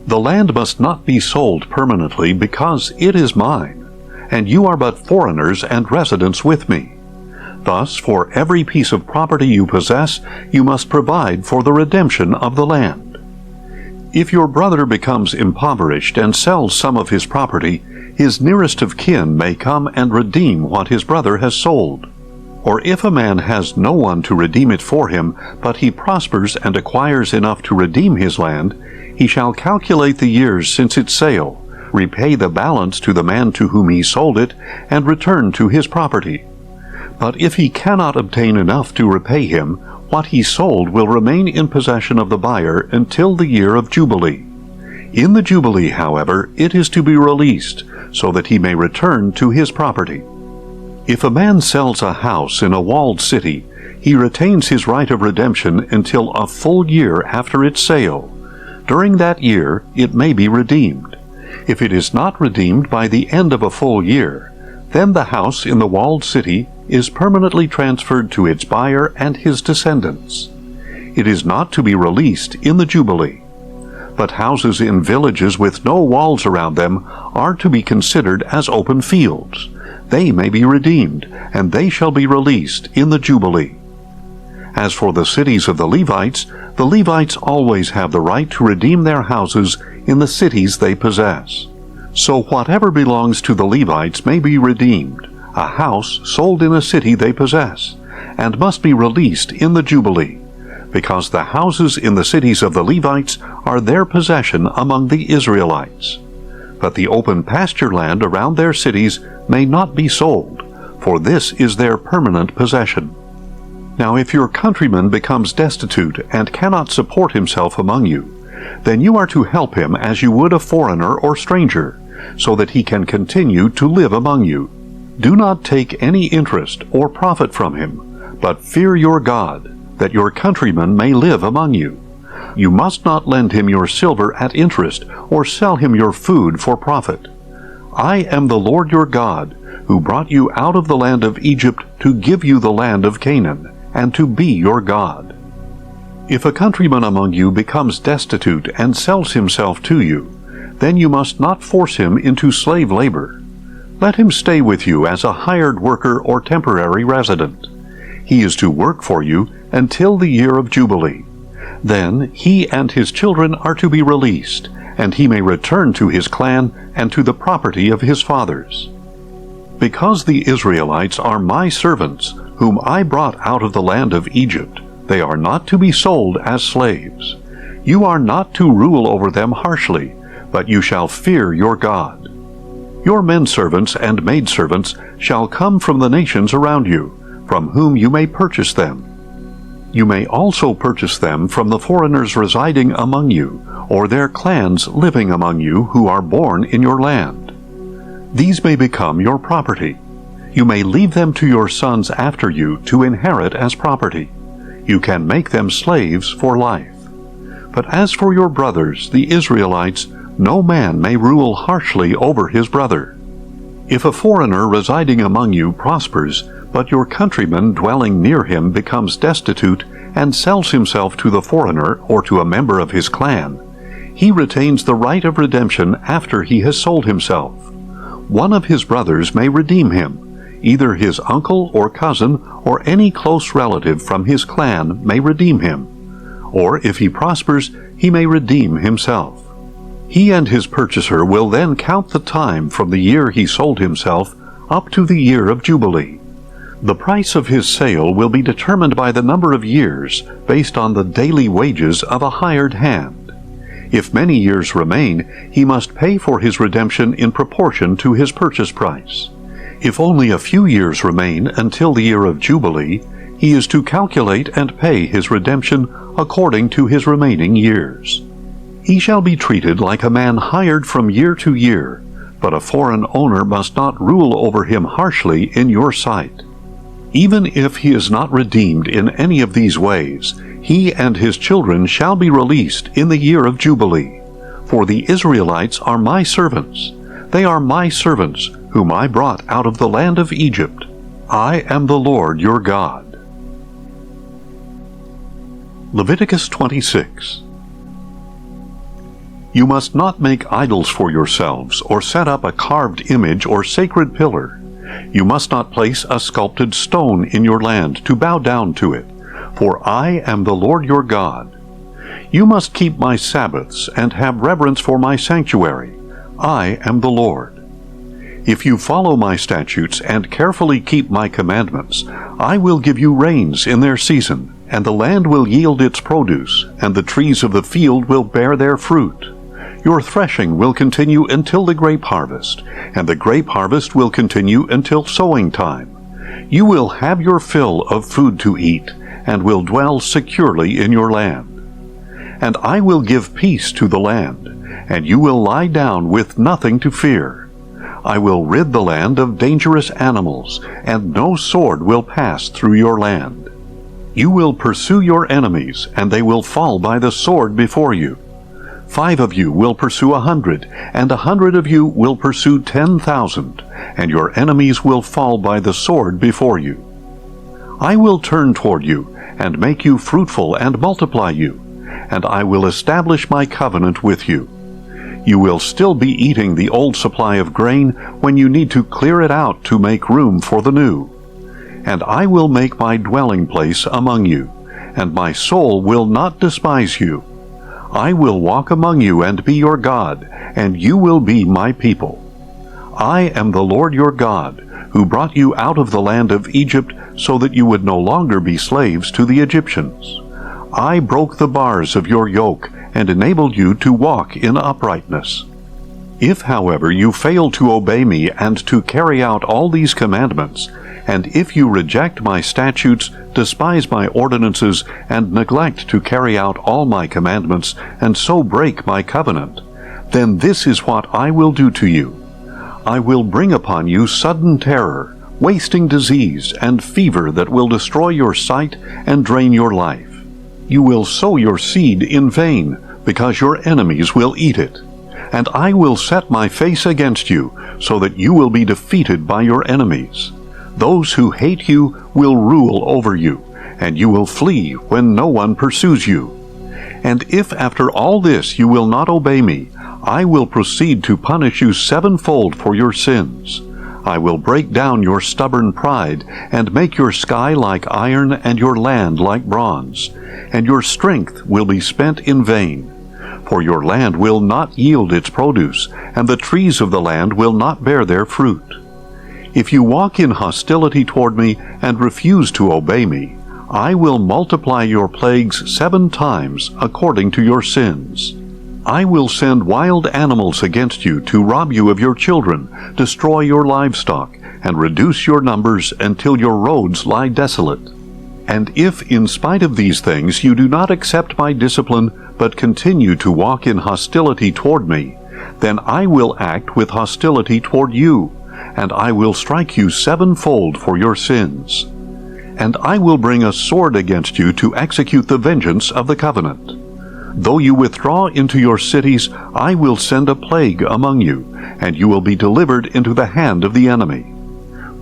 The land must not be sold permanently, because it is mine, and you are but foreigners and residents with me. Thus, for every piece of property you possess, you must provide for the redemption of the land. If your brother becomes impoverished and sells some of his property, his nearest of kin may come and redeem what his brother has sold. Or if a man has no one to redeem it for him, but he prospers and acquires enough to redeem his land, he shall calculate the years since its sale, repay the balance to the man to whom he sold it, and return to his property. But if he cannot obtain enough to repay him, what he sold will remain in possession of the buyer until the year of Jubilee. In the Jubilee, however, it is to be released, so that he may return to his property. If a man sells a house in a walled city, he retains his right of redemption until a full year after its sale. During that year, it may be redeemed. If it is not redeemed by the end of a full year, then the house in the walled city is permanently transferred to its buyer and his descendants. It is not to be released in the Jubilee. But houses in villages with no walls around them are to be considered as open fields. They may be redeemed, and they shall be released in the Jubilee. As for the cities of the Levites always have the right to redeem their houses in the cities they possess. So whatever belongs to the Levites may be redeemed, a house sold in a city they possess, and must be released in the Jubilee, because the houses in the cities of the Levites are their possession among the Israelites. But the open pasture land around their cities may not be sold, for this is their permanent possession. Now if your countryman becomes destitute and cannot support himself among you, then you are to help him as you would a foreigner or stranger, so that he can continue to live among you. Do not take any interest or profit from him, but fear your God, that your countryman may live among you. You must not lend him your silver at interest, or sell him your food for profit. I am the Lord your God, who brought you out of the land of Egypt to give you the land of Canaan, and to be your God. If a countryman among you becomes destitute and sells himself to you, then you must not force him into slave labor. Let him stay with you as a hired worker or temporary resident. He is to work for you until the year of Jubilee. Then he and his children are to be released, and he may return to his clan and to the property of his fathers. Because the Israelites are my servants, whom I brought out of the land of Egypt, they are not to be sold as slaves. You are not to rule over them harshly, but you shall fear your God. Your menservants and maidservants shall come from the nations around you, from whom you may purchase them. You may also purchase them from the foreigners residing among you, or their clans living among you who are born in your land. These may become your property. You may leave them to your sons after you to inherit as property. You can make them slaves for life. But as for your brothers, the Israelites, no man may rule harshly over his brother. If a foreigner residing among you prospers, but your countryman dwelling near him becomes destitute and sells himself to the foreigner or to a member of his clan, he retains the right of redemption after he has sold himself. One of his brothers may redeem him. Either his uncle or cousin or any close relative from his clan may redeem him. Or if he prospers, he may redeem himself. He and his purchaser will then count the time from the year he sold himself up to the year of Jubilee. The price of his sale will be determined by the number of years based on the daily wages of a hired hand. If many years remain, he must pay for his redemption in proportion to his purchase price. If only a few years remain until the year of Jubilee, he is to calculate and pay his redemption according to his remaining years. He shall be treated like a man hired from year to year, but a foreign owner must not rule over him harshly in your sight. Even if he is not redeemed in any of these ways, he and his children shall be released in the year of Jubilee. For the Israelites are my servants. They are my servants, whom I brought out of the land of Egypt. I am the Lord your God. Leviticus 26. You must not make idols for yourselves, or set up a carved image or sacred pillar. You must not place a sculpted stone in your land to bow down to it, for I am the Lord your God. You must keep my Sabbaths and have reverence for my sanctuary. I am the Lord. If you follow my statutes and carefully keep my commandments, I will give you rains in their season, and the land will yield its produce, and the trees of the field will bear their fruit. Your threshing will continue until the grape harvest, and the grape harvest will continue until sowing time. You will have your fill of food to eat, and will dwell securely in your land. And I will give peace to the land, and you will lie down with nothing to fear. I will rid the land of dangerous animals, and no sword will pass through your land. You will pursue your enemies, and they will fall by the sword before you. 5 of you will pursue 100, and 100 of you will pursue 10,000, and your enemies will fall by the sword before you. I will turn toward you, and make you fruitful and multiply you, and I will establish my covenant with you. You will still be eating the old supply of grain when you need to clear it out to make room for the new. And I will make my dwelling place among you, and my soul will not despise you. I will walk among you and be your God, and you will be my people. I am the Lord your God, who brought you out of the land of Egypt so that you would no longer be slaves to the Egyptians. I broke the bars of your yoke and enabled you to walk in uprightness. If, however, you fail to obey me and to carry out all these commandments, and if you reject my statutes, despise my ordinances, and neglect to carry out all my commandments, and so break my covenant, then this is what I will do to you. I will bring upon you sudden terror, wasting disease, and fever that will destroy your sight and drain your life. You will sow your seed in vain, because your enemies will eat it. And I will set my face against you, so that you will be defeated by your enemies. Those who hate you will rule over you, and you will flee when no one pursues you. And if after all this you will not obey me, I will proceed to punish you sevenfold for your sins. I will break down your stubborn pride, and make your sky like iron and your land like bronze, and your strength will be spent in vain. For your land will not yield its produce, and the trees of the land will not bear their fruit. If you walk in hostility toward me and refuse to obey me, I will multiply your plagues 7 times according to your sins. I will send wild animals against you to rob you of your children, destroy your livestock, and reduce your numbers until your roads lie desolate. And if, in spite of these things, you do not accept my discipline, but continue to walk in hostility toward me, then I will act with hostility toward you, and I will strike you sevenfold for your sins. And I will bring a sword against you to execute the vengeance of the covenant. Though you withdraw into your cities, I will send a plague among you, and you will be delivered into the hand of the enemy.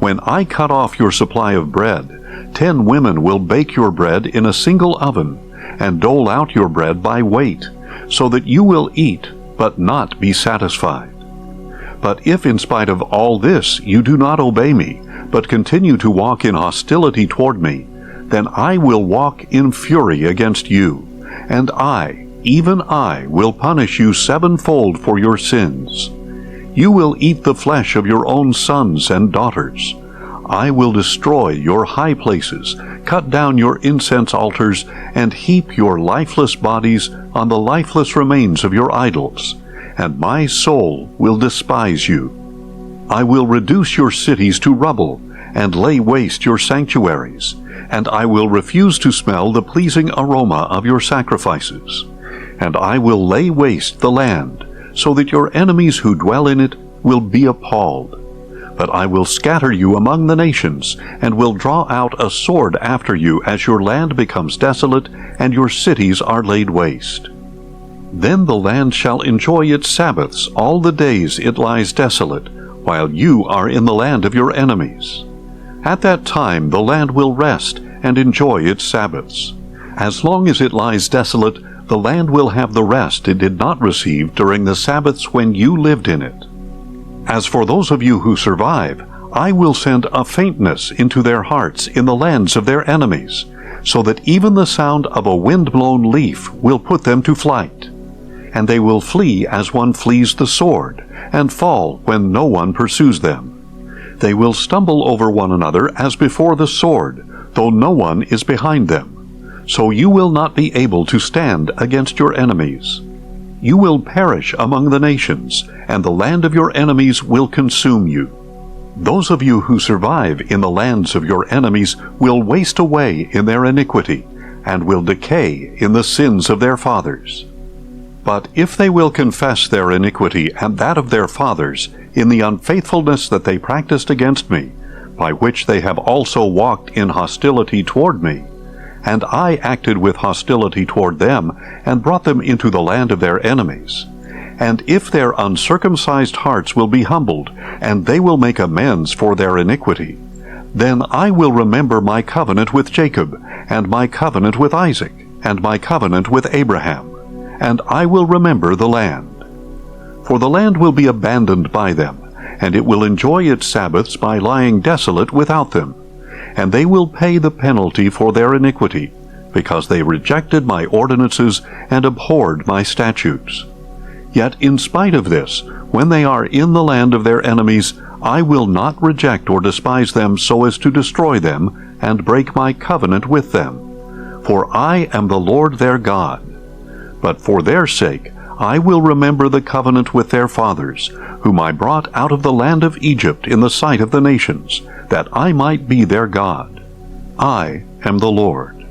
When I cut off your supply of bread, 10 women will bake your bread in a single oven, and dole out your bread by weight, so that you will eat, but not be satisfied. But if in spite of all this you do not obey me, but continue to walk in hostility toward me, then I will walk in fury against you, and I, even I, will punish you sevenfold for your sins. You will eat the flesh of your own sons and daughters. I will destroy your high places, cut down your incense altars, and heap your lifeless bodies on the lifeless remains of your idols, and my soul will despise you. I will reduce your cities to rubble, and lay waste your sanctuaries, and I will refuse to smell the pleasing aroma of your sacrifices. And I will lay waste the land, so that your enemies who dwell in it will be appalled. But I will scatter you among the nations, and will draw out a sword after you as your land becomes desolate, and your cities are laid waste. Then the land shall enjoy its Sabbaths all the days it lies desolate, while you are in the land of your enemies. At that time the land will rest and enjoy its Sabbaths. As long as it lies desolate, the land will have the rest it did not receive during the Sabbaths when you lived in it. As for those of you who survive, I will send a faintness into their hearts in the lands of their enemies, so that even the sound of a wind-blown leaf will put them to flight. And they will flee as one flees the sword, and fall when no one pursues them. They will stumble over one another as before the sword, though no one is behind them. So you will not be able to stand against your enemies. You will perish among the nations, and the land of your enemies will consume you. Those of you who survive in the lands of your enemies will waste away in their iniquity, and will decay in the sins of their fathers. But if they will confess their iniquity and that of their fathers, in the unfaithfulness that they practiced against me, by which they have also walked in hostility toward me, and I acted with hostility toward them, and brought them into the land of their enemies, and if their uncircumcised hearts will be humbled, and they will make amends for their iniquity, then I will remember my covenant with Jacob, and my covenant with Isaac, and my covenant with Abraham, and I will remember the land. For the land will be abandoned by them, and it will enjoy its Sabbaths by lying desolate without them. And they will pay the penalty for their iniquity, because they rejected my ordinances and abhorred my statutes. Yet in spite of this, when they are in the land of their enemies, I will not reject or despise them so as to destroy them and break my covenant with them. For I am the Lord their God. But for their sake I will remember the covenant with their fathers, whom I brought out of the land of Egypt in the sight of the nations, that I might be their God. I am the Lord.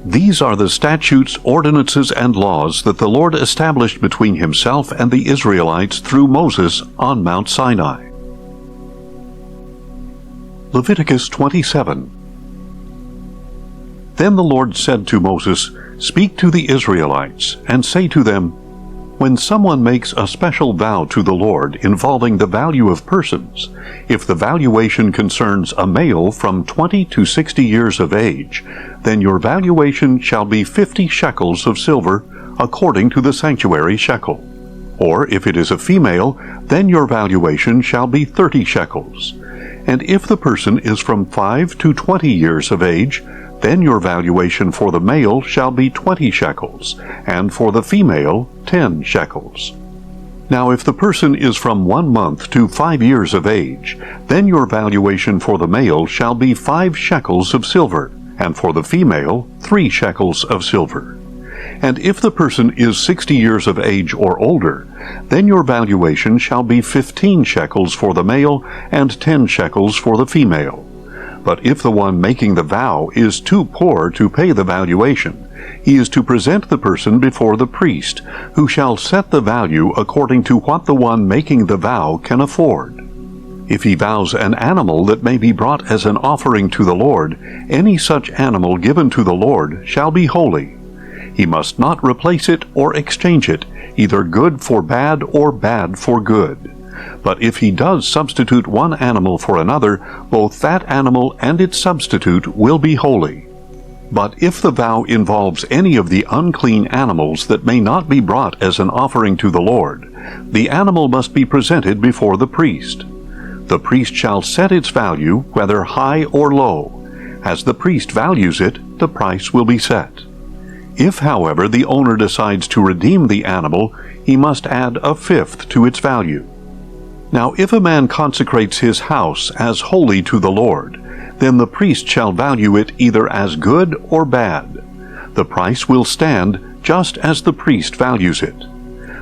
These are the statutes, ordinances, and laws that the Lord established between himself and the Israelites through Moses on Mount Sinai. Leviticus 27. Then the Lord said to Moses, "Speak to the Israelites, and say to them, when someone makes a special vow to the Lord involving the value of persons, if the valuation concerns a male from 20 to 60 years of age, then your valuation shall be 50 shekels of silver, according to the sanctuary shekel. Or if it is a female, then your valuation shall be 30 shekels. And if the person is from 5 to 20 years of age, then your valuation for the male shall be 20 shekels, and for the female 10 shekels. Now if the person is from 1 month to 5 years of age, then your valuation for the male shall be 5 shekels of silver, and for the female 3 shekels of silver. And if the person is 60 years of age or older, then your valuation shall be 15 shekels for the male, and 10 shekels for the female. But if the one making the vow is too poor to pay the valuation, he is to present the person before the priest, who shall set the value according to what the one making the vow can afford. If he vows an animal that may be brought as an offering to the Lord, any such animal given to the Lord shall be holy. He must not replace it or exchange it, either good for bad or bad for good. But if he does substitute one animal for another, both that animal and its substitute will be holy. But if the vow involves any of the unclean animals that may not be brought as an offering to the Lord, the animal must be presented before the priest. The priest shall set its value, whether high or low. As the priest values it, the price will be set. If, however, the owner decides to redeem the animal, he must add 1/5 to its value. Now if a man consecrates his house as holy to the Lord, then the priest shall value it either as good or bad. The price will stand just as the priest values it.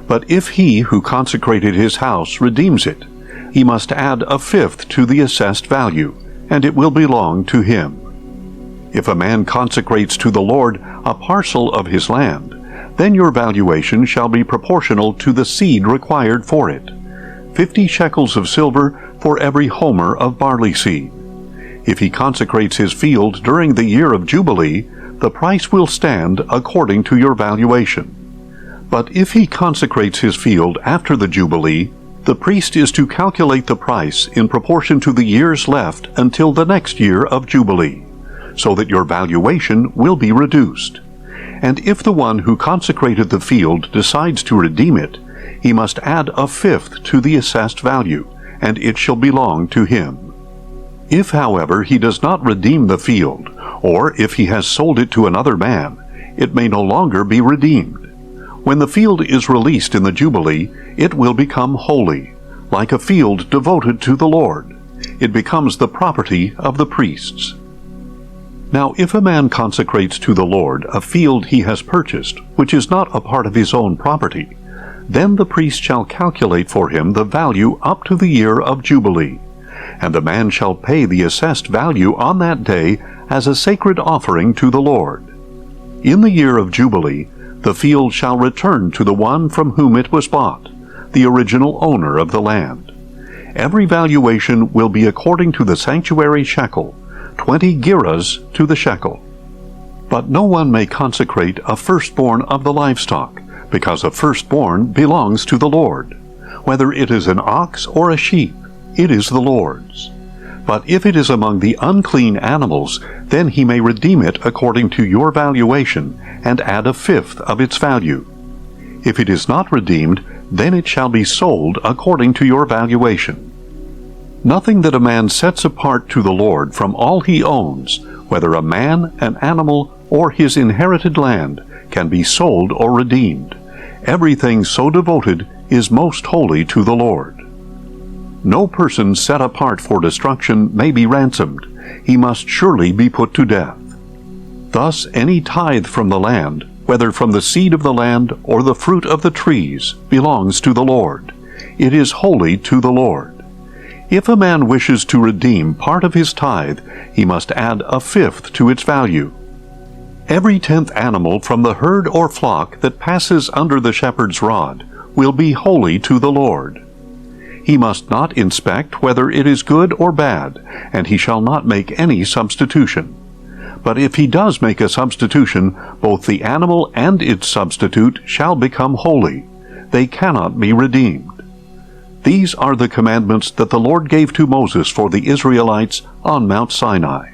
But if he who consecrated his house redeems it, he must add a fifth to the assessed value, and it will belong to him. If a man consecrates to the Lord a parcel of his land, then your valuation shall be proportional to the seed required for it, 50 shekels of silver for every homer of barley seed. If he consecrates his field during the year of Jubilee, the price will stand according to your valuation. But if he consecrates his field after the Jubilee, the priest is to calculate the price in proportion to the years left until the next year of Jubilee, so that your valuation will be reduced. And if the one who consecrated the field decides to redeem it, he must add a fifth to the assessed value, and it shall belong to him. If, however, he does not redeem the field, or if he has sold it to another man, it may no longer be redeemed. When the field is released in the Jubilee, it will become holy, like a field devoted to the Lord. It becomes the property of the priests. Now if a man consecrates to the Lord a field he has purchased, which is not a part of his own property, then the priest shall calculate for him the value up to the year of Jubilee, and the man shall pay the assessed value on that day as a sacred offering to the Lord. In the year of Jubilee, the field shall return to the one from whom it was bought, the original owner of the land. Every valuation will be according to the sanctuary shekel, 20 gerahs to the shekel. But no one may consecrate a firstborn of the livestock, because a firstborn belongs to the Lord. Whether it is an ox or a sheep, it is the Lord's. But if it is among the unclean animals, then he may redeem it according to your valuation, and add a fifth of its value. If it is not redeemed, then it shall be sold according to your valuation. Nothing that a man sets apart to the Lord from all he owns, whether a man, an animal, or his inherited land, can be sold or redeemed. Everything so devoted is most holy to the Lord. No person set apart for destruction may be ransomed. He must surely be put to death. Thus any tithe from the land, whether from the seed of the land or the fruit of the trees, belongs to the Lord. It is holy to the Lord. If a man wishes to redeem part of his tithe, he must add a fifth to its value. Every 10th animal from the herd or flock that passes under the shepherd's rod will be holy to the Lord. He must not inspect whether it is good or bad, and he shall not make any substitution. But if he does make a substitution, both the animal and its substitute shall become holy. They cannot be redeemed. These are the commandments that the Lord gave to Moses for the Israelites on Mount Sinai.